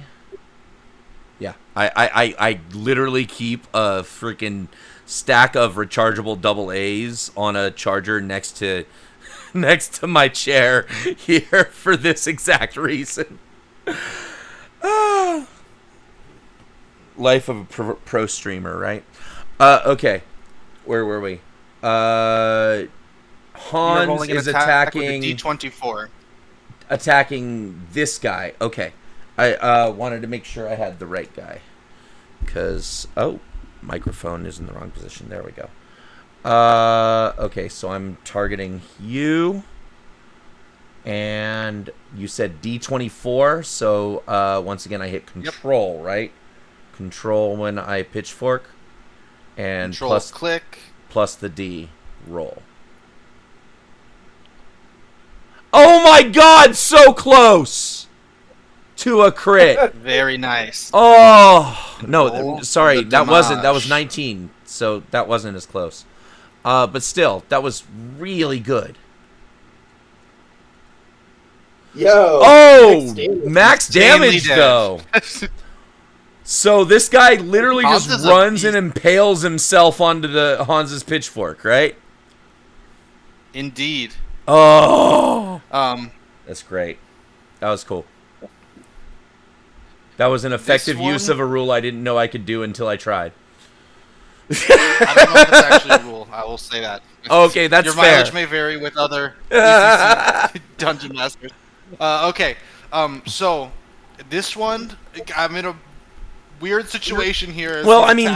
literally keep a freaking stack of rechargeable AA's on a charger next to my chair here for this exact reason. Life of a pro streamer, right? Okay, where were we? Hans is attacking D24. Attacking this guy. Okay, I wanted to make sure I had the right guy, because microphone is in the wrong position. There we go. Okay, so I'm targeting you, and you said D24, so once again I hit control, yep. Right? Control when I pitchfork, and control plus click, plus the D roll. Oh my god, so close to a crit. Very nice. Oh, no, sorry, that was 19, so that wasn't as close. But still, that was really good. Yo. Oh, max damage though. So this guy literally just runs and impales himself onto the Hans's pitchfork, right? Indeed. Oh. That's great. That was cool. That was an effective use of a rule I didn't know I could do until I tried. I don't know if that's actually a rule. I will say that. Okay, that's Your fair. mileage may vary with other ECC dungeon masters. Okay, so this one, I'm in a weird situation here. Well, I mean,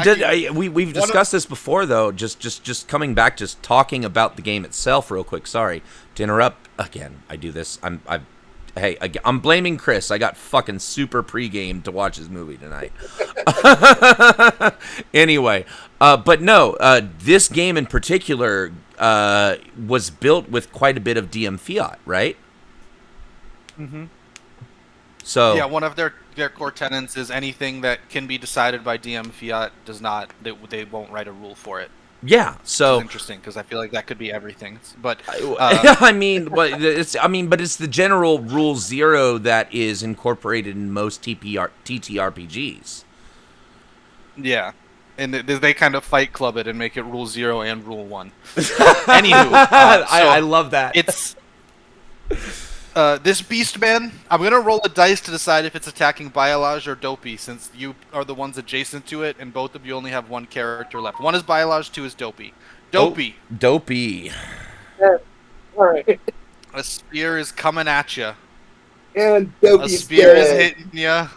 we've discussed this before, though. Just coming back, just talking about the game itself, real quick. Sorry to interrupt again. I do this. I'm blaming Chris. I got fucking super pre-gamed to watch his movie tonight. Anyway, but no, this game in particular was built with quite a bit of DM fiat, right? Mm-hmm. So yeah, one of their core tenets is anything that can be decided by DM fiat does not. They won't write a rule for it. yeah, Which is so interesting because I feel like that could be everything. But I mean, but it's the general rule 0 that is incorporated in most TTRPGs. yeah, and they kind of fight club it and make it rule 0 and rule 1. Anywho, I love that. It's this beast man. I'm gonna roll a dice to decide if it's attacking Biolage or Dopey, since you are the ones adjacent to it, and both of you only have one character left. One is Biolage, 2 is Dopey. Dopey. Oh, Dopey. All right. A spear is coming at you. And A Dopey's spear is dead. hitting you.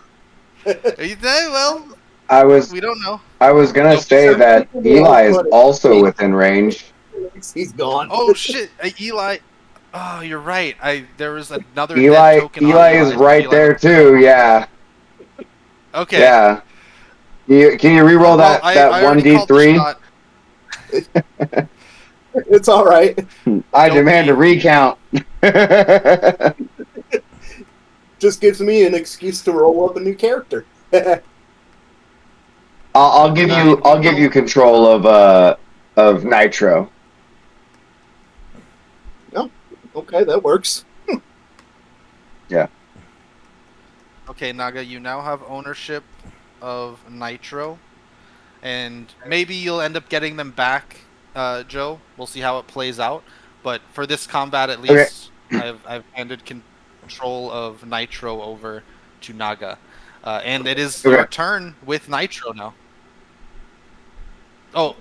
Well, we don't know. I was gonna say that Eli is also within range. He's gone. Oh shit, Eli. Oh, you're right. There was another Eli dead token. Eli is right there too. Yeah. Okay. Yeah. Can you re-roll that I 1d3? It's all right. I demand a recount. Just gives me an excuse to roll up a new character. I'll give you control of Nitro. Oh, okay, that works. Yeah. Okay, Naga, you now have ownership of Nitro, and maybe you'll end up getting them back, Joe. We'll see how it plays out. But for this combat, at least, I've handed control of Nitro over to Naga, and it is your turn with Nitro now. Oh,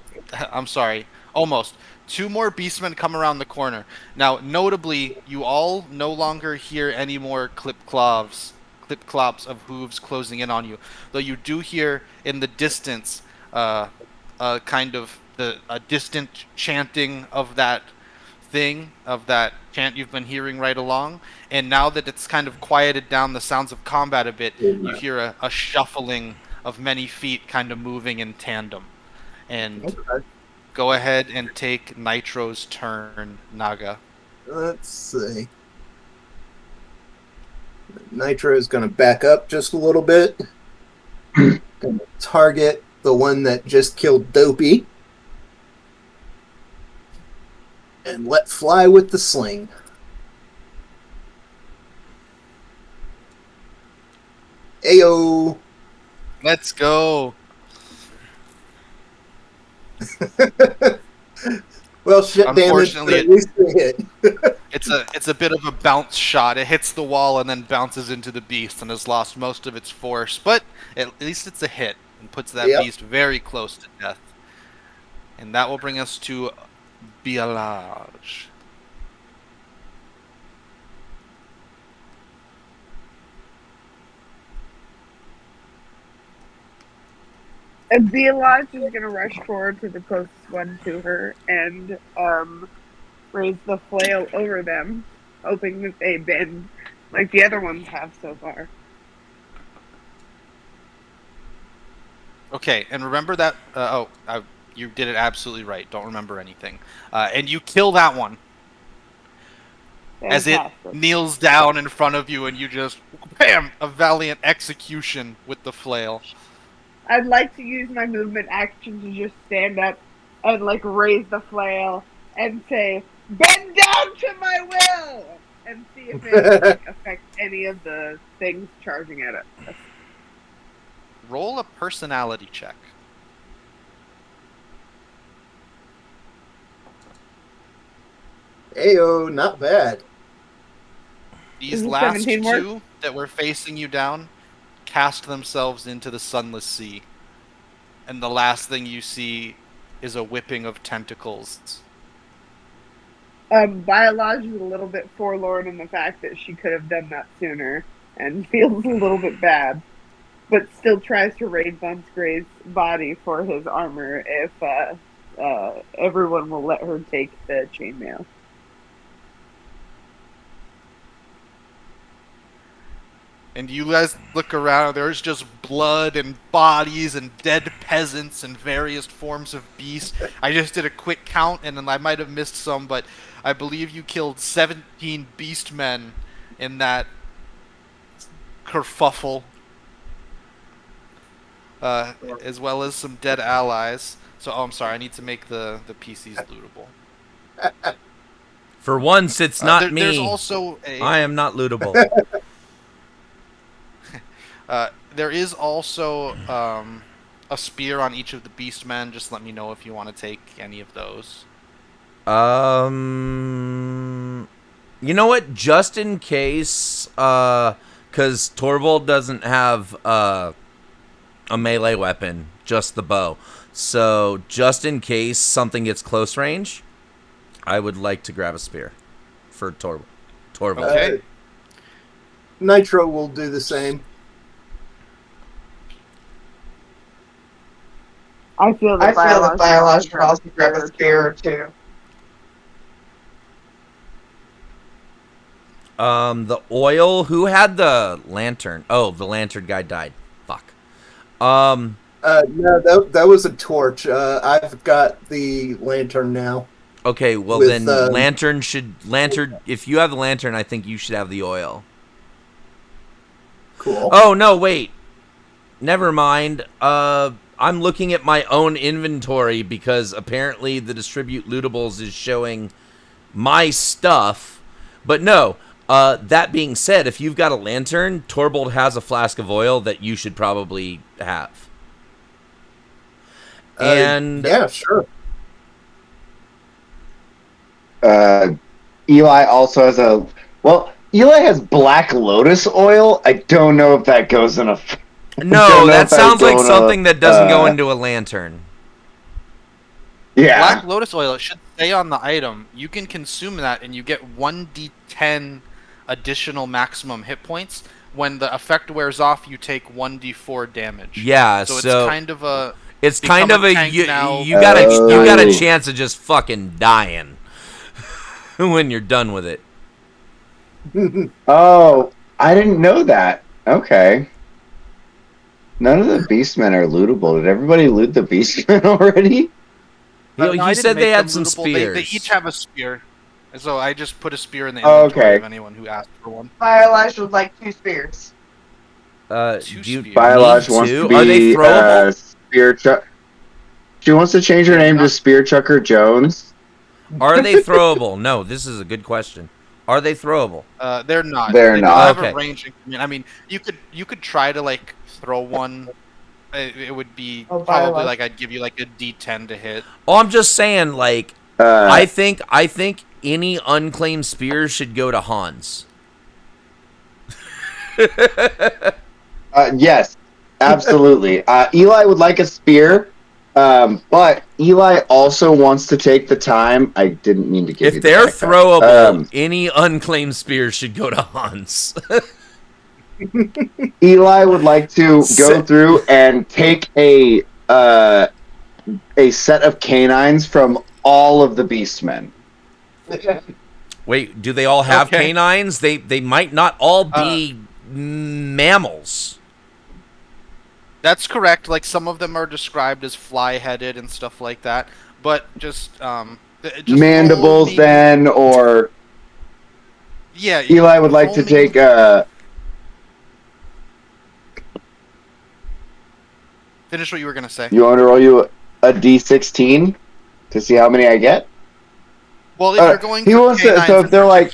I'm sorry. Almost. 2 more beastmen come around the corner. Now, notably, you all no longer hear any more clip clops of hooves closing in on you. Though you do hear in the distance kind of a distant chanting of that thing, of that chant you've been hearing right along. And now that it's kind of quieted down the sounds of combat a bit, you hear a shuffling of many feet kind of moving in tandem. And go ahead and take Nitro's turn, Naga. Let's see. Nitro is going to back up just a little bit. Going to target the one that just killed Dopey. And let fly with the sling. Ayo! Let's go! Well, shit, unfortunately, damage, but at least it hit. it's a bit of a bounce shot. It hits the wall and then bounces into the beast and has lost most of its force. But at least it's a hit and puts that beast very close to death. And that will bring us to Bialaj. And Bialaj is going to rush forward to the closest one to her and raise the flail over them, hoping that they bend like the other ones have so far. Okay, and remember that... you did it absolutely right. Don't remember anything. And you kill that one. Fantastic. As it kneels down in front of you and you just... Bam! A valiant execution with the flail. I'd like to use my movement action to just stand up and like raise the flail and say, "Bend down to my will!" and see if it like, affects any of the things charging at us. Roll a personality check. Ayo, not bad. These last 2 that were facing you down cast themselves into the sunless sea. And the last thing you see is a whipping of tentacles. Biolage is a little bit forlorn in the fact that she could have done that sooner and feels a little bit bad, but still tries to raid Bunce body for his armor if everyone will let her take the chainmail. And you guys look around, there's just blood and bodies and dead peasants and various forms of beasts. I just did a quick count, and then I might have missed some, but I believe you killed 17 beastmen in that kerfuffle, as well as some dead allies. So, I'm sorry, I need to make the PCs lootable. For once, it's not me. There's also I am not lootable. There is also a spear on each of the Beastmen. Just let me know if you want to take any of those. You know what? Just in case, because Torvald doesn't have a melee weapon, just the bow. So just in case something gets close range, I would like to grab a spear for Torvald. Okay. Nitro will do the same. I feel that Biologic should also grab a spear or two. The oil. Who had the lantern? Oh, the lantern guy died. Fuck. No, that was a torch. I've got the lantern now. Okay, well then lantern. If you have the lantern, I think you should have the oil. Cool. Oh no, wait. Never mind. I'm looking at my own inventory because apparently the distribute lootables is showing my stuff. But no, that being said, if you've got a lantern, Torvald has a flask of oil that you should probably have. And yeah, sure. Eli also has Eli has Black Lotus oil. I don't know if that goes in a... No, that sounds like something that doesn't go into a lantern. Yeah. Black Lotus oil, it should say on the item. You can consume that and you get 1d10 additional maximum hit points. When the effect wears off, you take 1d4 damage. Yeah, so it's kind of a... It's kind of a... You got a chance of just fucking dying when you're done with it. Oh, I didn't know that. Okay. None of the Beastmen are lootable. Did everybody loot the Beastmen already? You said they had some lootable. spears. They each have a spear. So I just put a spear in the inventory of anyone who asked for one. Biolage would like 2 spears. Biolage wants to be Are they throwable? Spear Chuck. She wants to change her name to Spear Chucker Jones. Are they throwable? No, this is a good question. Are they throwable? They're not. They're not. Have a ranging. I mean, you could try to like throw one. It would be probably like I'd give you like a D10 to hit. Oh, I'm just saying, like, I think any unclaimed spears should go to Hans. Yes, absolutely. Eli would like a spear, but Eli also wants to take the time. I didn't mean to give you. If they're throwable, any unclaimed spears should go to Hans. Eli would like to go through and take a set of canines from all of the Beastmen. Wait, do they all have canines? They might not all be mammals. That's correct. Like some of them are described as fly-headed and stuff like that, but just mandibles then, or yeah. Eli would like to take Finish what you were gonna say. You want to roll you a D16 to see how many I get? Well, if you're going, he wants to. So if they're like,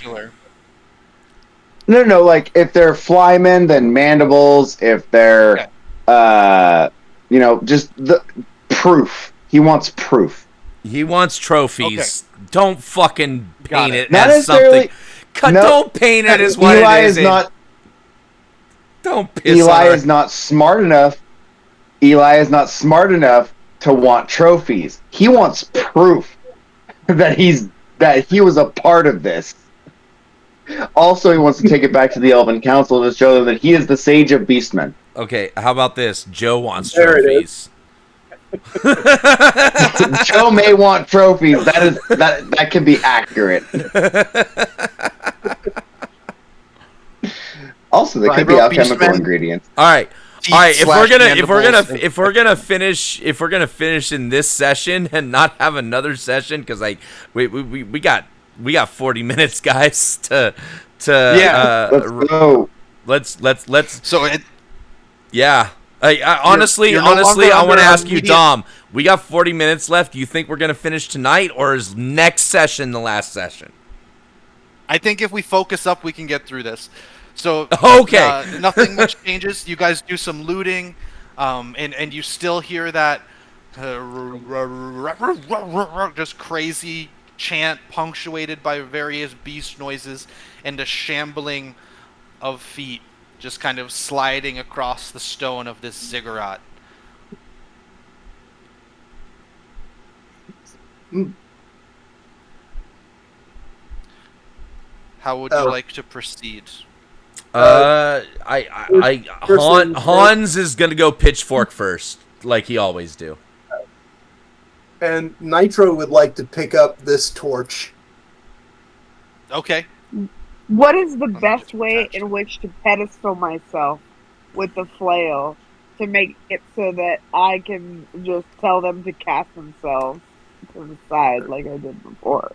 no, like if they're flymen, then mandibles. If they're, just the proof. He wants proof. He wants trophies. Okay. Don't fucking paint it not as something. Don't paint it as what Eli it is. Don't piss Eli on is not smart enough. Eli is not smart enough to want trophies. He wants proof that he was a part of this. Also, he wants to take it back to the Elven Council to show them that he is the Sage of Beastmen. Okay, how about this? Joe wants trophies. Joe may want trophies. That can be accurate. Also, they could be alchemical ingredients. All right. If we're gonna finish in this session and not have another session, because we got 40 minutes, guys. Let's go. Let's. So it. Yeah. Honestly, you're no I longer want under to ask you, immediate- Dom. We got 40 minutes left. Do you think we're gonna finish tonight, or is next session the last session? I think if we focus up, we can get through this. So Okay. nothing much changes. You guys do some looting, and you still hear that just crazy chant punctuated by various beast noises and a shambling of feet just kind of sliding across the stone of this ziggurat. How would you like to proceed? Hans is gonna go pitchfork first, like he always do. And Nitro would like to pick up this torch. Okay. What is the best way in which to pedestal myself with the flail to make it so that I can just tell them to cast themselves to the side like I did before?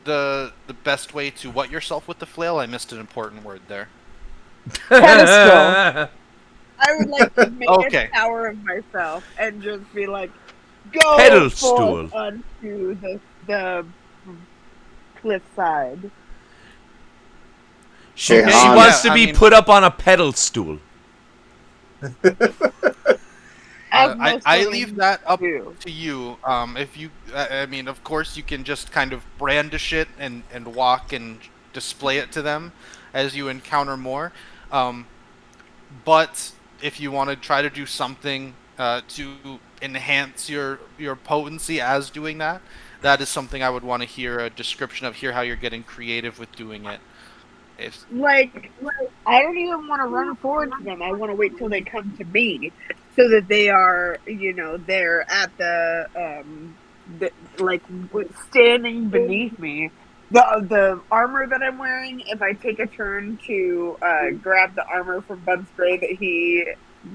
The best way to what yourself with the flail? I missed an important word there. Pedestal. I would like to make Okay. a tower of myself and just be like, go Pedestal. forth onto the cliffside. She Okay, Hans. wants to Yeah, I be mean- put up on a pedal stool. I leave that up do. to you. If you, I mean, of course, you can just kind of brandish it and walk and display it to them as you encounter more. But if you want to try to do something to enhance your potency as doing that, that is something I would want to hear a description of. Hear how you're getting creative with doing it. Like, I don't even want to run forward to them. I want to wait till they come to me, so that they are, they're at the standing beneath me. The armor that I'm wearing, if I take a turn to grab the armor from Bud Spray that he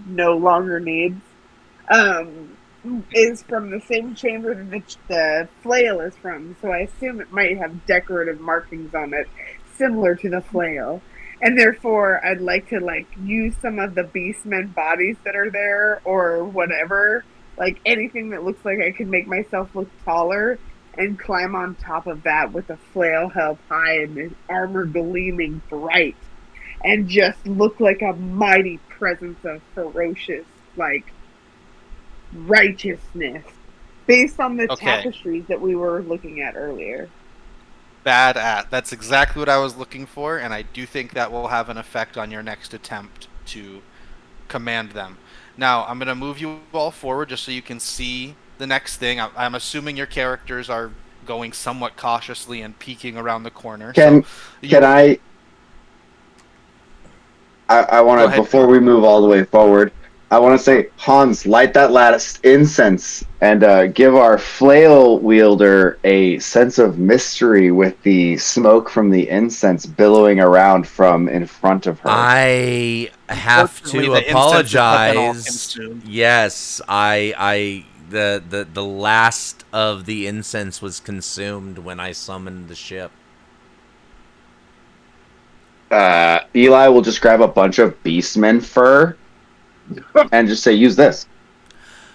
no longer needs, is from the same chamber that the flail is from. So I assume it might have decorative markings on it, similar to the flail. And therefore, I'd like to use some of the beastmen bodies that are there, or whatever, anything that looks like I can make myself look taller, and climb on top of that with the flail held high and the armor gleaming bright, and just look like a mighty presence of ferocious, righteousness, based on the tapestries that we were looking at earlier. Bad at. That's exactly what I was looking for, and I do think that will have an effect on your next attempt to command them. Now, I'm going to move you all forward just so you can see the next thing. I'm assuming your characters are going somewhat cautiously and peeking around the corner. Can I want Go to, ahead, before John. we move all the way forward, I want to say, Hans, light that last incense and give our flail wielder a sense of mystery with the smoke from the incense billowing around from in front of her. I have Unfortunately, to the incenses have been all apologize. consumed. Yes, the last of the incense was consumed when I summoned the ship. Eli will just grab a bunch of beastmen fur and just say, use this.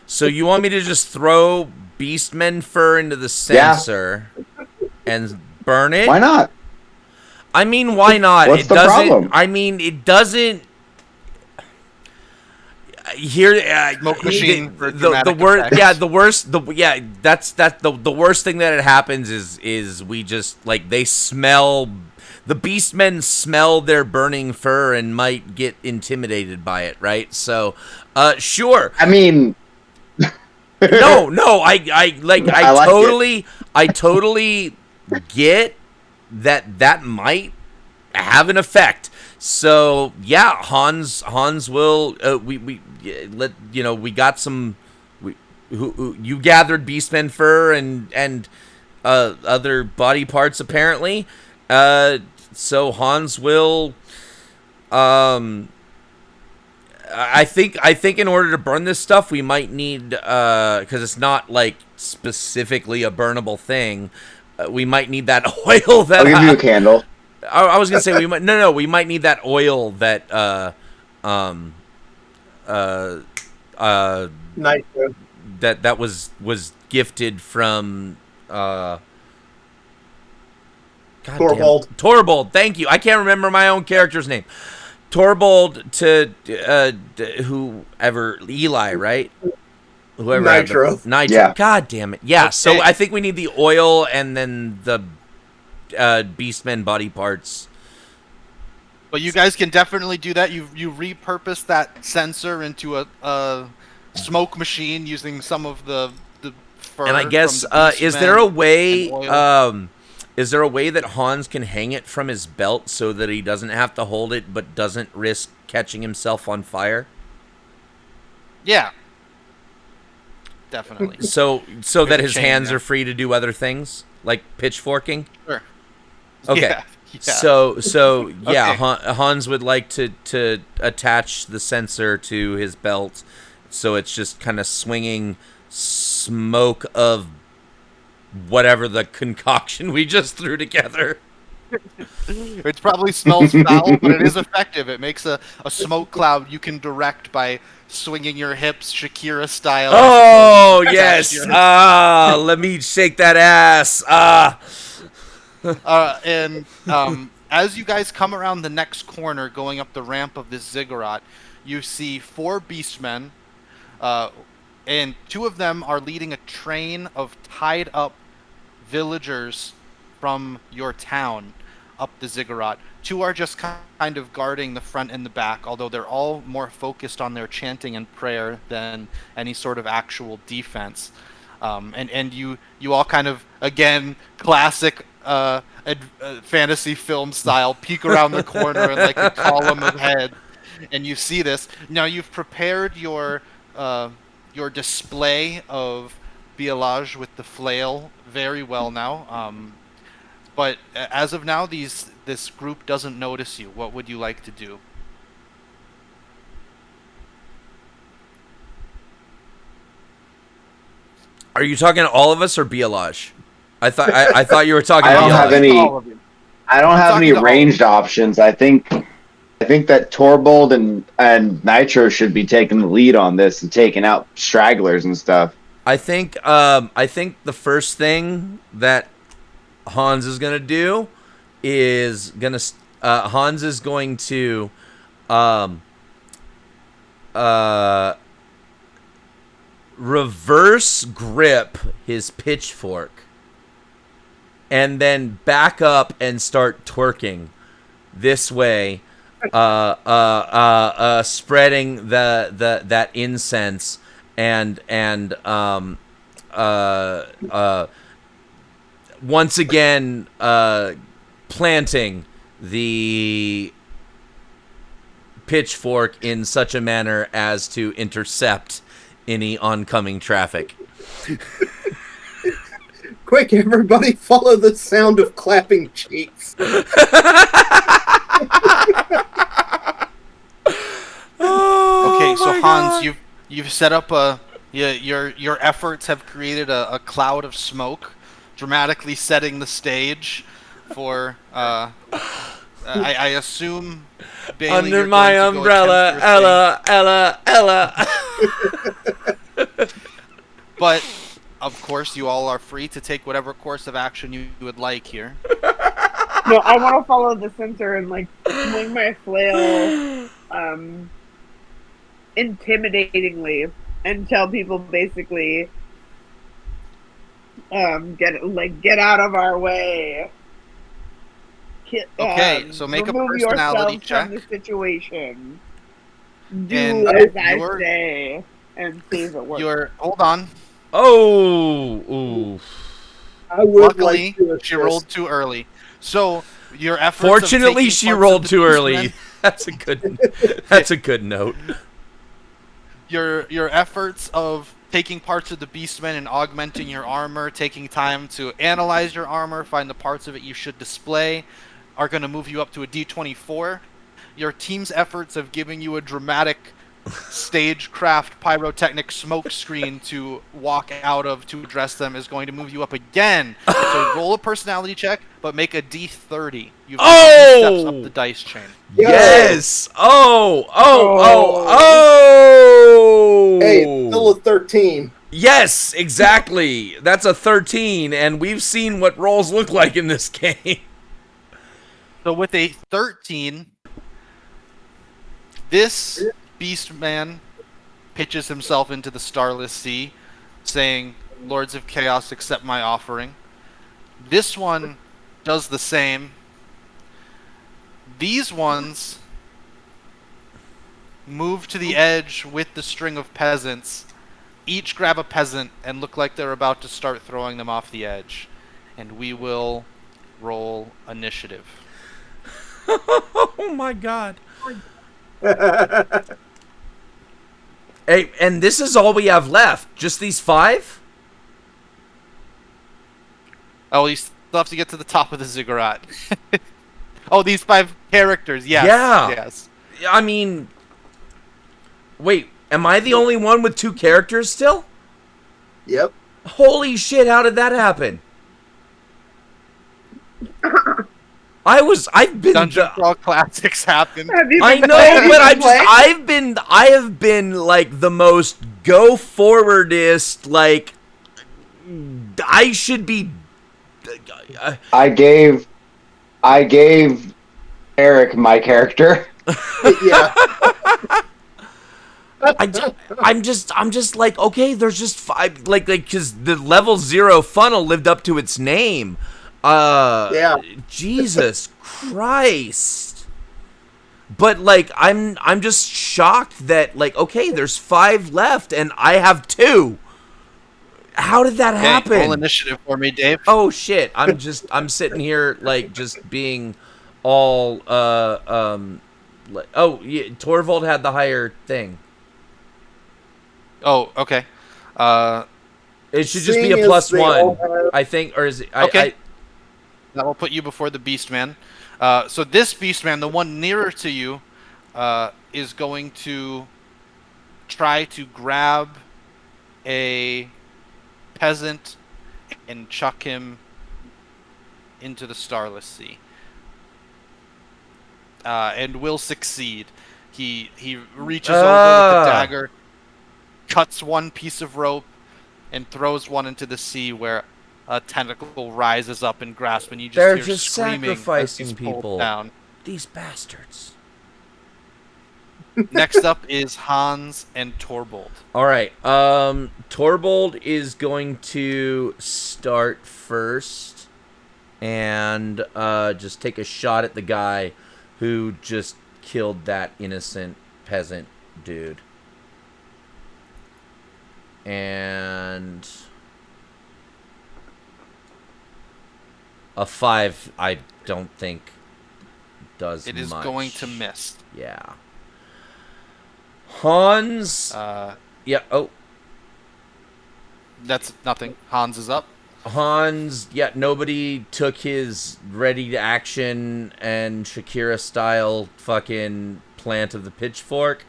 So you want me to just throw beastmen fur into the censer and burn it? Why not? I mean, why not? What's the problem? I mean, it doesn't. Here, Smoke machine for the dramatic worst. effect. Yeah, the worst. The worst thing that happens is we just they smell. The beastmen smell their burning fur and might get intimidated by it, right? So, sure. I mean, No, I totally get that might have an effect. So yeah, Hans will we got some who you gathered beastmen fur and other body parts apparently. So Hans will I think in order to burn this stuff we might need because it's not specifically a burnable thing. We might need that oil that I'll give you a candle. I was gonna say we might. No, we might need that oil that Nitro. that was gifted from God Torvald. damn. Torvald, thank you. I can't remember my own character's name. Torvald to whoever, Eli, right? Whoever Nitro. Nitro. Yeah. God damn it. Yeah, so Okay. I think we need the oil and then the Beastmen body parts. But you guys can definitely do that. You repurpose that sensor into a smoke machine using some of the fur. And I guess from the is there a Beastmen way and oil. is there a way that Hans can hang it from his belt so that he doesn't have to hold it but doesn't risk catching himself on fire? Yeah. Definitely. So that There's a his chain hands there. are free to do other things like pitchforking? Sure. Okay. Yeah. So yeah, Okay. Hans would like to attach the sensor to his belt, so it's just kind of swinging smoke of whatever the concoction we just threw together. It probably smells foul, but it is effective. It makes a smoke cloud you can direct by swinging your hips Shakira style. Oh Attach yes! your- Let me shake that ass. And as you guys come around the next corner going up the ramp of this ziggurat, you see 4 beastmen, and 2 of them are leading a train of tied up villagers from your town up the ziggurat. 2 are just kind of guarding the front and the back, although they're all more focused on their chanting and prayer than any sort of actual defense. And you all kind of, again, classic fantasy film style, peek around the corner in like a column of heads, and you see this. Now you've prepared your display of Bielage with the flail very well now. But as of now, this group doesn't notice you. What would you like to do? Are you talking to all of us or Bielage? I thought you were talking. I don't to have Bielage. any. All of you. I don't have any Talking to all- ranged options. I think that Torvald and Nitro should be taking the lead on this and taking out stragglers and stuff. I think the first thing that Hans is gonna do is Hans is going to reverse grip his pitchfork and then back up and start twerking this way, spreading that incense and once again planting the pitchfork in such a manner as to intercept any oncoming traffic. Quick, everybody, follow the sound of clapping cheeks. Okay, so my Hans, God. you've set up your efforts have created a cloud of smoke, dramatically setting the stage for I assume Bailey, Under you're my going to go umbrella, attempt your Ella. thing. But of course, you all are free to take whatever course of action you would like here. No, I want to follow the center and like swing my flail, intimidatingly, and tell people basically, get out of our way. Okay, so make a remove personality yourselves check. from the situation. Do And as I you're- say, and see if it works. Hold on. Oh, ooh. I would Luckily, like to she assist. rolled too early. So your efforts. Fortunately, of taking she parts rolled of the too Beastmen- early. That's a good note. Your efforts of taking parts of the Beastmen and augmenting your armor, taking time to analyze your armor, find the parts of it you should display, are going to move you up to a D24. Your team's efforts of giving you a dramatic stagecraft pyrotechnic smoke screen to walk out of to address them is going to move you up again. So roll a personality check, but make a D30. You have 2 steps up the dice chain. Yes! Oh! Hey, it's still a 13. Yes, exactly. That's a 13, and we've seen what rolls look like in this game. So with a 13, this Beastman pitches himself into the Starless Sea, saying, "Lords of Chaos, accept my offering." This one does the same. These ones move to the edge with the string of peasants, each grab a peasant and look like they're about to start throwing them off the edge. And we will roll initiative. Oh my god. Hey, and this is all we have left. Just these 5? Oh, you still have to get to the top of the ziggurat. Oh, these 5 characters. Yes. Yeah. Yes. I mean, wait, am I the only one with 2 characters still? Yep. Holy shit, how did that happen? I've been Dungeon Crawl Classics happen. I know, but I have been like the most go forwardist, like I should be. I gave Eric my character. Yeah. I'm just like, okay, there's just 5, like because the level 0 funnel lived up to its name. Yeah. Jesus Christ. But like I'm just shocked that like, okay, there's 5 left and I have 2. How did that happen? Roll initiative for me, Dave. Oh shit. I'm sitting here like just being all like, oh yeah, Torvald had the higher thing. Oh, okay. It should just be a +1, I think, or is it? Okay. That will put you before the Beastman. So this Beastman, the one nearer to you, is going to try to grab a peasant and chuck him into the Starless Sea. And will succeed. He reaches over with the dagger, cuts one piece of rope, and throws one into the sea where a tentacle rises up and grasps, and you just They're hear just screaming sacrificing as he's pulled people. down. These bastards. Next up is Hans and Torbold. All right. Torbold is going to start first and just take a shot at the guy who just killed that innocent peasant dude. And a 5, I don't think does much. It is going to miss. Yeah. Hans. Yeah. Oh. That's nothing. Hans is up. Hans. Yeah. Nobody took his ready to action and Shakira style fucking plant of the pitchfork.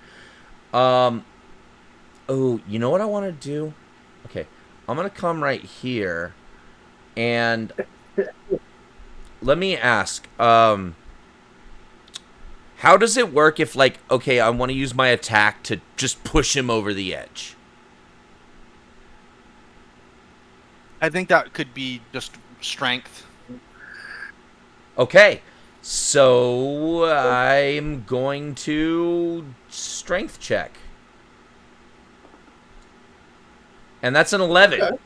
Oh, you know what I want to do? Okay, I'm gonna come right here, and let me ask. How does it work if, like, okay, I want to use my attack to just push him over the edge? I think that could be just strength. Okay, so I'm going to strength check. And that's an 11. Okay.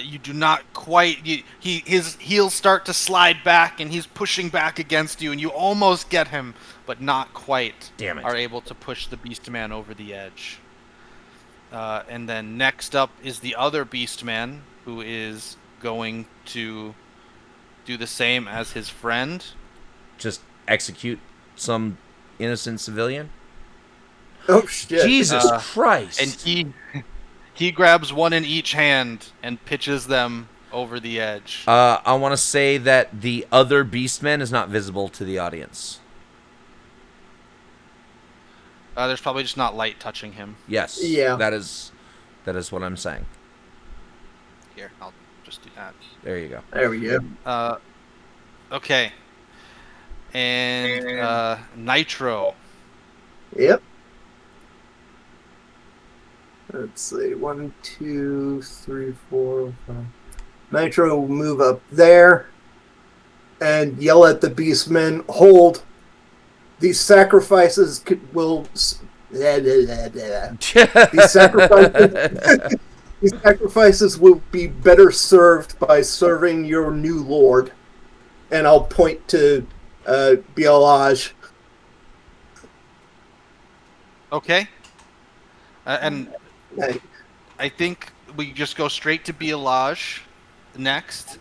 You do not quite. His heels start to slide back, and he's pushing back against you, and you almost get him, but not quite. Damn it. Are able to push the Beastman over the edge. And then next up is the other Beastman, who is going to do the same as his friend. Just execute some innocent civilian? Oh shit! Jesus Christ! And he grabs one in each hand and pitches them over the edge. I want to say that the other Beastman is not visible to the audience. There's probably just not light touching him. Yes. Yeah. That is what I'm saying. Here, I'll just do that. There you go. There we go. Okay. And Nitro. Yep. Let's see. 1, 2, 3, 4, 5. Nitro will move up there and yell at the Beastmen, hold. These sacrifices will... These sacrifices will be better served by serving your new lord. And I'll point to Bielage. Okay. And I think we just go straight to Bielage next.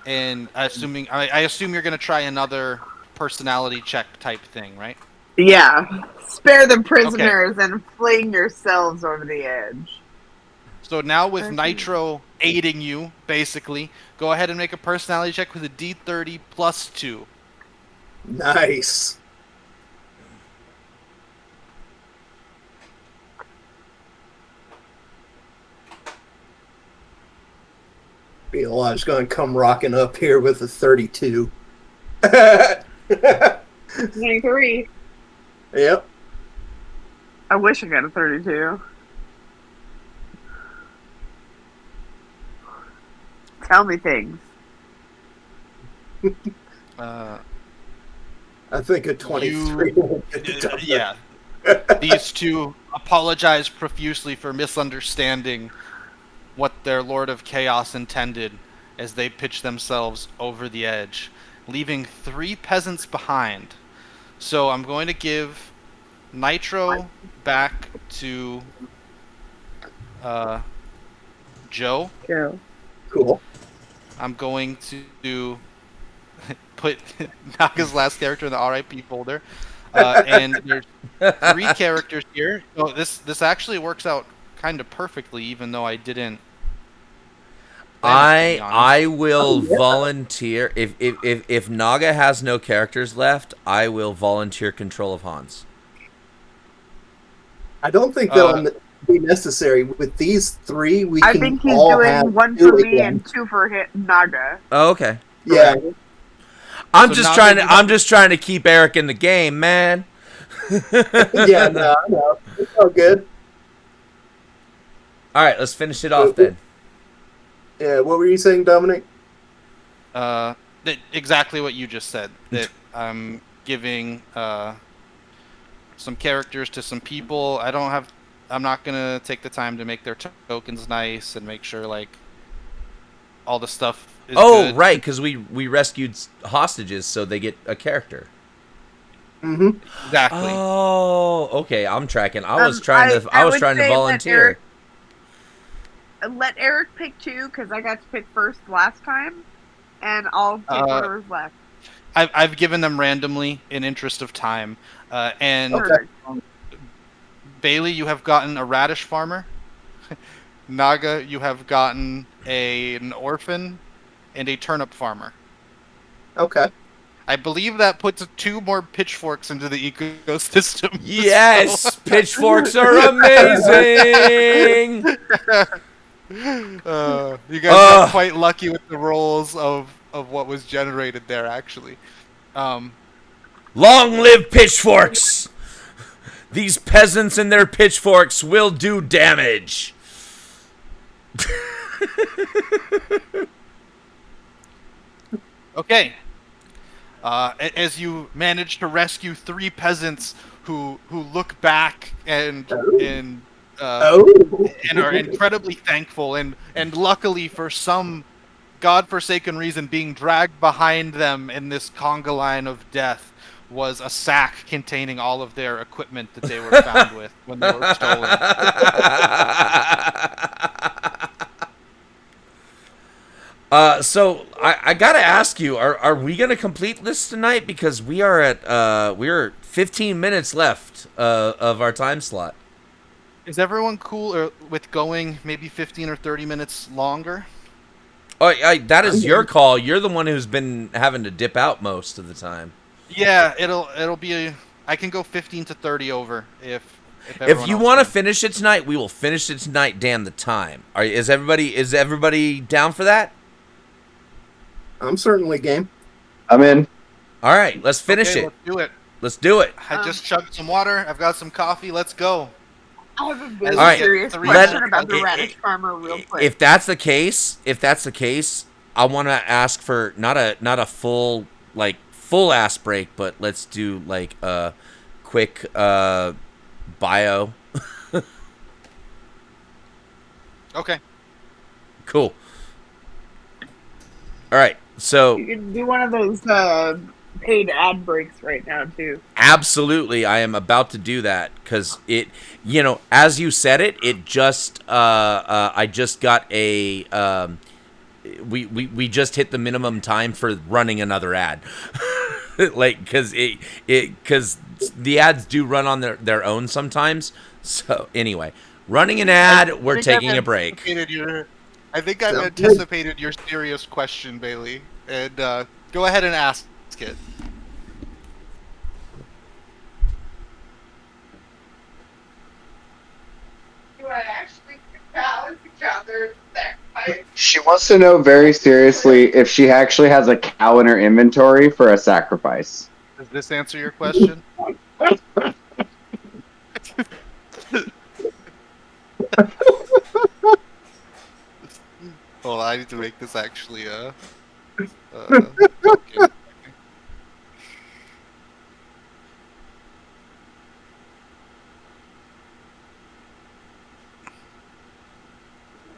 And I assume you're going to try another personality check type thing, right? Yeah. Spare the prisoners and fling yourselves over the edge. So now with Nitro aiding you, basically, go ahead and make a personality check with a D30 plus 2. Nice. Bielage's going to come rocking up here with a 32. 23. Yep. I wish I got a 32. Tell me things. I think a 23 will get it done. Yeah. These two apologize profusely for misunderstanding what their Lord of Chaos intended as they pitch themselves over the edge, leaving 3 peasants behind. So I'm going to give Nitro back to Joe. Joe. Cool. I'm going to put Naga's last character in the RIP folder. And there's 3 characters here. So this actually works out kind of perfectly, even though I didn't. I will volunteer if Naga has no characters left. I will volunteer control of Hans. I don't think that'll be necessary with these 3. I think he's doing 1 for me and 2 for Naga. Oh, okay. Yeah. I'm just trying to keep Eric in the game, man. Yeah, no, it's all good. All right, let's finish it off then. Yeah, what were you saying, Dominic? Exactly what you just said. That I'm giving some characters to some people. I'm not gonna take the time to make their tokens nice and make sure like all the stuff is good. Right, because we rescued hostages, so they get a character. Mm-hmm. Exactly. Oh, okay. I'm tracking. I was trying to volunteer. Let Eric pick 2 because I got to pick first last time, and I'll pick whatever's left. I've given them randomly in interest of time, and Bailey, you have gotten a radish farmer. Naga, you have gotten an orphan and a turnip farmer. Okay. I believe that puts 2 more pitchforks into the ecosystem. Yes, so. Pitchforks are amazing. You guys got quite lucky with the rolls of what was generated there, actually. Long live pitchforks! These peasants and their pitchforks will do damage. Okay. As you manage to rescue 3 peasants who look back and are incredibly thankful, and luckily for some godforsaken reason, being dragged behind them in this conga line of death was a sack containing all of their equipment that they were found with when they were stolen. So I gotta ask you, are we gonna complete this tonight? Because we're 15 minutes left of our time slot. Is everyone cool with going maybe 15 or 30 minutes longer? Oh, that is your call. You're the one who's been having to dip out most of the time. Yeah, it'll be I can go 15 to 30 over if If you want to finish it tonight, we will finish it tonight. Damn the time. Is everybody down for that? I'm certainly game. I'm in. All right, let's finish it. Let's do it. Let's do it. I just chugged some water. I've got some coffee. Let's go. I have a very All right, serious three question more about the questions. radish farmer, real quick. If that's the case, I want to ask for not a full ass break, but let's do like a quick bio. Okay. Cool. All right. So You can do one of those paid ad breaks right now too. absolutely, I am about to do that because it, as you said it just, I just got a, we just hit the minimum time for running another ad, because the ads do run on their own sometimes. So anyway, running an ad, we're taking a break. I think I've anticipated your serious question, Bailey, and go ahead and ask it. She wants to know very seriously if she actually has a cow in her inventory for a sacrifice. Does this answer your question? Hold on, I need to make this actually okay.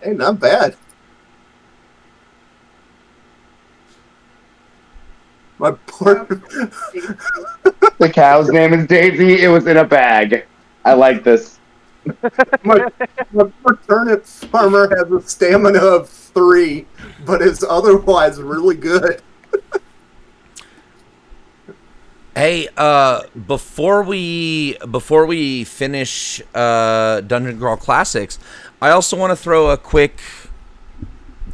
Hey, not bad. My poor. The cow's name is Daisy. It was in a bag. I like this. my poor turnip farmer has a stamina of 3, but is otherwise really good. Hey, before we finish Dungeon Crawl Classics, I also want to throw a quick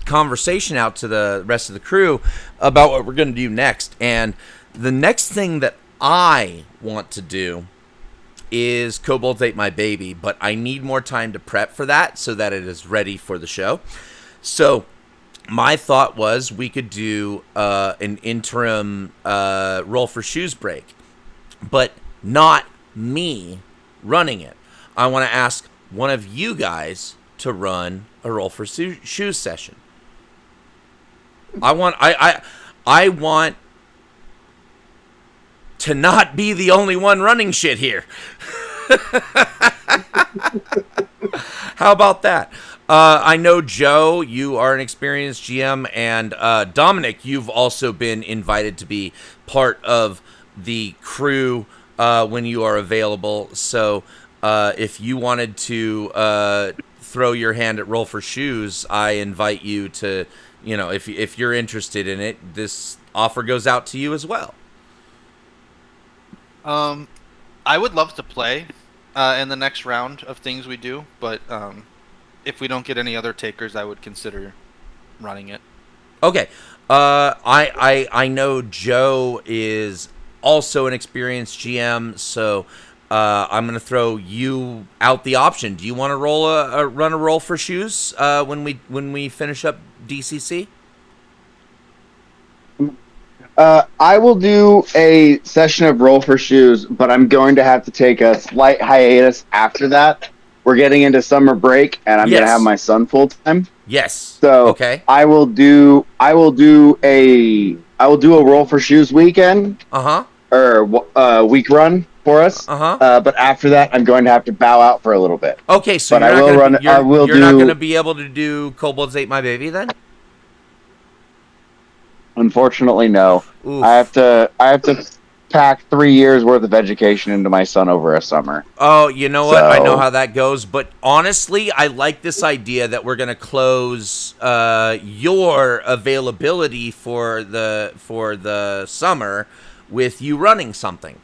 conversation out to the rest of the crew about what we're going to do next. And the next thing that I want to do is Kobolds Ate My Baby, but I need more time to prep for that so that it is ready for the show. So my thought was we could do an interim roll for shoes break, but not me running it. I want to ask one of you guys to run a roll for shoes session. I want to not be the only one running shit here. How about that? I know, Joe, you are an experienced GM, and Dominic, you've also been invited to be part of the crew when you are available. So if you wanted to throw your hand at Roll for Shoes, I invite you to, if you're interested in it, this offer goes out to you as well. I would love to play in the next round of things we do, but if we don't get any other takers, I would consider running it. Okay. I know Joe is also an experienced GM, so I'm going to throw you out the option. Do you want to run a roll for shoes when we finish up DCC? I will do a session of roll for shoes, but I'm going to have to take a slight hiatus after that. We're getting into summer break, and I'm going to have my son full time. Yes. So okay. I will do a roll for shoes weekend. Or week run for us. But after that, I'm going to have to bow out for a little bit. Okay, so but you're not going to be able to do Kobolds Ate My Baby then? Unfortunately, no. Oof. I have to pack 3 years worth of education into my son over a summer. Oh, you know what? I know how that goes, but honestly, I like this idea that we're going to close your availability for the summer with you running something.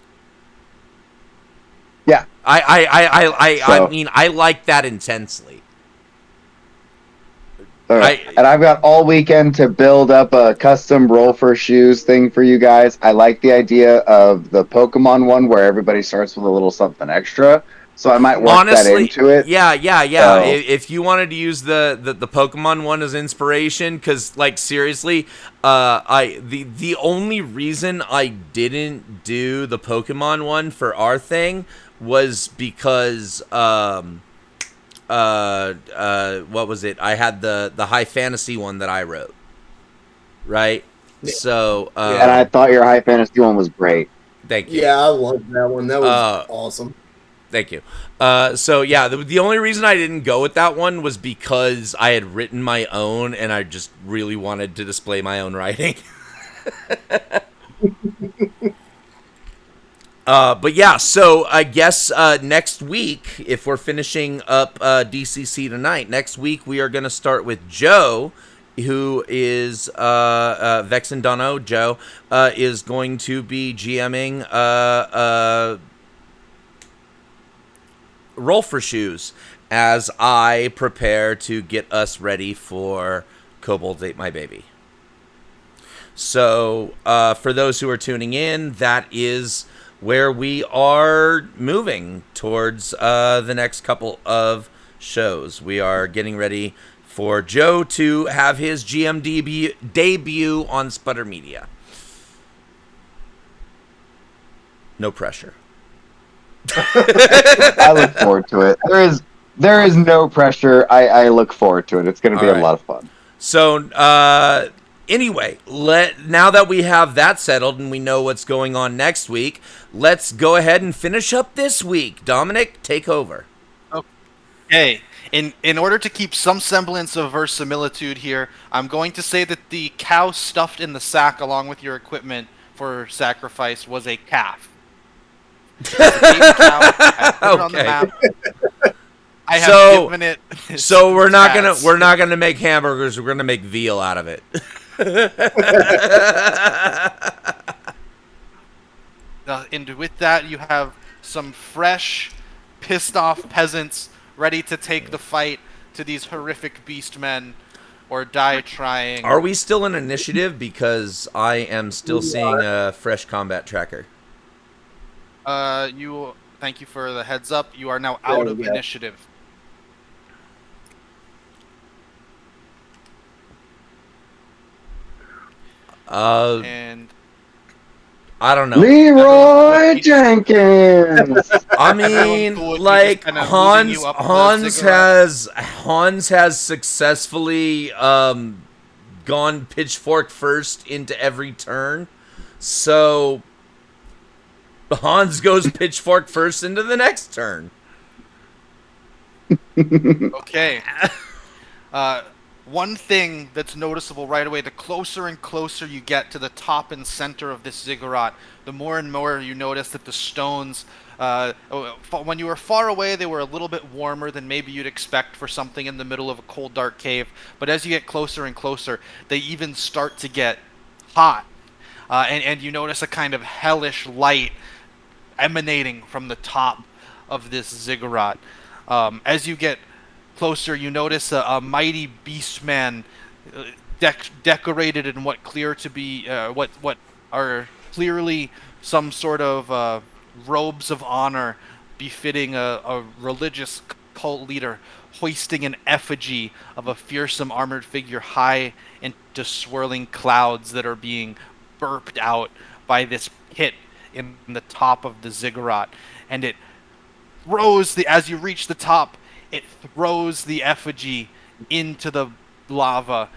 Yeah. I mean, I like that intensely. And I've got all weekend to build up a custom roll for shoes thing for you guys. I like the idea of the Pokemon one where everybody starts with a little something extra. So I might work that into it. Yeah. So, If you wanted to use the Pokemon one as inspiration, because like seriously, the only reason I didn't do the Pokemon one for our thing was because what was it? I had the high fantasy one that I wrote, right? Yeah. So and I thought your high fantasy one was great. Thank you. Yeah, I loved that one. That was awesome. Thank you. So yeah, the only reason I didn't go with that one was because I had written my own, and I just really wanted to display my own writing. But yeah, so I guess next week, if we're finishing up DCC tonight, next week we are going to start with Joe, who is Vexen Dono. Joe is going to be GMing Roll for Shoes as I prepare to get us ready for Kobold Ate My Baby. So for those who are tuning in, that is where we are moving towards the next couple of shows. We are getting ready for Joe to have his GM debut on Sputter Media. No pressure. I look forward to it. There is no pressure. I look forward to it. It's going to be a lot of fun. So, anyway, now that we have that settled and we know what's going on next week, let's go ahead and finish up this week. Dominic, take over. Okay. In order to keep some semblance of verisimilitude here, I'm going to say that the cow stuffed in the sack along with your equipment for sacrifice was a calf. It's a baby cow. I put it on the map. I have given it. So we're not gonna make hamburgers. We're gonna make veal out of it. And with that, you have some fresh, pissed off peasants ready to take the fight to these horrific beast men or die trying. Are we still in initiative? Because I am still seeing a fresh combat tracker. Thank you for the heads up. You are now out of initiative. And I don't know. Leroy Jenkins. I mean, like Hans has successfully gone pitchfork first into every turn, so Hans goes pitchfork first into the next turn. Okay. One thing that's noticeable right away, the closer and closer you get to the top and center of this ziggurat, the more and more you notice that the stones, when you were far away, they were a little bit warmer than maybe you'd expect for something in the middle of a cold, dark cave. But as you get closer and closer, they even start to get hot. And you notice a kind of hellish light emanating from the top of this ziggurat. As you get closer, you notice a mighty beastman decorated in what clear to be what are clearly some sort of robes of honor befitting a religious cult leader, hoisting an effigy of a fearsome armored figure high into swirling clouds that are being burped out by this pit in the top of the ziggurat. And it throws as you reach the top, it throws the effigy into the lava.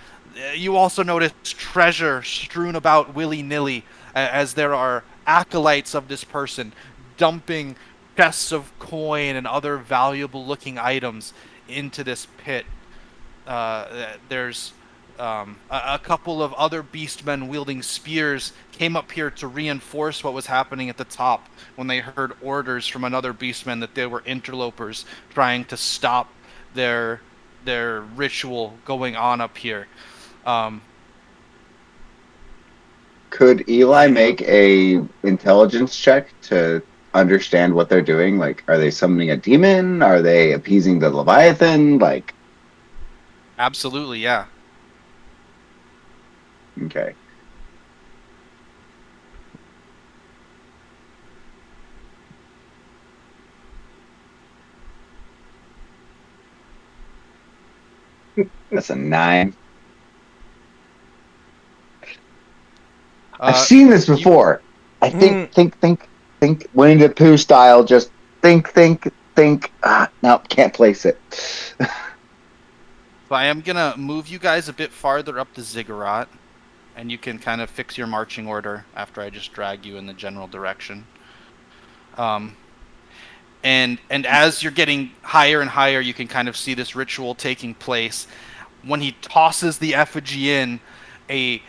You also notice treasure strewn about willy-nilly as there are acolytes of this person dumping chests of coin and other valuable-looking items into this pit. There's a couple of other beastmen wielding spears came up here to reinforce what was happening at the top when they heard orders from another beastman that they were interlopers trying to stop their ritual going on up here. Could Eli make a intelligence check to understand what they're doing? Like, are they summoning a demon? Are they appeasing the Leviathan? Like, Absolutely, yeah. Okay. That's a 9. I've seen this before. I think Winnie the Pooh style. Just think. No, can't place it. So I am gonna move you guys a bit farther up the ziggurat, and you can kind of fix your marching order after I just drag you in the general direction. And as you're getting higher and higher, you can kind of see this ritual taking place. When he tosses the effigy in, a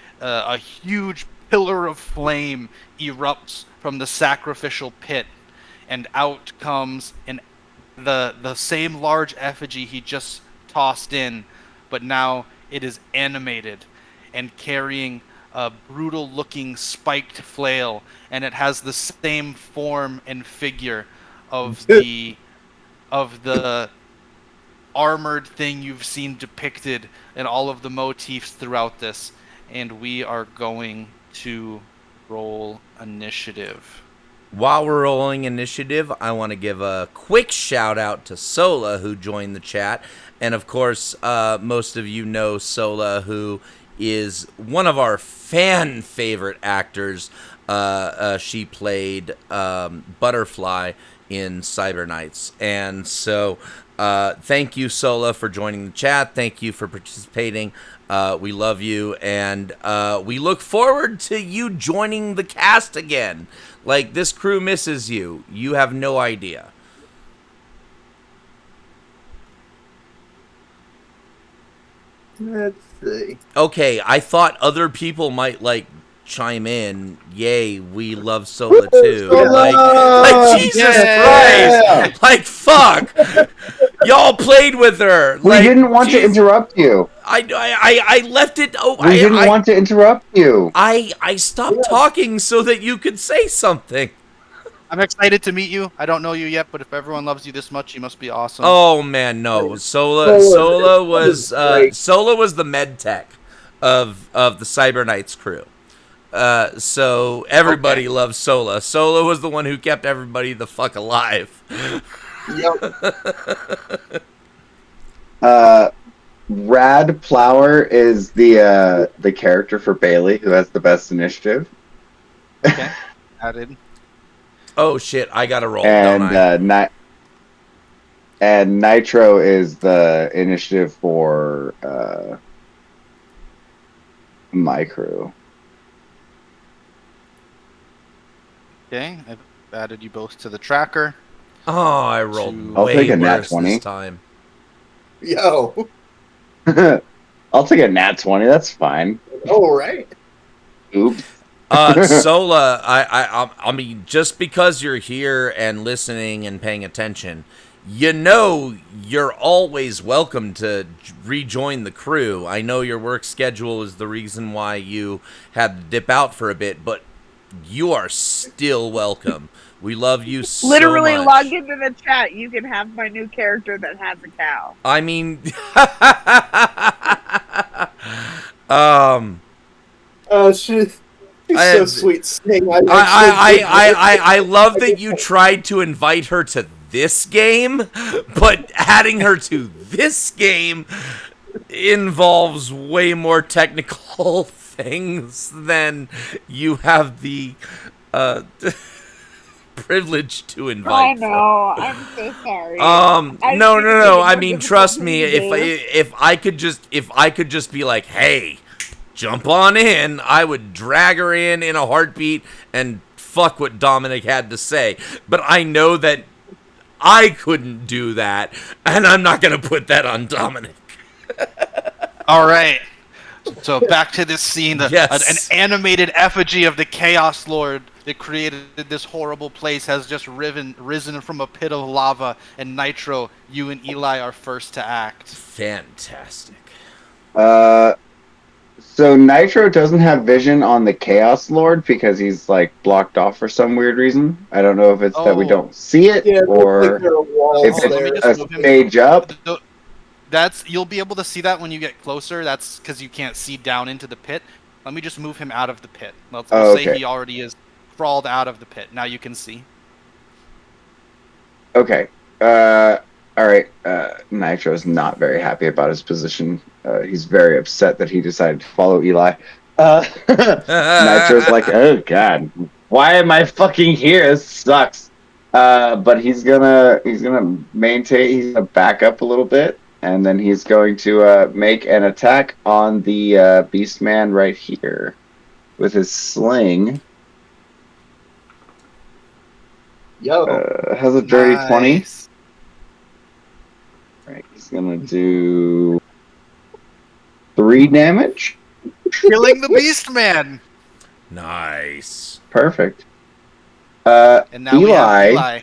huge pillar of flame erupts from the sacrificial pit, and out comes the same large effigy he just tossed in, but now it is animated and carrying a brutal-looking spiked flail, and it has the same form and figure of the armored thing you've seen depicted in all of the motifs throughout this. And we are going to roll initiative. While we're rolling initiative, I want to give a quick shout out to Sola, who joined the chat. And of course, most of you know Sola, who is one of our fan favorite actors. She played Butterfly in Cyber Knights. And so thank you, Sola, for joining the chat. Thank you for participating. We love you, and we look forward to you joining the cast again. Like, this crew misses you. You have no idea. Let's see. Okay, I thought other people might, like, chime in. Yay, we love Sola too. Like Jesus Christ. Like, fuck. Y'all played with her. We didn't want to interrupt you. I left it. We didn't want to interrupt you. I stopped talking so that you could say something. I'm excited to meet you. I don't know you yet, but if everyone loves you this much, you must be awesome. Oh man, no. Sola was the med tech of the Cyber Knights crew. So everybody loves Sola. Sola was the one who kept everybody the fuck alive. Yep. Rad Plower is the character for Bailey who has the best initiative. Okay, added. Oh shit! I gotta roll. And and Nitro is the initiative for my crew. Okay, I've added you both to the tracker. Oh, I rolled I'll way take a nat worse 20 this time. Yo. I'll take a nat 20. That's fine. All right. Oops. Sola, I mean, just because you're here and listening and paying attention, you know you're always welcome to rejoin the crew. I know your work schedule is the reason why you had to dip out for a bit, but you are still welcome. We love you so much. Literally log into the chat. You can have my new character that has a cow. I mean, She's so sweet. Sting. I love that you tried to invite her to this game, but adding her to this game involves way more technical things than you have the privilege to invite. I know. I'm so sorry. No. I mean, trust me. If I could just be like, hey, jump on in, I would drag her in a heartbeat and fuck what Dominic had to say. But I know that I couldn't do that, and I'm not gonna put that on Dominic. All right. So back to this scene. Yes. An animated effigy of the Chaos Lord that created this horrible place has just risen from a pit of lava. And Nitro, you and Eli are first to act. Fantastic. So Nitro doesn't have vision on the Chaos Lord because he's like blocked off for some weird reason. I don't know if it's that we don't see it or if it's a stage up. You'll be able to see that when you get closer. That's because you can't see down into the pit. Let me just move him out of the pit. We'll say he already is crawled out of the pit. Now you can see. Okay. All right. Nitro's not very happy about his position. He's very upset that he decided to follow Eli. Nitro's like, oh god, why am I fucking here? This sucks. But he's gonna maintain. He's gonna back up a little bit, and then he's going to make an attack on the Beast Man right here with his sling. Yo, has a dirty 20. Right, he's gonna do 3 damage. Killing the Beast Man. Nice. Perfect. And now we have Eli.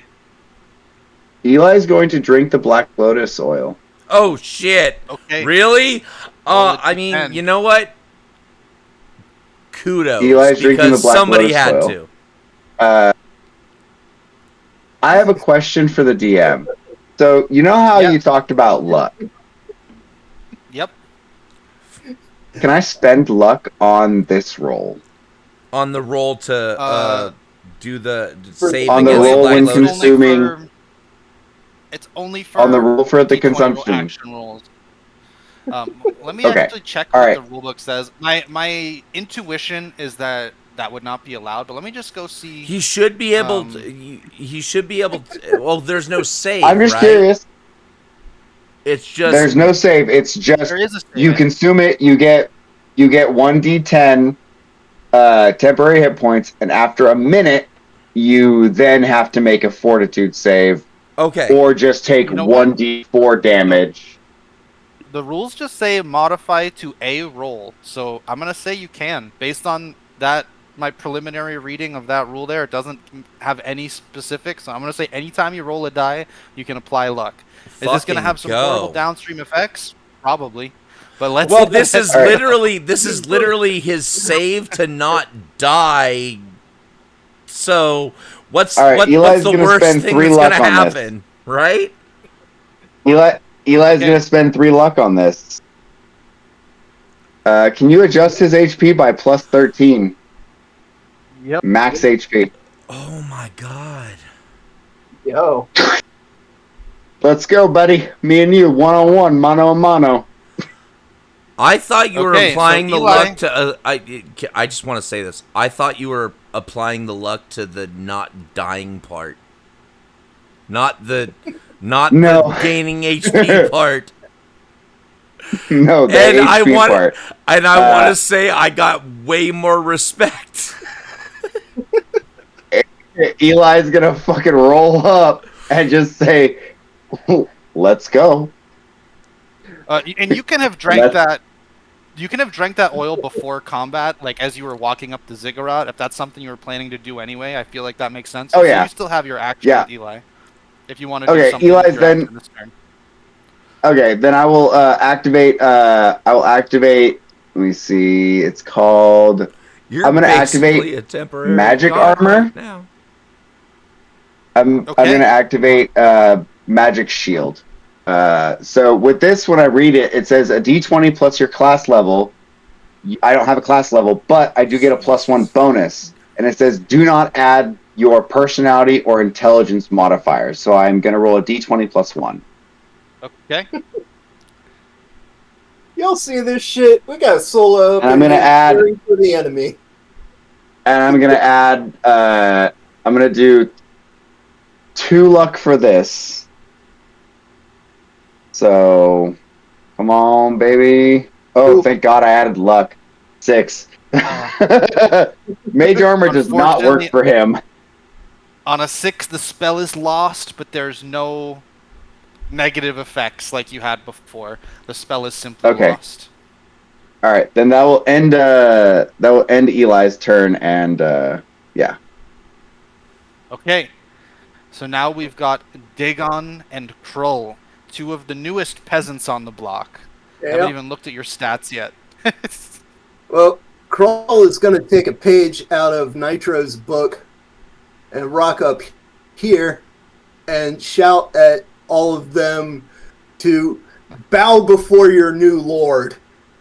Eli's going to drink the Black Lotus oil. Oh shit! Okay. Really? I mean, 10. you know what? Kudos. Eli's drinking the because Black somebody Lotus had oil. to. I have a question for the DM. So you know how you talked about luck? Yep. Can I spend luck on this roll? On the roll to do the save on the against roll the Black when Lotus? consuming. It's only for on the roll for the D20 consumption. action rolls. Let me actually check what the rulebook says. My intuition is that would not be allowed, but let me just go see. He should be able to. He should be able to. Well, there's no save. I'm just right? curious. It's just there's no save. It's just there is a save. You consume it. You get 1d10 temporary hit points, and after a minute, you then have to make a fortitude save. Okay. Or just take 1d4 damage. The rules just say modify to a roll, so I'm gonna say you can based on that. My preliminary reading of that rule there, it doesn't have any specifics, so I'm going to say anytime you roll a die, you can apply luck. Is this going to have some horrible downstream effects? Probably. But let's this is literally his save to not die. So what's the worst thing that's going to happen, right? Eli's going to spend 3 luck on this. Can you adjust his HP by plus 13? Yep. Max HP. Oh my god. Yo. Let's go, buddy. Me and you, 1-on-1, mano a mano. I thought you were applying the luck to. I just want to say this. I thought you were applying the luck to the not dying part, not the gaining HP part. No, the HP part. And I want to say I got way more respect. Eli's gonna fucking roll up and just say, "Let's go." And you can have drank that. You can have drank that oil before combat, like as you were walking up the ziggurat. If that's something you were planning to do anyway, I feel like that makes sense. Oh yeah. So you still have your action with Eli, if you want to do something. Eli's then. Okay, then I will activate. I will activate. Let me see. It's called. I'm going to activate a temporary magic armor. Right now. I'm going to activate magic shield. So with this, when I read it, it says a d20 plus your class level. I don't have a class level, but I do get a +1 bonus. And it says do not add your personality or intelligence modifiers. So I'm going to roll a d20 +1. Okay. Y'all see this shit? We got solo up. And I'm going to add for the enemy. And I'm going to add. I'm going to do 2 luck for this. So, come on, baby. Oh, thank God I added luck. 6. Mage armor does not work for him. On a 6, the spell is lost, but there's no negative effects like you had before. The spell is simply lost. All right, then that will end Eli's turn, and yeah. Okay, so now we've got Dagon and Krull, 2 of the newest peasants on the block. I haven't even looked at your stats yet. Well, Krull is going to take a page out of Nitro's book and rock up here and shout at all of them to bow before your new lord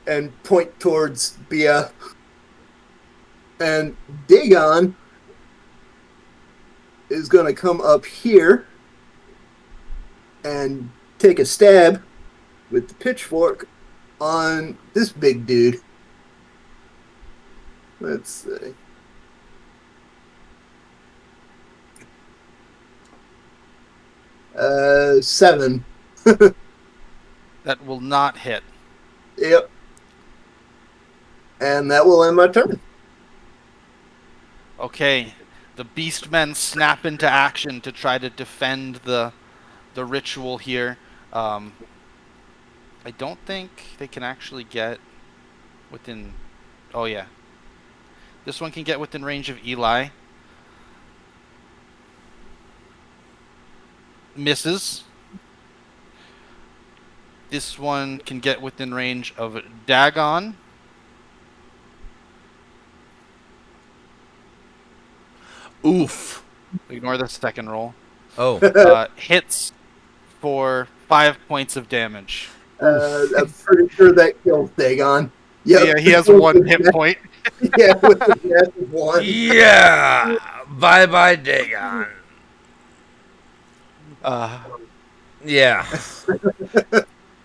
and point towards Bia. And Dagon is going to come up here and take a stab with the pitchfork on this big dude. Let's see. Seven. That will not hit. Yep. And that will end my turn. Okay, the beastmen snap into action to try to defend the ritual here. I don't think they can actually get within... Oh, yeah. This one can get within range of Eli. Misses. This one can get within range of Dagon. Oof. Ignore the second roll. Oh. Hits for 5 points of damage. I'm pretty sure that kills Dagon. Yep. Yeah, he has 1 hit point. Yeah, with the massive one. Yeah. Bye-bye, Dagon. Yeah.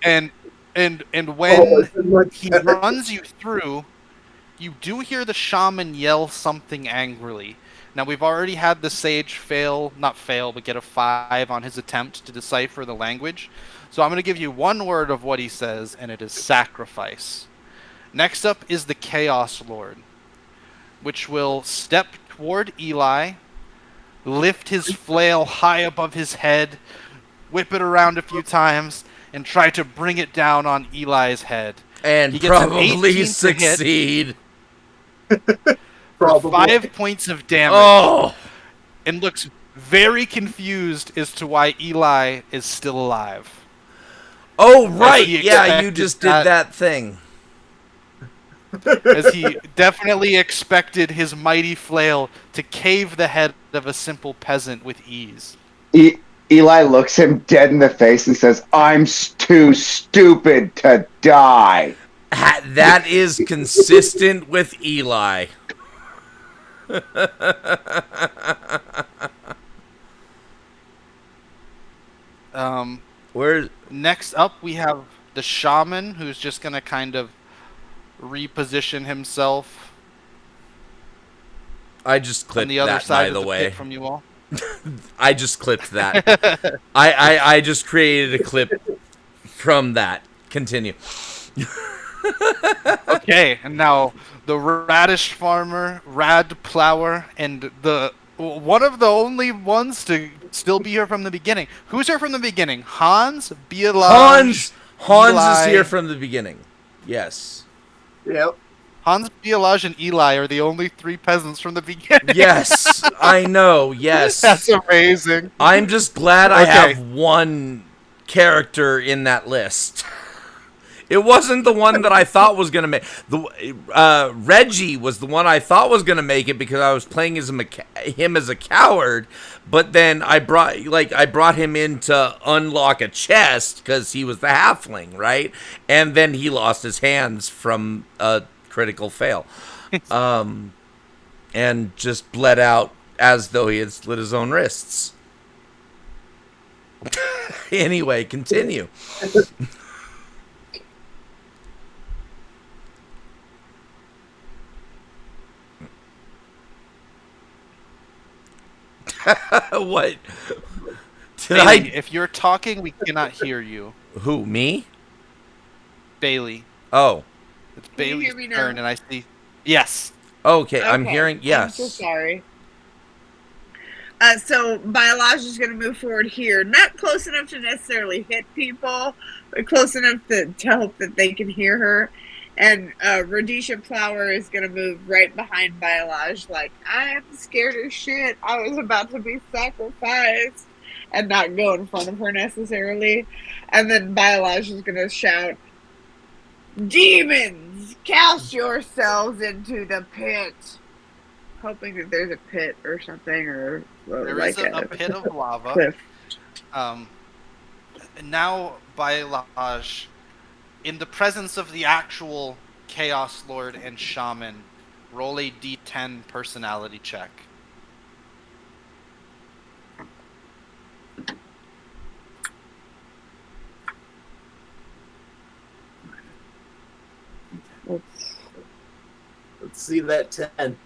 And when he runs you through, you do hear the shaman yell something angrily. Now, we've already had the sage get a 5 on his attempt to decipher the language. So I'm going to give you one word of what he says, and it is sacrifice. Next up is the Chaos Lord, which will step toward Eli, lift his flail high above his head, whip it around a few times, and try to bring it down on Eli's head. And probably succeed. For 5 points of damage. Oh! And looks very confused as to why Eli is still alive. Oh, right. Yeah, you just did that thing. As he definitely expected his mighty flail to cave the head of a simple peasant with ease. Eli looks him dead in the face and says, "I'm too stupid to die." That is consistent with Eli. Next up, we have the shaman, who's just going to kind of reposition himself. I just clipped on the other that, side by of the way. pit from you all. I just clipped that. I just created a clip from that. Continue. Okay, and now the radish farmer, Rad Plower, and one of the only ones to still be here from the beginning. Who's here from the beginning? Hans, Bielage, Hans Eli. is here from the beginning. Yes. Yep. Hans, Bielage, and Eli are the only 3 peasants from the beginning. Yes, I know. Yes. That's amazing. I'm just glad I have one character in that list. It wasn't the one that I thought was going to make. Reggie was the one I thought was going to make it because I was playing as him as a coward, but then I brought him in to unlock a chest because he was the halfling, right? And then he lost his hands from a critical fail. And just bled out as though he had slit his own wrists. Anyway, continue. What? Bailey, if you're talking, we cannot hear you. Who, me? Bailey. Oh. It's Bailey's turn, and I see... Yes. Okay, I'm hearing... Yes. I'm so sorry. So, Biolage is going to move forward here. Not close enough to necessarily hit people, but close enough to hope that they can hear her. And Radisha Flower is going to move right behind Biolage, like, I'm scared as shit. I was about to be sacrificed. And not go in front of her necessarily. And then Biolage is going to shout, Demons, cast yourselves into the pit. Hoping that there's a pit or something, or there like is a pit of lava. Cliff. now, Bailage, in the presence of the actual Chaos Lord and Shaman, roll a D10 personality check. Let's see that 10.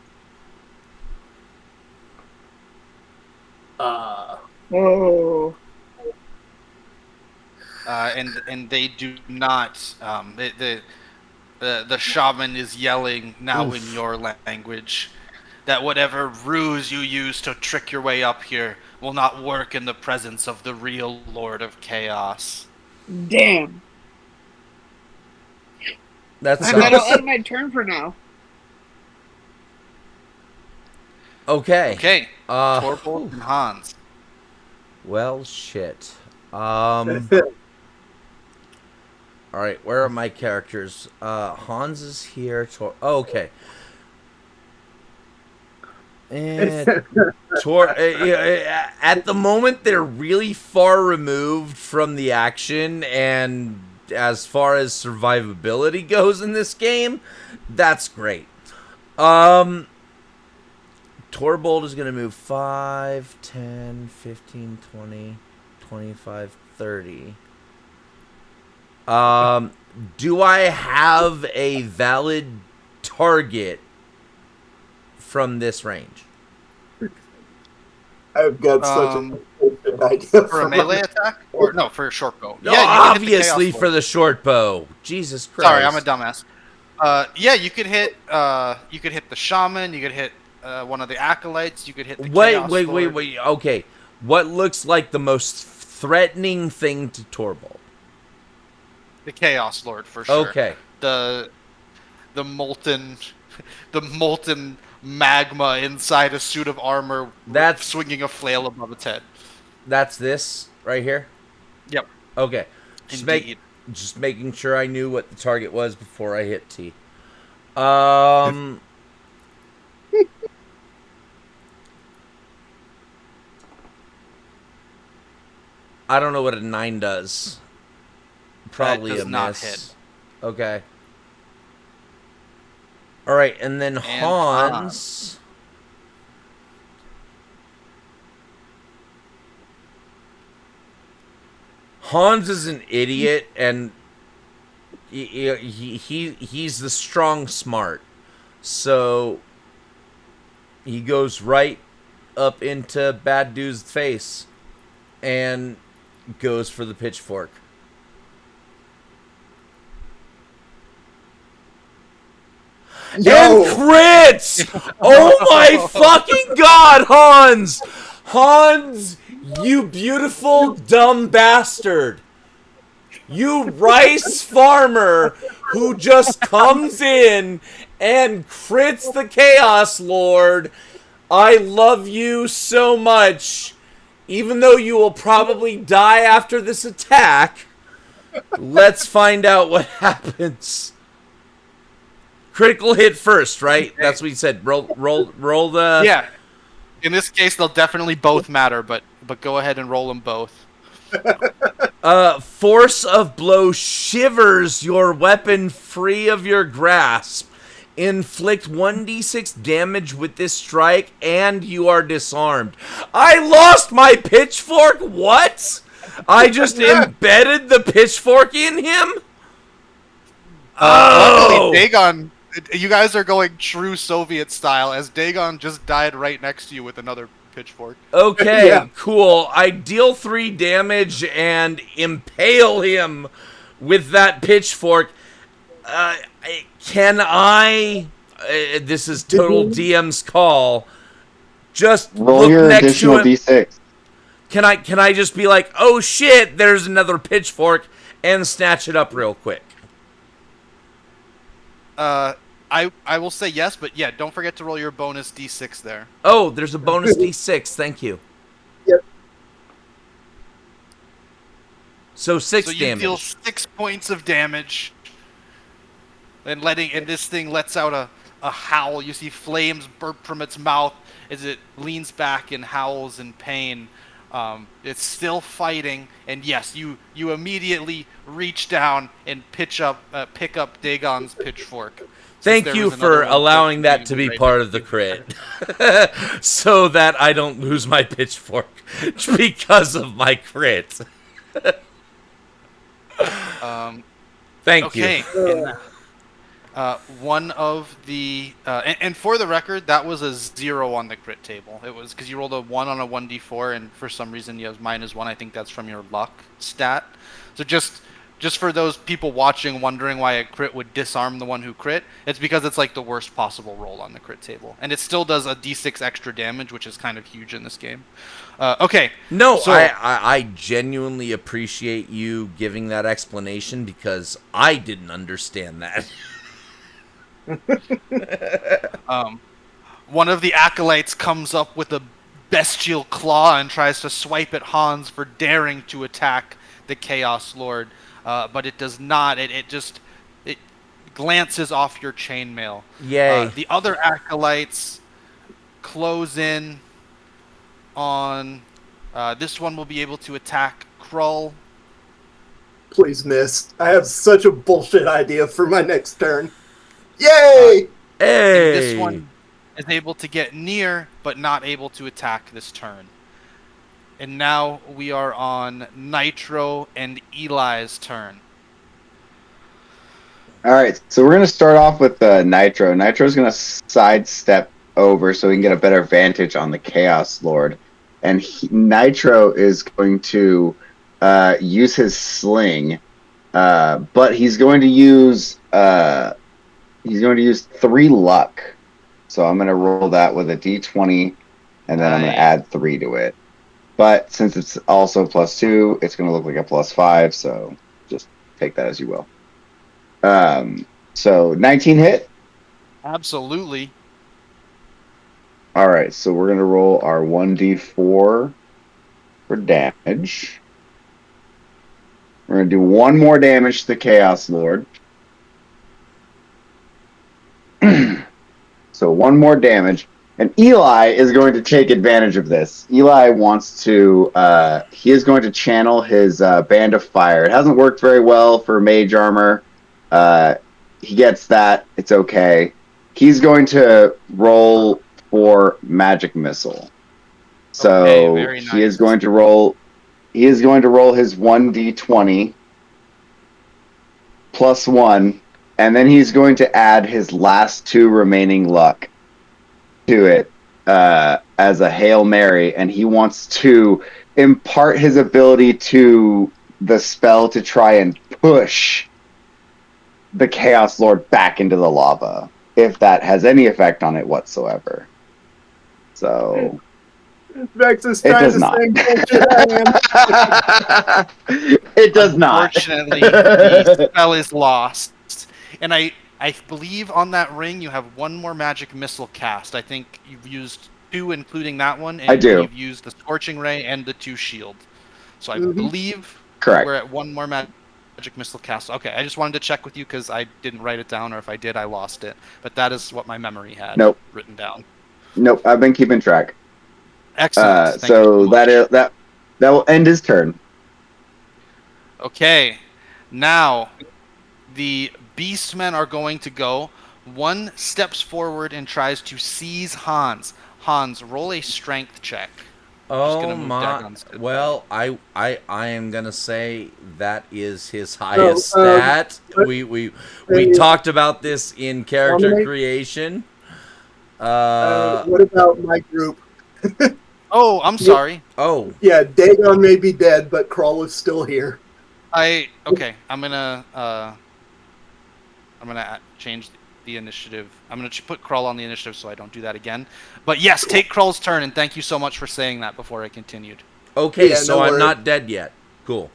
Oh. And they do not. The shaman is yelling now in your language that whatever ruse you use to trick your way up here will not work in the presence of the real Lord of Chaos. Damn. That's That'll end my turn for now. Okay. Okay. Torvald and Hans. Well, shit. All right, where are my characters? Hans is here. Okay. And at the moment, they're really far removed from the action, and as far as survivability goes in this game, that's great. Torbold is going to move 5, 10, 15, 20, 25, 30. Do I have a valid target from this range? I've got such a idea for a melee attack, or no, for a short bow. No, obviously for the short bow. Jesus Christ! Sorry, I'm a dumbass. Yeah, you could hit. You could hit the shaman. You could hit one of the acolytes. You could hit the Chaos Lord. Wait. Okay, what looks like the most threatening thing to Torbold? The Chaos Lord, for sure. Okay. The molten magma inside a suit of armor, that's swinging a flail above its head. That's this right here? Yep. Okay. Just making sure I knew what the target was before I hit T. I don't know what a 9 does. Probably that does a not miss. Hit. Okay. All right, and then Hans. Hans is an idiot, and he's the strong smart. So he goes right up into Bad Dude's face and goes for the pitchfork. Yo. And crits! Oh my fucking god, Hans! Hans, you beautiful dumb bastard! You rice farmer who just comes in and crits the Chaos Lord. I love you so much. Even though you will probably die after this attack, let's find out what happens. Critical hit first, right? Okay. That's what you said. Roll the... Yeah. In this case, they'll definitely both matter, but go ahead and roll them both. Force of blow shivers your weapon free of your grasp. Inflict 1d6 damage with this strike, and you are disarmed. I lost my pitchfork? What? I just embedded the pitchfork in him? Luckily, Dagon... You guys are going true Soviet style, as Dagon just died right next to you with another pitchfork. Okay, cool. I deal 3 damage and impale him with that pitchfork. Can I... this is total DM's call. Just roll look your next additional to him. D6. Can I just be like, oh shit, there's another pitchfork, and snatch it up real quick? I will say yes, but yeah, don't forget to roll your bonus D6 there. Oh, there's a bonus D6. Thank you. Yep. So 6 damage. So you deal 6 points of damage, and this thing lets out a howl. You see flames burp from its mouth as it leans back and howls in pain, It's still fighting, and yes, you immediately reach down and pick up Dagon's pitchfork. Thank you for allowing that to be part of the crit, so that I don't lose my pitchfork because of my crit. Thank you. One of the and for the record, that was a 0 on the crit table. It was because you rolled a 1 on a 1d4, and for some reason you have -1. I think that's from your luck stat. So just for those people watching wondering why a crit would disarm the one who crit, it's because it's like the worst possible roll on the crit table, and it still does a d6 extra damage, which is kind of huge in this game. Okay. No, so, I genuinely appreciate you giving that explanation because I didn't understand that. One of the acolytes comes up with a bestial claw and tries to swipe at Hans for daring to attack the Chaos Lord, but it does not. It glances off your chainmail. Yay. The other acolytes close in on. This one will be able to attack Krull. Please miss. I have such a bullshit idea for my next turn. Yay! Hey! This one is able to get near, but not able to attack this turn. And now we are on Nitro and Eli's turn. All right, so we're going to start off with Nitro. Nitro's going to sidestep over so he can get a better vantage on the Chaos Lord. And Nitro is going to use his sling, but he's going to use 3 luck. So I'm going to roll that with a d20, and then I'm going to add 3 to it. But since it's also +2, it's going to look like a +5, so just take that as you will. So 19 hit? Absolutely. All right, so we're going to roll our 1d4 for damage. We're going to do 1 more damage to the Chaos Lord. So 1 more damage. And Eli is going to take advantage of this. Eli wants to, he is going to channel his Band of Fire. It hasn't worked very well for Mage Armor. He gets that. It's okay. He's going to roll for Magic Missile. So okay, very nice. He is going to roll his 1d20 +1. And then he's going to add his last 2 remaining luck to it as a Hail Mary, and he wants to impart his ability to the spell to try and push the Chaos Lord back into the lava, if that has any effect on it whatsoever. So... Vex is trying to say bullshit I am. It does not. Unfortunately, the spell is lost. And I believe on that ring you have 1 more magic missile cast. I think you've used 2, including that one. And I do. You've used the Scorching Ray and the 2 shield. So I believe Correct. We're at 1 more magic missile cast. Okay, I just wanted to check with you because I didn't write it down, or if I did, I lost it. But that is what my memory had written down. Nope, I've been keeping track. Excellent. So that will end his turn. Okay, now the Beastmen are going to go. 1 steps forward and tries to seize Hans. Hans, roll a strength check. Oh my! Well, I am gonna say that is his highest stat. We talked about this in character creation. What about my group? Oh, I'm sorry. Oh. Yeah, Dagon may be dead, but Krull is still here. Okay, I'm gonna change the initiative. I'm gonna put Krull on the initiative so I don't do that again. But yes, take Krull's turn, and thank you so much for saying that before I continued. Okay, so no I'm not dead yet. Cool.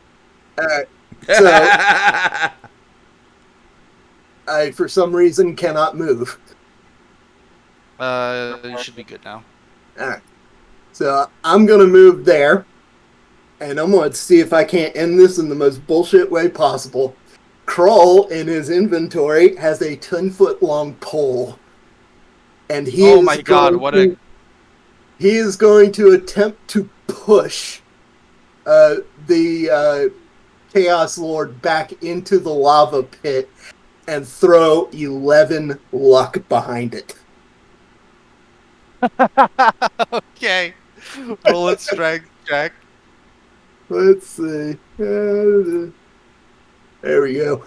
Alright, so I, for some reason, cannot move. You should be good now. Alright. So I'm going to move there, and I'm going to see if I can't end this in the most bullshit way possible. Krull, in his inventory, has a 10-foot-long pole. And he is going to attempt to push the Chaos Lord back into the lava pit and throw 11 luck behind it. Okay. Roll its strength check. Let's see. There we go.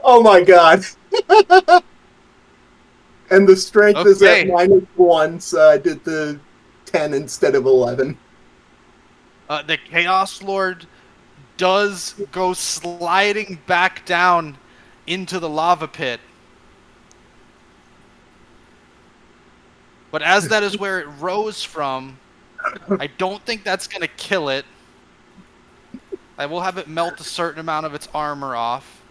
Oh my god. And the strength is at -1, so I did the 10 instead of 11. The Chaos Lord does go sliding back down into the lava pit. But as that is where it rose from, I don't think that's going to kill it. I will have it melt a certain amount of its armor off.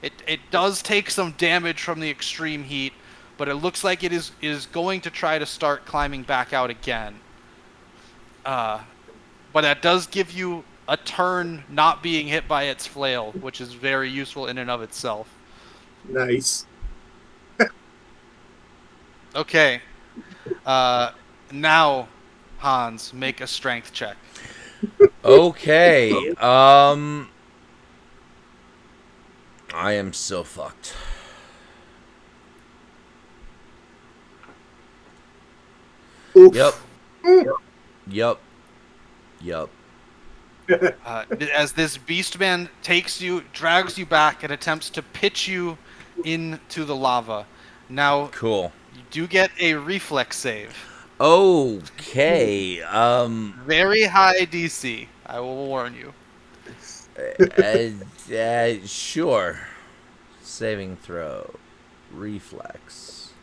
It does take some damage from the extreme heat, but it looks like it is going to try to start climbing back out again. But that does give you a turn not being hit by its flail, which is very useful in and of itself. Nice. Okay. Now, Hans, make a strength check. Okay. I am so fucked. Oof. Yep. As this beastman drags you back, and attempts to pitch you into the lava. Now, cool. You do get a reflex save. Okay. Very high DC. I will warn you. Sure. Saving throw. Reflex.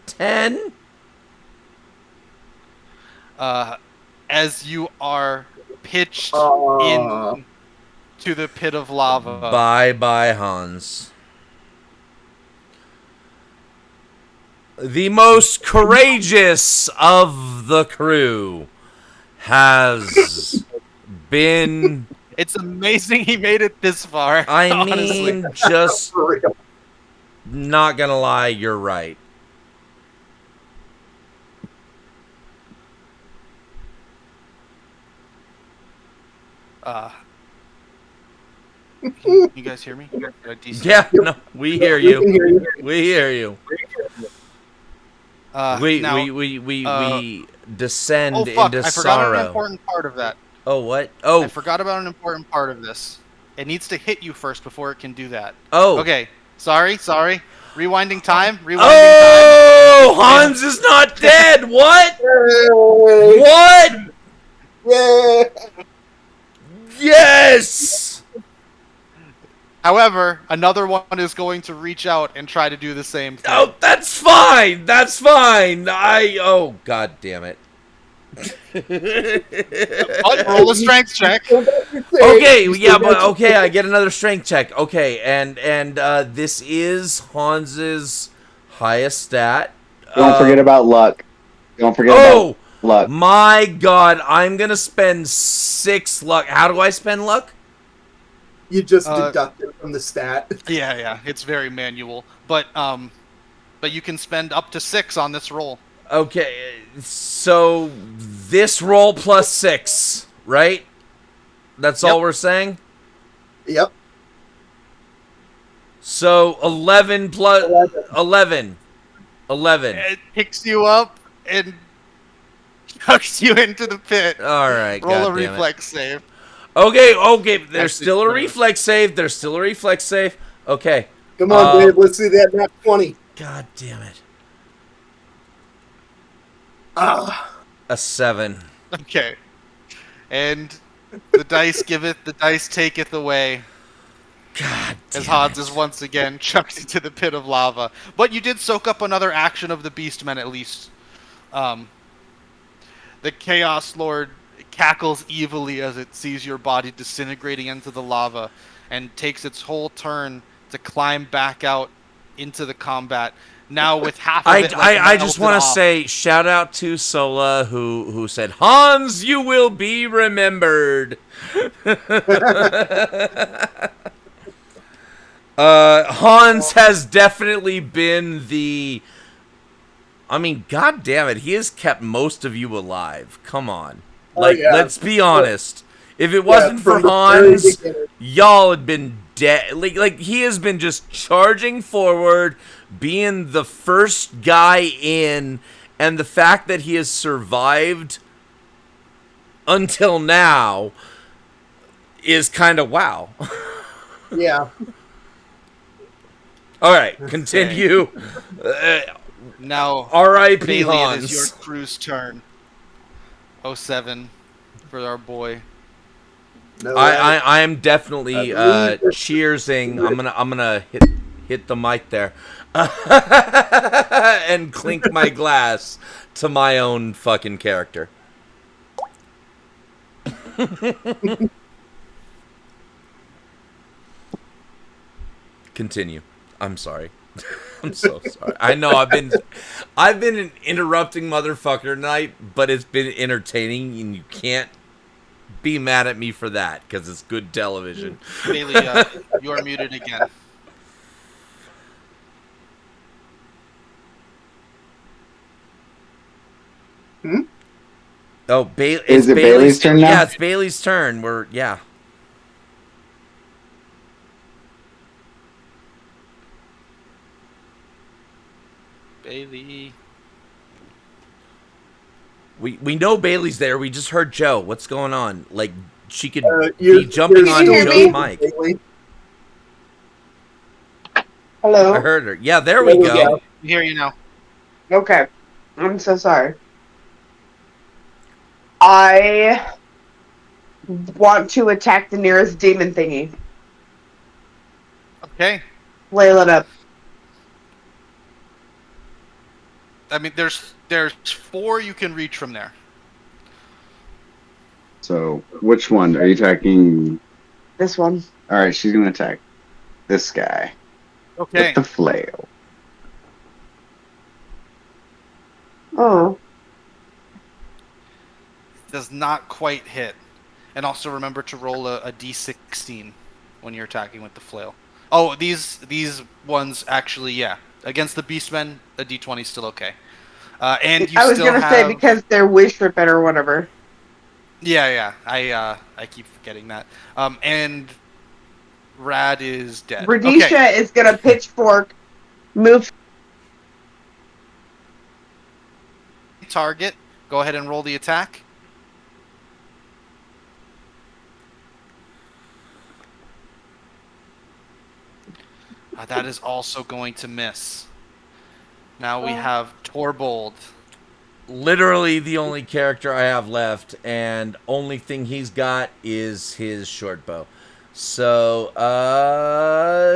10? As you are pitched in to the pit of lava. Bye, Hans. The most courageous of the crew has been... It's amazing he made it this far. I mean, just... Not gonna lie, you're right. You guys hear me? Yeah, no, we hear you. We hear you. We descend into sorrow. I forgot an important part of that. Oh, what? Oh. I forgot about an important part of this. It needs to hit you first before it can do that. Oh. Okay. Sorry. Rewinding time. Oh, Hans is not dead. What? What? Yeah. Yes. However, another one is going to reach out and try to do the same thing. Oh, that's fine. That's fine. Oh, god damn it. Roll a strength check. Okay, yeah, but okay, I get another strength check. Okay, and this is Hans's highest stat. Don't forget about luck. Don't forget about luck. My god, I'm gonna spend 6 luck. How do I spend luck? You just deduct it from the stat. Yeah, it's very manual, but you can spend up to 6 on this roll. Okay, so this roll plus 6, right? That's all we're saying? Yep. So 11 plus 11. It picks you up and chucks you into the pit. All right, roll a reflex save. Okay. There's still a reflex save. Okay. Come on, Dave. Let's see that nat 20. God damn it. A 7. Okay. And the dice giveth, the dice taketh away. God damn as Hans is once again chucked into the pit of lava. But you did soak up another action of the Beastmen at least. The Chaos Lord cackles evilly as it sees your body disintegrating into the lava and takes its whole turn to climb back out into the combat. Now with half of it I just want to say shout out to Sola who said, Hans, you will be remembered. Hans has definitely been the I mean, god damn it, he has kept most of you alive. Come on. Oh, Like, yeah. let's be honest. If it Yeah, wasn't for from the very Hans, beginning. y'all had been dead. Like he has been just charging forward, being the first guy in, and the fact that he has survived until now is kind of wow. Yeah. All right, continue. Now, R.I.P. Bailey, it Hans. is your crew's turn. 07 for our boy. No, I am definitely I believe cheersing. I'm gonna hit the mic there, and clink my glass to my own fucking character. Continue. I'm sorry. I'm so sorry. I know I've been an interrupting motherfucker tonight, but it's been entertaining, and you can't be mad at me for that because it's good television. Bailey, you are muted again. Oh, Is it Bailey's turn now? Yeah, it's Bailey's turn. Yeah. Bailey. We know Bailey's there. We just heard Joe. What's going on? Like, she could you're be jumping still on hear Joe's me? mic. Bailey. Hello? I heard her. Yeah, there we There we go. go. We hear you now. Okay. I'm so sorry. I want to attack the nearest demon thingy. Okay. Flail it up. I mean, there's 4 you can reach from there. So, which one? Are you attacking? This one. Alright, she's gonna attack this guy. Okay. With the flail. Oh. Does not quite hit. And also remember to roll a d16 when you're attacking with the flail. Oh, these ones actually, yeah. Against the beastmen, a d20 is still okay. And you I was still gonna say because they're wish ripping or whatever. Yeah. I keep forgetting that. And Rad is dead. Radisha Okay. is gonna pitchfork, move. Target. Go ahead and roll the attack. That is also going to miss. Now we have Torbold. Literally the only character I have left, and only thing he's got is his short bow. So,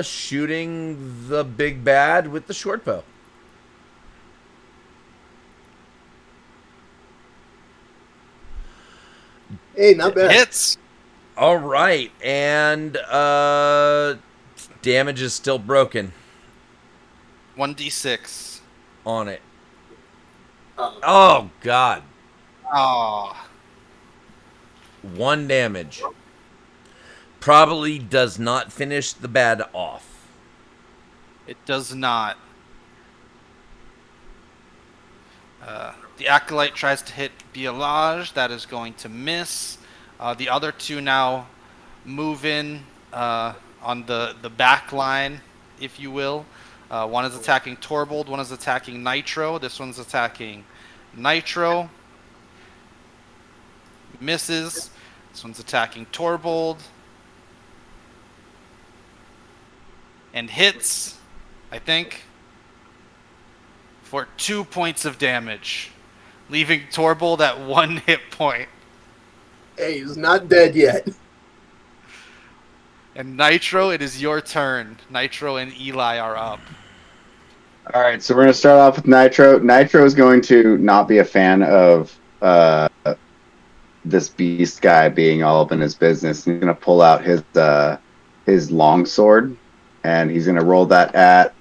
shooting the big bad with the short bow. Hey, not bad. Hits. All right, and damage is still broken 1d6. on it. Oh God, Oh. 1 damage. Probably does not finish the bad off. It does not. The Acolyte tries to hit Bielage. That is going to miss. The other 2 now move in on the back line, if you will. One is attacking Torbold. One is attacking Nitro. This one's attacking Nitro. Misses. This one's attacking Torbold. And hits, I think, for 2 points of damage, leaving Torbold at 1 hit point. Hey, he's not dead yet. And Nitro, it is your turn. Nitro and Eli are up. Alright, so we're gonna start off with Nitro. Nitro is going to not be a fan of this beast guy being all up in his business. He's gonna pull out his long sword, and he's gonna roll that at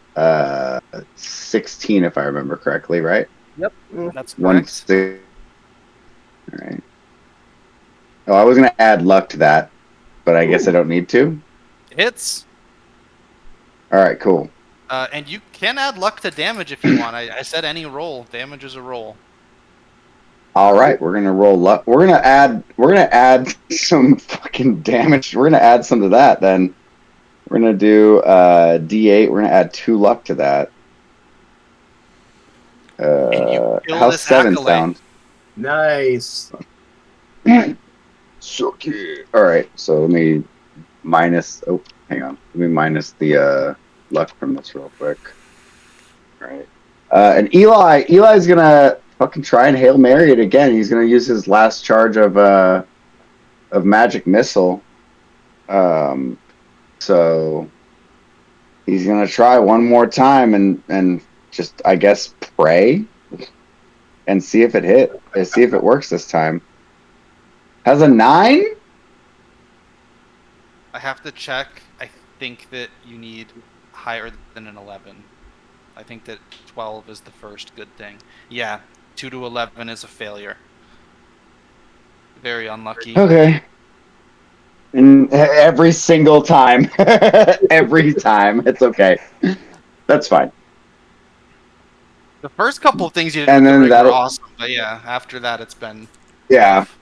16, if I remember correctly, right? Yep, that's correct. 1 All right. Oh, I was gonna add luck to that, but I guess I don't need to. Hits. All right, cool. And you can add luck to damage if you want. I said any roll. Damage is a roll. All right, we're gonna roll luck. We're gonna add some fucking damage. We're gonna add some to that. Then we're gonna do D8. We're gonna add 2 luck to that. And you kill How's this 7 acolyte. sound? Nice. Suck it. All right, so let me minus. Oh, hang on. Let me minus the luck from this real quick. All right. And Eli's gonna fucking try and Hail Mary it again. He's gonna use his last charge of magic missile. So he's gonna try one more time and just, I guess, pray and see if it works this time. Has a 9? I have to check. I think that you need higher than an 11. I think that 12 is the first good thing. Yeah, 2 to 11 is a failure. Very unlucky. Okay. And every single time. Every time. It's okay. That's fine. The first couple of things you did And with the then rig were that'll- awesome, but yeah, after that it's been Yeah. rough.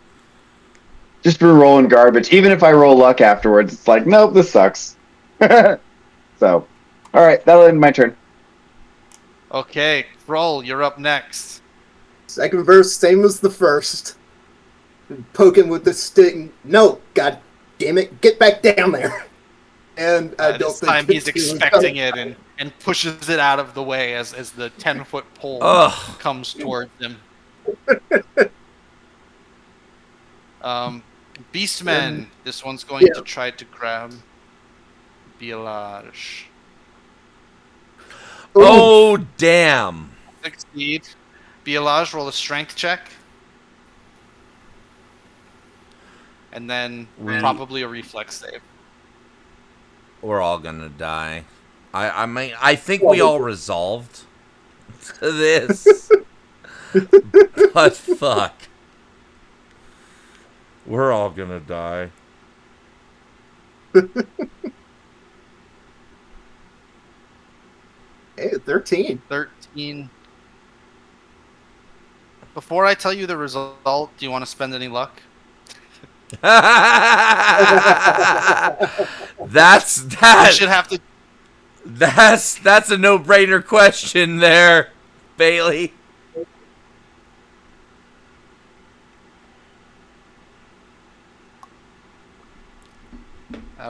Just for rolling garbage. Even if I roll luck afterwards, it's like, nope, this sucks. So, all right, that'll end my turn. Okay, Kroll, you're up next. Second verse, same as the first. Poke him with the stick. No, god damn it, get back down there. And I don't This think time he's it's expecting it and pushes it out of the way as the 10-foot pole comes towards him. Beastmen, this one's going to try to grab Bielage. Oh, damn. Succeed. Bielage, roll a strength check. And then probably a reflex save. We're all gonna die. I mean, I think we all resolved to this. But fuck. We're all gonna die. Hey, 13. 13. Before I tell you the result, do you want to spend any luck? That's that. You should have to. That's a no-brainer question there, Bailey.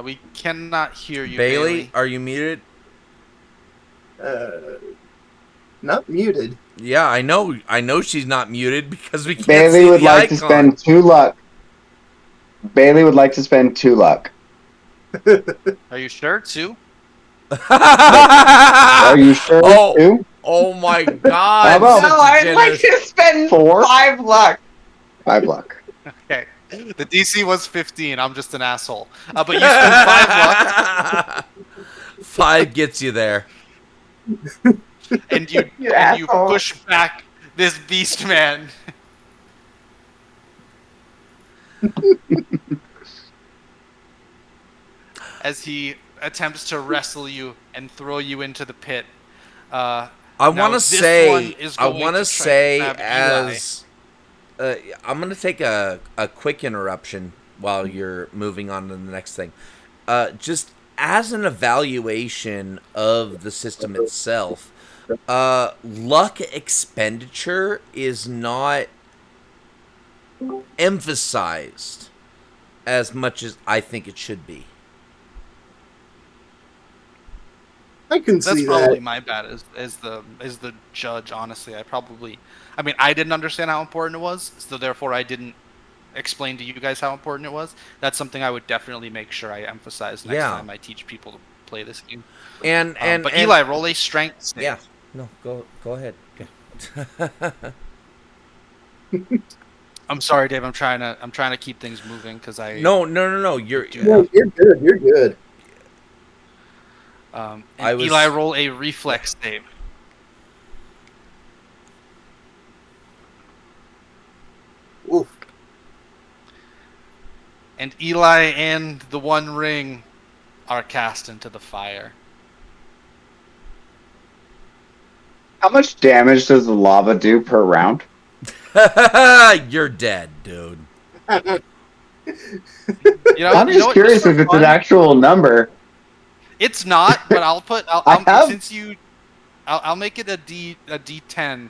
We cannot hear you, Bailey, are you muted? Not muted. Yeah, I know she's not muted because we can't Bailey see would the like icon. to spend 2 luck. Bailey would like to spend 2 luck. Are you sure? 2? Are you sure? Oh, 2? oh my God! How about- such No, a I'd generous- like to spend 4? 5 luck. 5 luck. Okay. The DC was 15. I'm just an asshole. But you spent 5 luck. 5 gets you there. And you asshole. push back this beast man. As he attempts to wrestle you and throw you into the pit. I want to say, I'm going to take a quick interruption while you're moving on to the next thing. Just as an evaluation of the system itself, luck expenditure is not emphasized as much as I think it should be. I can That's see probably that. my bad as the judge. Honestly, I mean, I didn't understand how important it was, so therefore I didn't explain to you guys how important it was. That's something I would definitely make sure I emphasize next time I teach people to play this game. But Eli, roll a strength save. Yeah, no, go ahead. I'm sorry, Dave. I'm trying to keep things moving because I No. You're No, you're good. You're good. Eli, roll a reflex save. Oof. And Eli and the One Ring are cast into the fire. How much damage does the lava do per round? You're dead, dude. I'm just curious if it's an actual number. It's not, but I'll make it a D10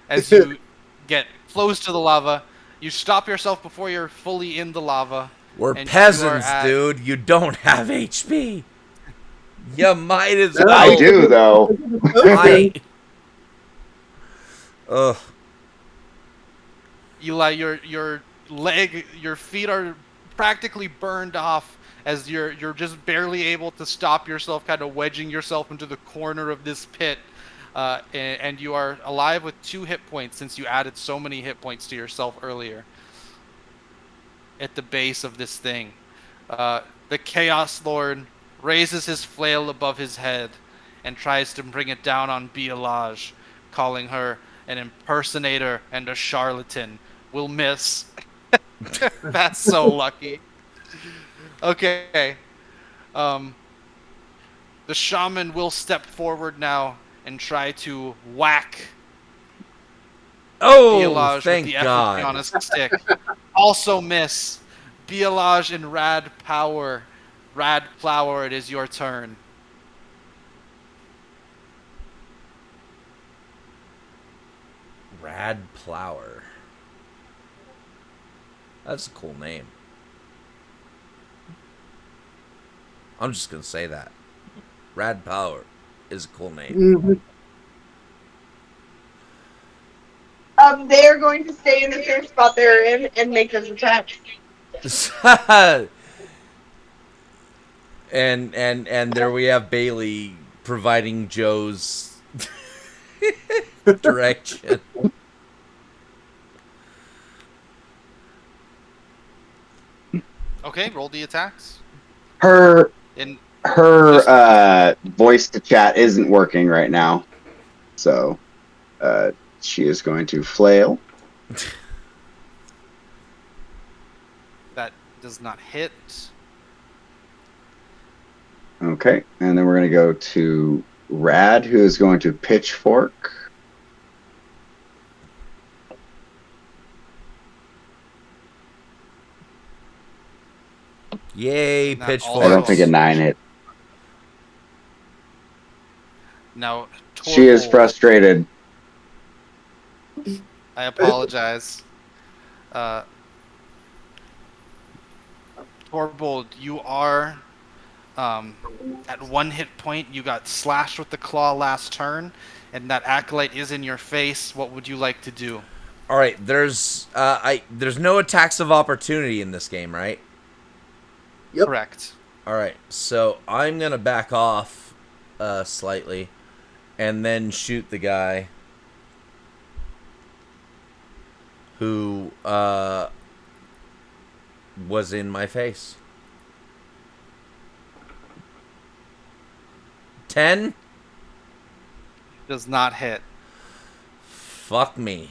as you get close to the lava. You stop yourself before you're fully in the lava. We're peasants, dude. You don't have HP. You might as well. I do, though. Ugh. Eli, your feet are practically burned off as you're just barely able to stop yourself, kind of wedging yourself into the corner of this pit. And you are alive with 2 hit points since you added so many hit points to yourself earlier. At the base of this thing, the Chaos Lord raises his flail above his head and tries to bring it down on Bialaj, calling her an impersonator and a charlatan. Will miss. That's so lucky. Okay. The shaman will step forward now and try to whack Bialaj thank with the God. effigy on his stick. Also miss. Bialaj and Rad Power. Rad Flower, it is your turn. Rad Flower. That's a cool name. I'm just gonna say that. Rad Power is a cool name. They're going to stay in the same spot they're in and make those attacks. and there we have Bailey providing Joe's direction. Okay, roll the attacks. Her voice to chat isn't working right now, so she is going to flail. That does not hit. Okay, and then we're going to go to Rad, who is going to pitchfork. Yay, pitchfork. I don't think a 9 hit. Now, she is frustrated. I apologize. Torbold, you are at 1 hit point. You got slashed with the claw last turn, and that acolyte is in your face. What would you like to do? All right, there's no attacks of opportunity in this game, right? Yep. Correct. All right, so I'm gonna back off slightly, and then shoot the guy who was in my face. 10 does not hit. Fuck me.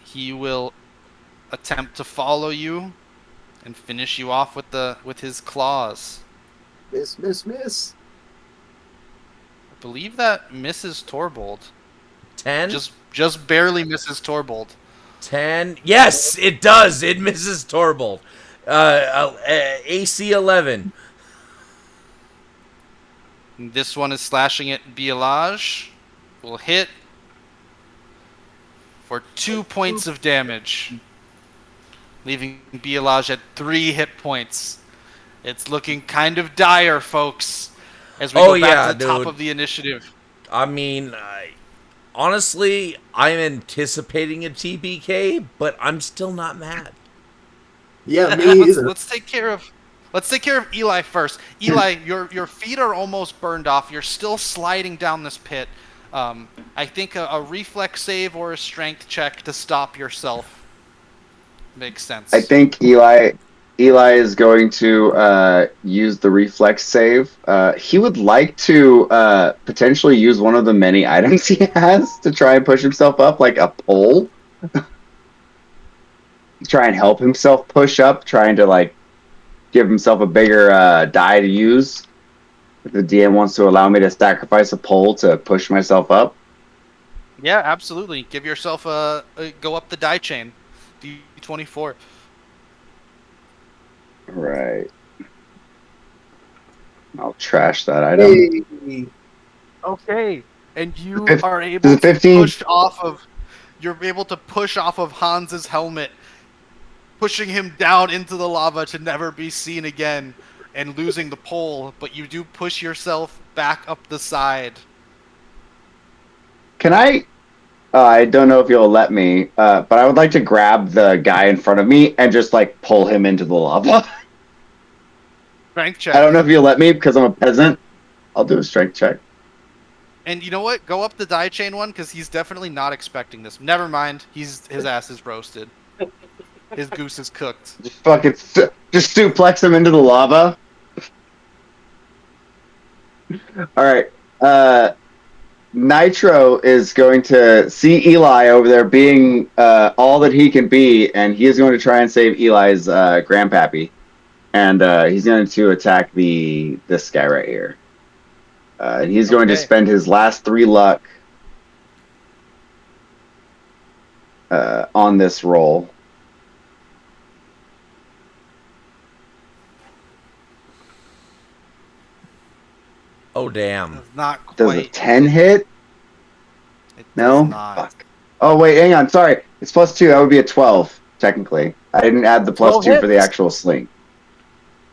He will attempt to follow you and finish you off with his claws. Miss. I believe that misses Torbold. 10? Just barely misses Torbold. 10? Yes, it does. It misses Torbold. AC 11. This one is slashing at Bialaj. Will hit for 2 points of damage, leaving Bialaj at 3 hit points. It's looking kind of dire, folks, as we go back to the top of the initiative. I mean, honestly, I'm anticipating a TBK, but I'm still not mad. Yeah, me either. Let's take care of Eli first. Eli, your feet are almost burned off. You're still sliding down this pit. I think a reflex save or a strength check to stop yourself makes sense. I think Eli is going to use the reflex save. He would like to potentially use one of the many items he has to try and push himself up, like a pole. Try and help himself push up, trying to give himself a bigger die to use. If the DM wants to allow me to sacrifice a pole to push myself up. Yeah, absolutely. Give yourself a go up the die chain. D24. Right. I'll trash that item. Hey, Okay. And you Fif- are Does able it to 15? push off of you're able to push off of Hans's helmet, pushing him down into the lava to never be seen again and losing the pole, but you do push yourself back up the side. Can I? I don't know if you'll let me, but I would like to grab the guy in front of me and just like pull him into the lava. Strength I check. don't know if you'll let me because I'm a peasant. I'll do a strength check. And you know what? Go up the die chain one because he's definitely not expecting this. Never mind. His ass is roasted. His goose is cooked. Just fucking just suplex him into the lava. All right. Nitro is going to see Eli over there being all that he can be, and he is going to try and save Eli's grandpappy. And he's going to attack this guy right here. And he's going to Okay. spend his last 3 luck on this roll. Oh, damn. Does not Does a quite. 10 hit? It does No? not. Fuck. Oh, wait, hang on. Sorry. It's +2. That would be a 12, technically. I didn't add the 12 +2 for the hits. actual sling.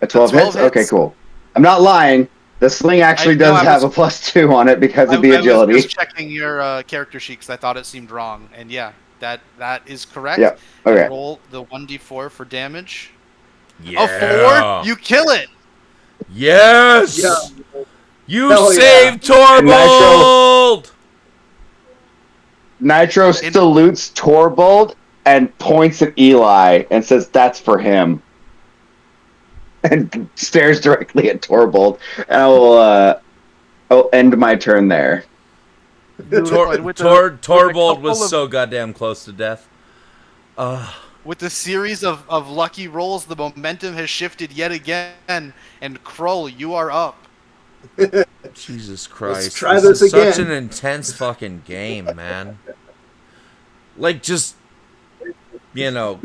A The 12 hits? 12 Okay, hits. cool. I'm not lying. The sling actually does have a +2 on it because of the I was agility. just checking your character sheet because I thought it seemed wrong, and yeah, that is correct. Yep. And Okay. roll the 1d4 for damage. A 4, Yeah. you kill it. Yes. yeah, You hell yeah. saved And Torvald. Nitro And salutes Torbold and points at Eli and says, "That's for him." And stares directly at Torbold. And I'll end my turn there. beautiful. And Torvald was couple of so goddamn close to death. with a series of lucky rolls, the momentum has shifted yet again. And Krull, you are up. Jesus Let's Christ. try This this is such an again. intense fucking game, man. Like, just, you know,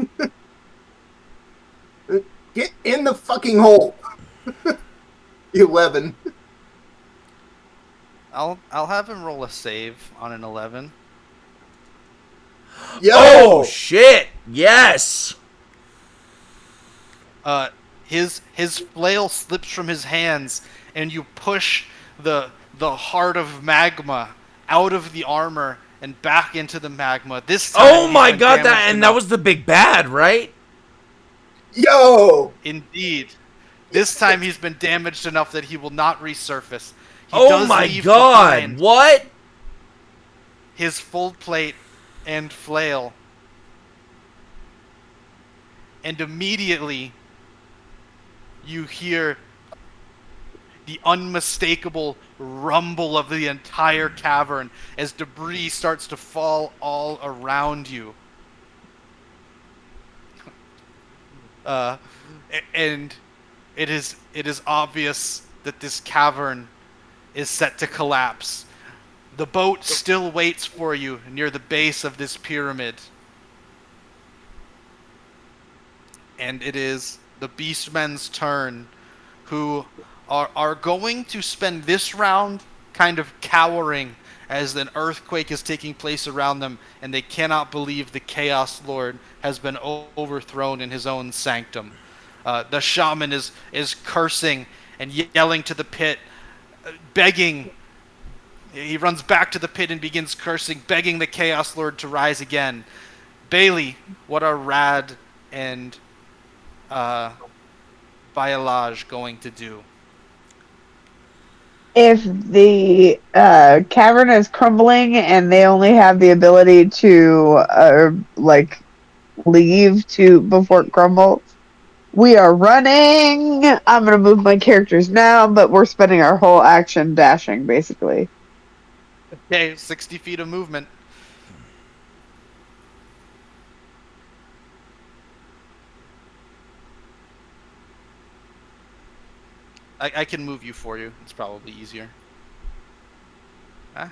Get in the fucking hole. 11. I'll have him roll a save on an 11. Yo! oh, shit. Yes. His flail slips from his hands, and you push the heart of magma out of the armor and back into the magma. This time, Oh he's my been god, damaged and that enough. was the big bad, right? Yo! Indeed, this time he's been damaged enough that he will not resurface. He Oh does my leave god, behind what? his full plate and flail, and immediately you hear the unmistakable rumble of the entire cavern as debris starts to fall all around you. And it is obvious that this cavern is set to collapse. The boat still waits for you near the base of this pyramid. And it is the Beastmen's turn, who are going to spend this round kind of cowering as an earthquake is taking place around them, and they cannot believe the Chaos Lord has been overthrown in his own sanctum. The shaman is cursing and yelling to the pit, begging. He runs back to the pit and begins cursing, begging the Chaos Lord to rise again. Bailey, what are Rad and Bailage going to do? If the cavern is crumbling and they only have the ability to like leave to before it crumbles, we are running. I'm gonna move my characters now, but we're spending our whole action dashing, basically. Okay, 60 feet of movement. I can move you for you. It's probably easier. Ah.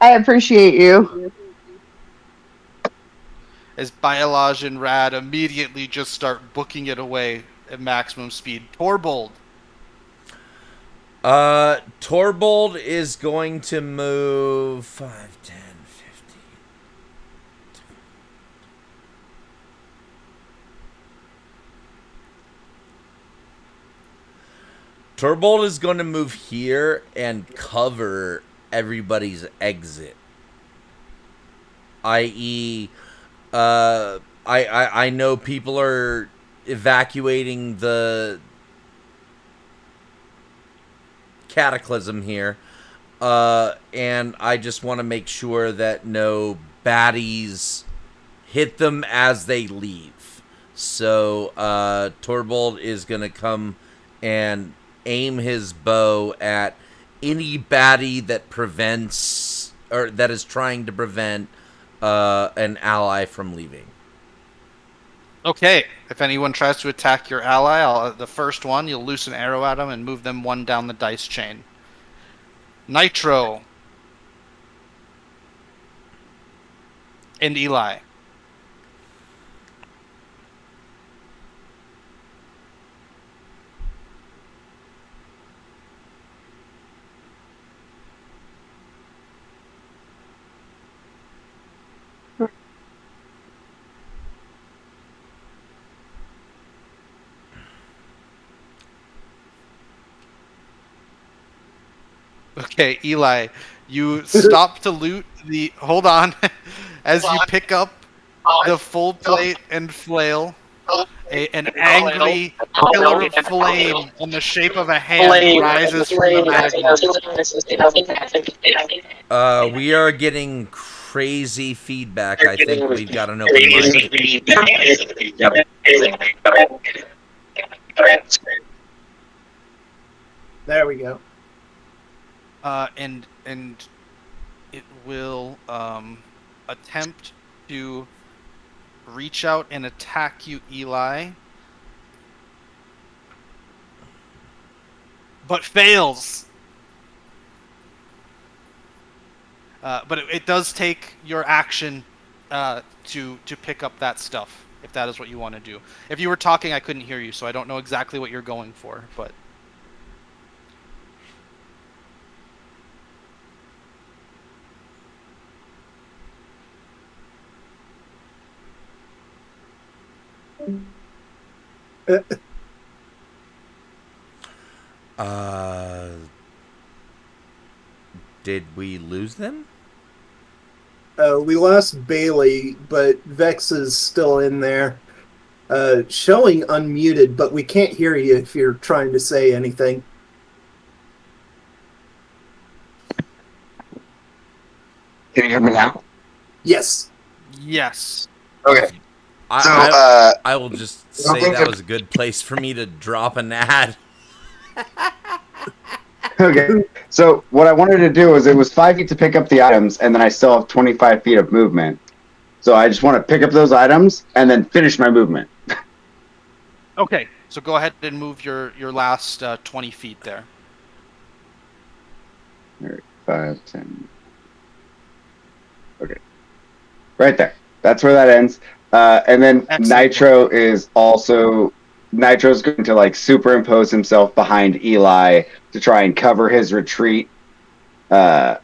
I appreciate you. As Biolage and Rad immediately just start booking it away at maximum speed. Torbold. Torbold is going to move 5, 10, 15. Torbold is going to move here and cover everybody's exit. I.e., I know people are evacuating the cataclysm here, and I just want to make sure that no baddies hit them as they leave. So Torbold is gonna come and aim his bow at any baddie that prevents or that is trying to prevent an ally from leaving. Okay, if anyone tries to attack your ally, the first one, you'll loose an arrow at them and move them one down the dice chain. Nitro. And Eli. Okay, Eli, you stop to loot the. Hold on. As you pick up the full plate and flail, an angry pillar of flame in the shape of a hand rises from the magma. We are getting crazy feedback. I think we've got an open mic. There we go. And it will attempt to reach out and attack you, Eli, but fails. But it does take your action to pick up that stuff, if that is what you want to do. If you were talking, I couldn't hear you, so I don't know exactly what you're going for, but. Did we lose them? We lost Bailey, but Vex is still in there. Showing unmuted, but we can't hear you if you're trying to say anything. Can you hear me now? Yes. Yes. Okay. I will just say that was a good place for me to drop an ad. Okay. So what I wanted to do is it was 5 feet to pick up the items, and then I still have 25 feet of movement. So I just want to pick up those items and then finish my movement. Okay. So go ahead and move your last 20 feet there. All right, 5, 10. Okay. Right there. That's where that ends. And then Excellent. Nitro's going to like superimpose himself behind Eli to try and cover his retreat for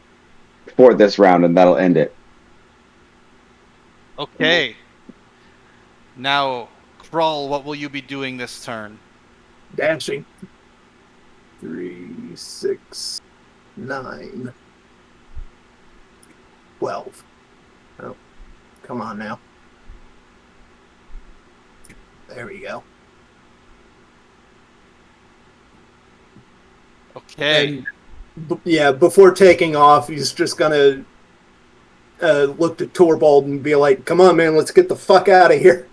this round, and that'll end it. Okay. Now, Krull, what will you be doing this turn? Dashing. 3, 6, 9, 12. Oh, come on now. There we go. Okay. And, before taking off, he's just gonna look at Torbold and be like, "Come on, man, let's get the fuck out of here."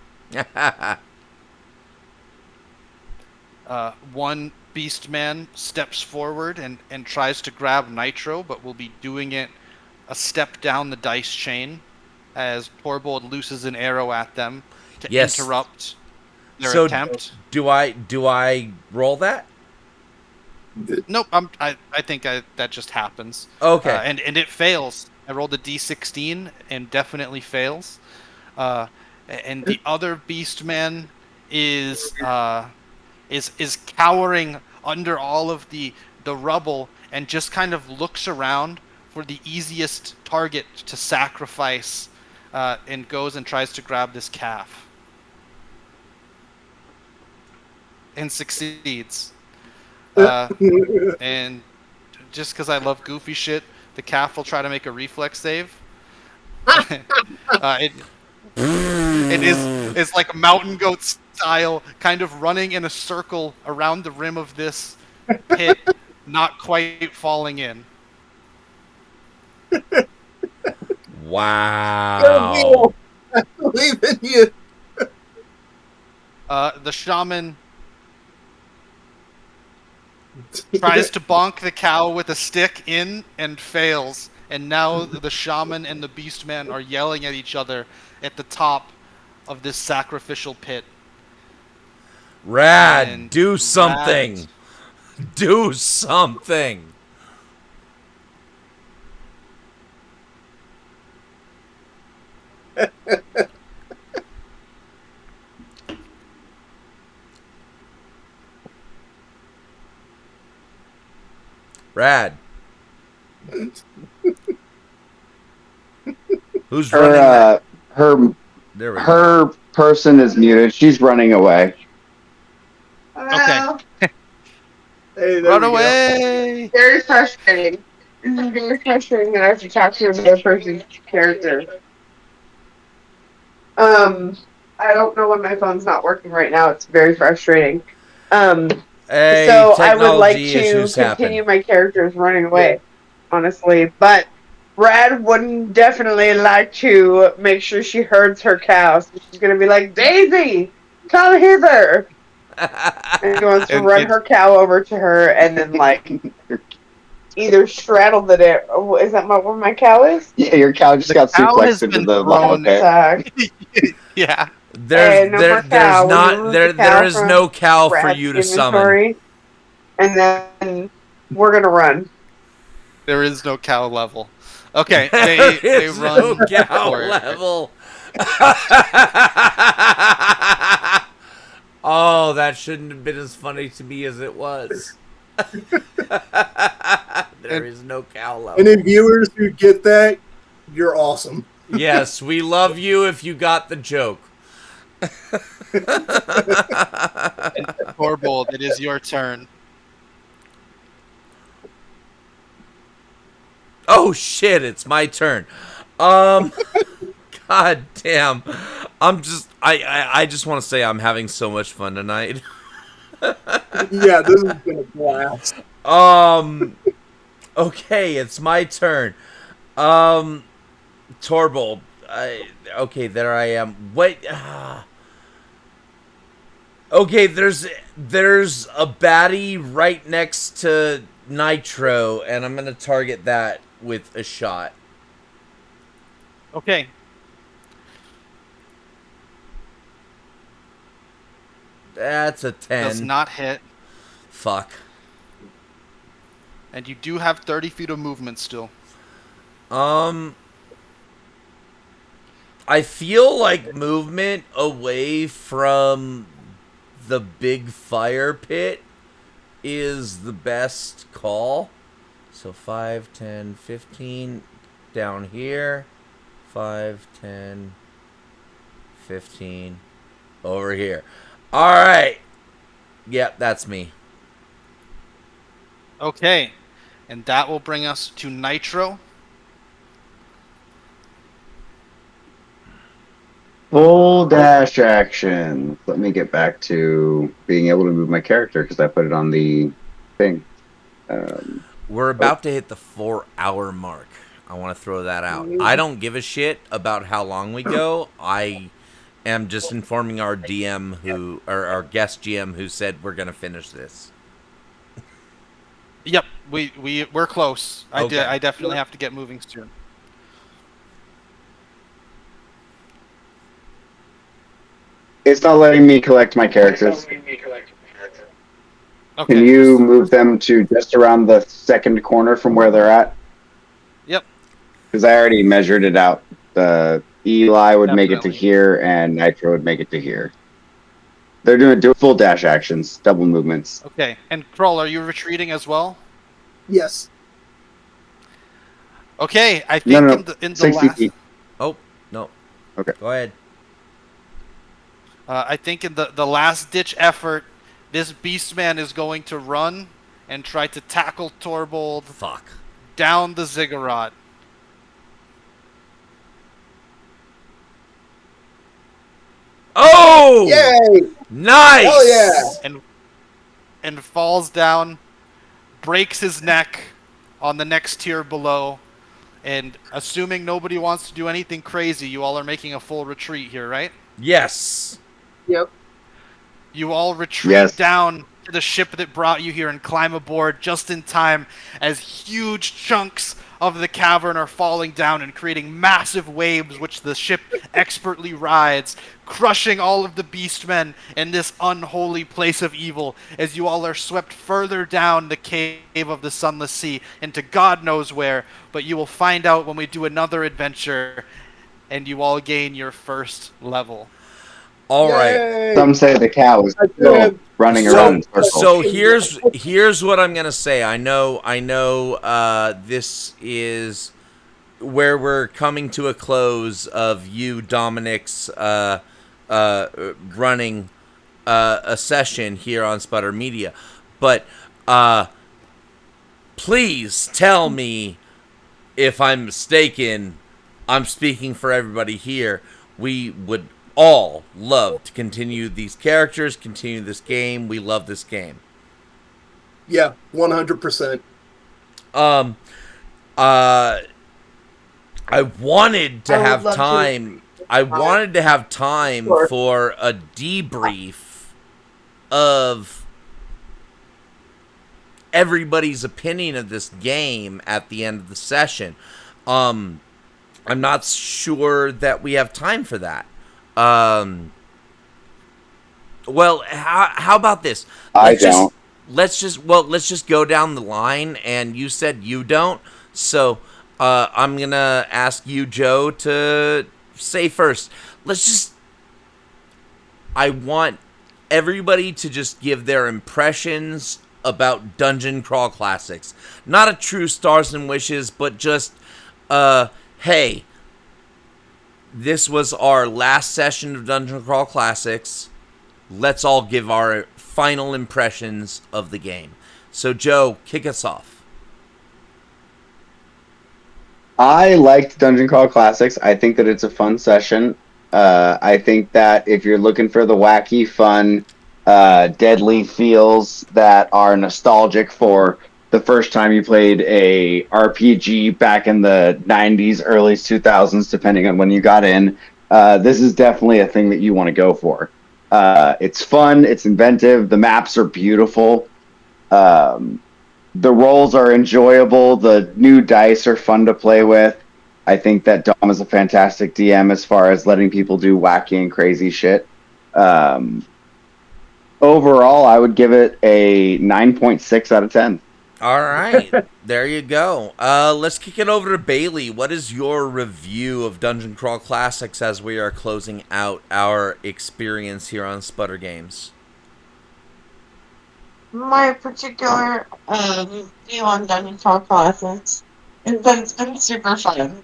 One beast man steps forward and tries to grab Nitro, but will be doing it a step down the dice chain as Torbold looses an arrow at them to interrupt their attempt. Do I roll that? Nope. I think that just happens. Okay. And it fails. I rolled a d16 and definitely fails. And the other Beastman is cowering under all of the rubble and just kind of looks around for the easiest target to sacrifice, and goes and tries to grab this calf. And succeeds. And just because I love goofy shit, the calf will try to make a reflex save. It's like mountain goat style, kind of running in a circle around the rim of this pit, not quite falling in. Wow. I believe in you. The shaman tries to bonk the cow with a stick in and fails. And now the shaman and the beastman are yelling at each other at the top of this sacrificial pit. Rad, And do something. Do something. Rad. Who's running that? Her person is muted. She's running away. Okay. Hey, Run away! Very frustrating. This is very frustrating that I have to talk to another person's character. I don't know why my phone's not working right now. It's very frustrating. Hey, so I would like technology to continue my characters running away, honestly. But Brad wouldn't definitely like to make sure she herds her cows. So she's gonna be like, Daisy, come hither. And she wants to run her cow over to her and then like either straddle the dare. Oh, is that where my cow is? Yeah, your cow just got suplexed into the lava pit. Yeah. There is no cow for you to summon. And then we're gonna run. There is no cow level. Okay, they run no cow level. Oh, that shouldn't have been as funny to me as it was. There is no cow level. Any viewers who get that, you're awesome. Yes, we love you if you got the joke. Torbold, it is your turn. Oh shit, it's my turn. God damn. I just want to say I'm having so much fun tonight. Yeah, this has been a blast. Okay, it's my turn. Torbold. Okay, there I am. Wait. Okay, there's a baddie right next to Nitro, and I'm gonna target that with a shot. Okay. That's a 10. Does not hit. Fuck. And you do have 30 feet of movement still. I feel like movement away from the big fire pit is the best call. So 5, 10, 15 down here. 5, 10, 15 over here. All right. Yep, that's me. Okay. And that will bring us to Nitro. Full dash action. Let me get back to being able to move my character because I put it on the thing. We're about to hit the 4-hour mark. I want to throw that out. I don't give a shit about how long we go. I am just informing our DM our guest GM who said we're going to finish this. Yep, we're close. Okay. I definitely have to get moving soon. It's not letting me collect my characters. Okay. Can you move them to just around the second corner from where they're at? Yep. Because I already measured it out. The Eli would make it to Definitely. here, and Nitro would make it to here. They're doing full dash actions, double movements. Okay. And Kroll, are you retreating as well? Yes. Okay. I No, think no, in the 60 last. feet. Oh, no. Okay. Go ahead. I think in the last ditch effort, this Beastman is going to run and try to tackle Torbold Fuck. down the ziggurat. Oh! Yay! Nice! Hell yeah! And falls down, breaks his neck on the next tier below, and assuming nobody wants to do anything crazy, you all are making a full retreat here, right? Yes. Yep. You all retreat Yes. down to the ship that brought you here and climb aboard just in time as huge chunks of the cavern are falling down and creating massive waves which the ship expertly rides, crushing all of the beastmen in this unholy place of evil as you all are swept further down the cave of the Sunless Sea into God knows where, but you will find out when we do another adventure and you all gain your first level. All right. Yay! Some say the cow is still running around in circles. So here's what I'm gonna say. I know. This is where we're coming to a close of you, Dominic's running a session here on Sputter Media, but please tell me if I'm mistaken. I'm speaking for everybody here. We would all love to continue these characters, continue this game. We love this game. Yeah, 100%. I wanted to have time. I wanted to have time for a debrief of everybody's opinion of this game at the end of the session. I'm not sure that we have time for that. Well, how about this? Let's just go down the line, and you said you don't, so I'm gonna ask you, Joe, to say first. I want everybody to just give their impressions about Dungeon Crawl Classics. Not a true Stars and Wishes, but just, hey, this was our last session of Dungeon Crawl Classics. Let's all give our final impressions of the game. So, Joe, kick us off. I liked Dungeon Crawl Classics. I think that it's a fun session. I think that if you're looking for the wacky, fun, deadly feels that are nostalgic for the first time you played a RPG back in the 90s, early 2000s, depending on when you got in, this is definitely a thing that you want to go for. It's fun, it's inventive, the maps are beautiful, the rolls are enjoyable, the new dice are fun to play with. I think that Dom is a fantastic DM as far as letting people do wacky and crazy shit. Overall, I would give it a 9.6 out of 10. All right, there you go. Let's kick it over to Bailey. What is your review of Dungeon Crawl Classics as we are closing out our experience here on Sputter Games? My particular view on Dungeon Crawl Classics is that it's been super fun.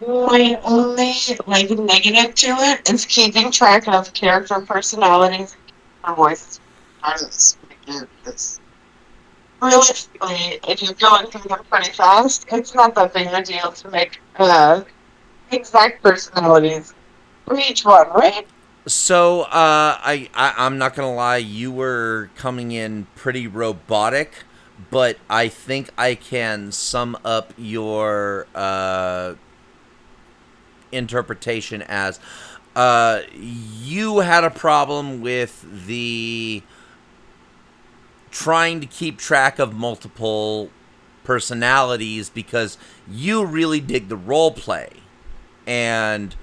My only negative to it is keeping track of character personalities and voices. Realistically, if you're going through them pretty fast, it's not that big a deal to make exact personalities for each one, right? So, I'm not gonna lie, you were coming in pretty robotic, but I think I can sum up your interpretation as you had a problem with the trying to keep track of multiple personalities because you really dig the role play, and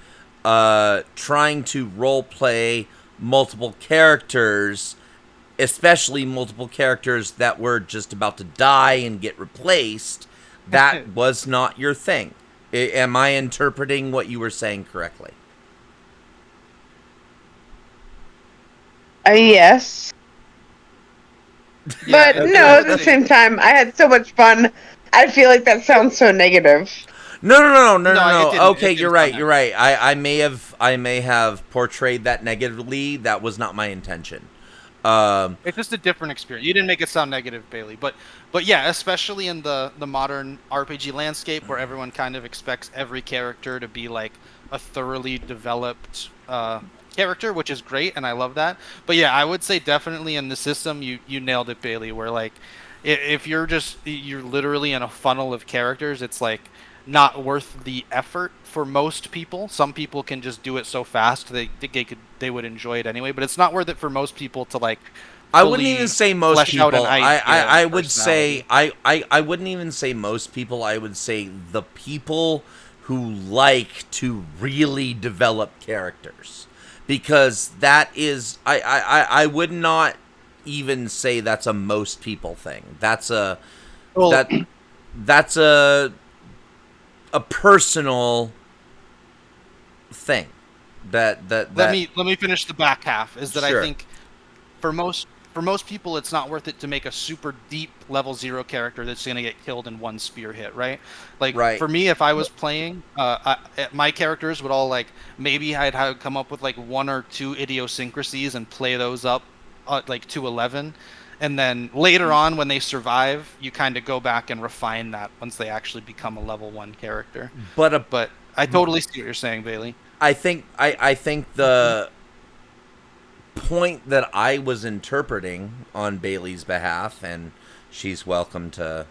trying to role play multiple characters, especially multiple characters that were just about to die and get replaced, that was not your thing. Am I interpreting what you were saying correctly? Yes. Yeah, But no, at the same time, I had so much fun. I feel like that sounds so negative. No. Okay, you're right. I may have portrayed that negatively. That was not my intention. It's just a different experience. You didn't make it sound negative, Bailey, but yeah, especially in the modern RPG landscape where everyone kind of expects every character to be like a thoroughly developed character, which is great, and I love that. But yeah, I would say definitely in the system you nailed it, Bailey. Where like if you're literally in a funnel of characters, it's like not worth the effort for most people. Some people can just do it so fast they would enjoy it anyway, but it's not worth it for most people to like I wouldn't even say most people. I would say I wouldn't even say most people. I would say the people who like to really develop characters, because that is I would not even say that's a most people thing. That's a that's a personal thing. Let me finish the back half. Is that sure. I think for most people, it's not worth it to make a super deep level 0 character that's going to get killed in one spear hit, right? Like right. For me, if I was playing, my characters would all like maybe I'd come up with like 1 or 2 idiosyncrasies and play those up like to 11. And then later on, when they survive, you kind of go back and refine that once they actually become a level 1 character. But I totally see what you're saying, Bailey. I think the point that I was interpreting on Bailey's behalf, and she's welcome to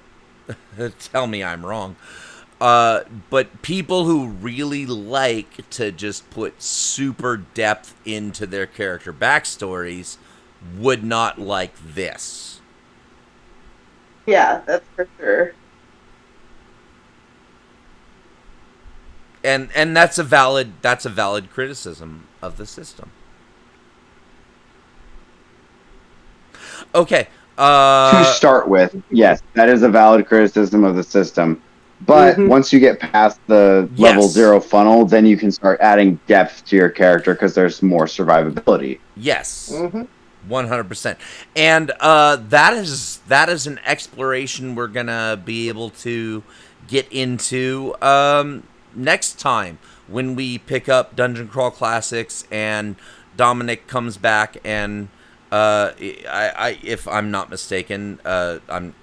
tell me I'm wrong, but people who really like to just put super depth into their character backstories would not like this. Yeah, that's for sure. And that's a valid criticism of the system. Okay. To start with, yes, that is a valid criticism of the system. But once you get past the level 0 funnel, then you can start adding depth to your character because there's more survivability. Yes. 100%. And that is an exploration we're going to be able to get into next time when we pick up Dungeon Crawl Classics and Dominic comes back and I if I'm not mistaken, I'm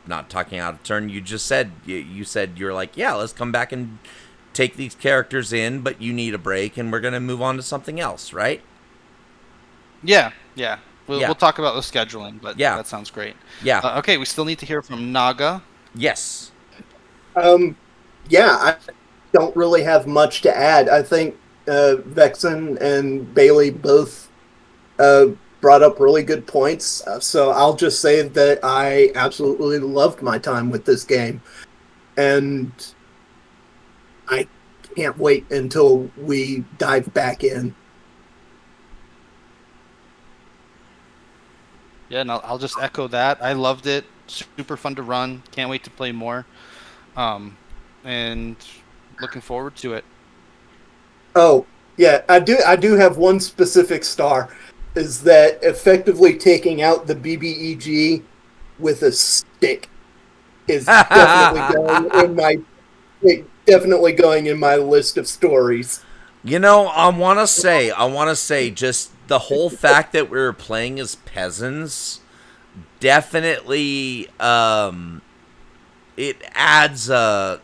not talking out of turn. You just said you're like, yeah, let's come back and take these characters in, but you need a break, and we're gonna move on to something else, right? Yeah. We'll talk about the scheduling, but yeah, that sounds great. Yeah. Okay, we still need to hear from Naga. Yes. Yeah, I don't really have much to add. I think Vexen and Bailey both brought up really good points. So I'll just say that I absolutely loved my time with this game. And I can't wait until we dive back in. Yeah, and I'll just echo that. I loved it. Super fun to run. Can't wait to play more. And looking forward to it. Oh, yeah, I do have one specific star. Is that effectively taking out the BBEG with a stick is definitely going in my list of stories. You know, I want to say just the whole fact that we were playing as peasants definitely it adds a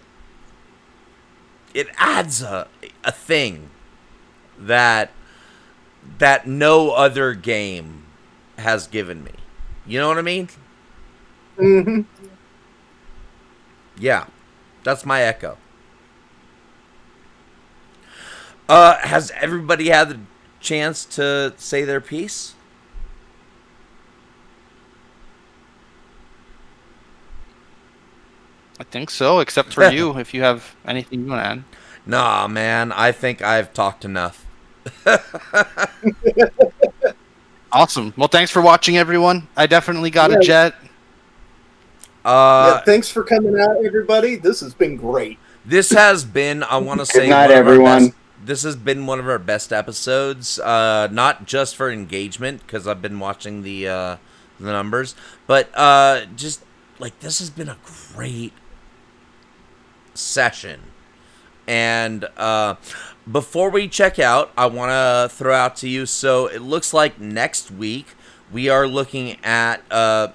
thing that no other game has given me. You know what I mean? Mm-hmm. Yeah, that's my echo. Has everybody had the chance to say their piece? I think so, except for you, if you have anything you want to add. Nah, man, I think I've talked enough. Awesome. Well, thanks for watching, everyone. I definitely got a jet. Yeah, thanks for coming out, everybody. This has been great. This has been, I want to say, Good night, one of everyone. our best. This has been one of our best episodes. Not just for engagement, because I've been watching the numbers, but just like this has been a great session. And before we check out, I want to throw out to you. So it looks like next week we are looking at.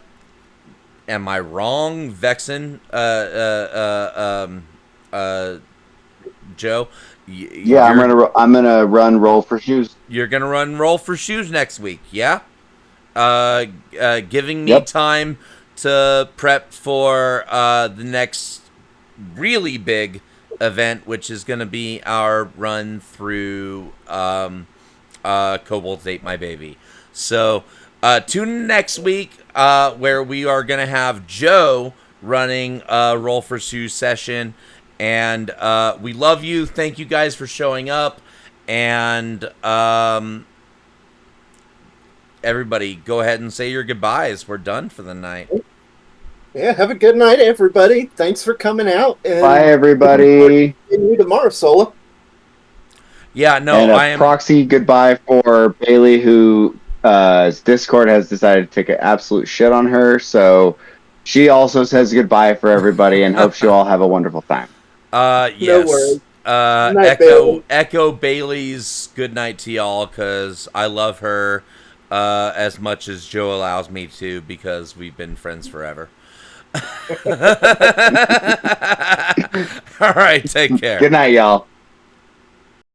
Am I wrong, Vexen? Joe. Yeah, I'm gonna run roll for shoes. You're gonna run roll for shoes next week, yeah? Giving me time to prep for the next really big event, which is gonna be our run through Cobalt Ate My Baby. So tune in next week where we are gonna have Joe running a roll for shoes session. And we love you. Thank you guys for showing up. And everybody, go ahead and say your goodbyes. We're done for the night. Yeah, have a good night, everybody. Thanks for coming out. And bye, everybody. See you tomorrow, Sola. Yeah, no, and I am. Proxy goodbye for Bailey, who Discord has decided to take an absolute shit on her. So she also says goodbye for everybody and hopes you all have a wonderful time. Yes. No night, Echo Bailey's good night to y'all, because I love her as much as Joe allows me to, because we've been friends forever. All right, take care. Good night, y'all.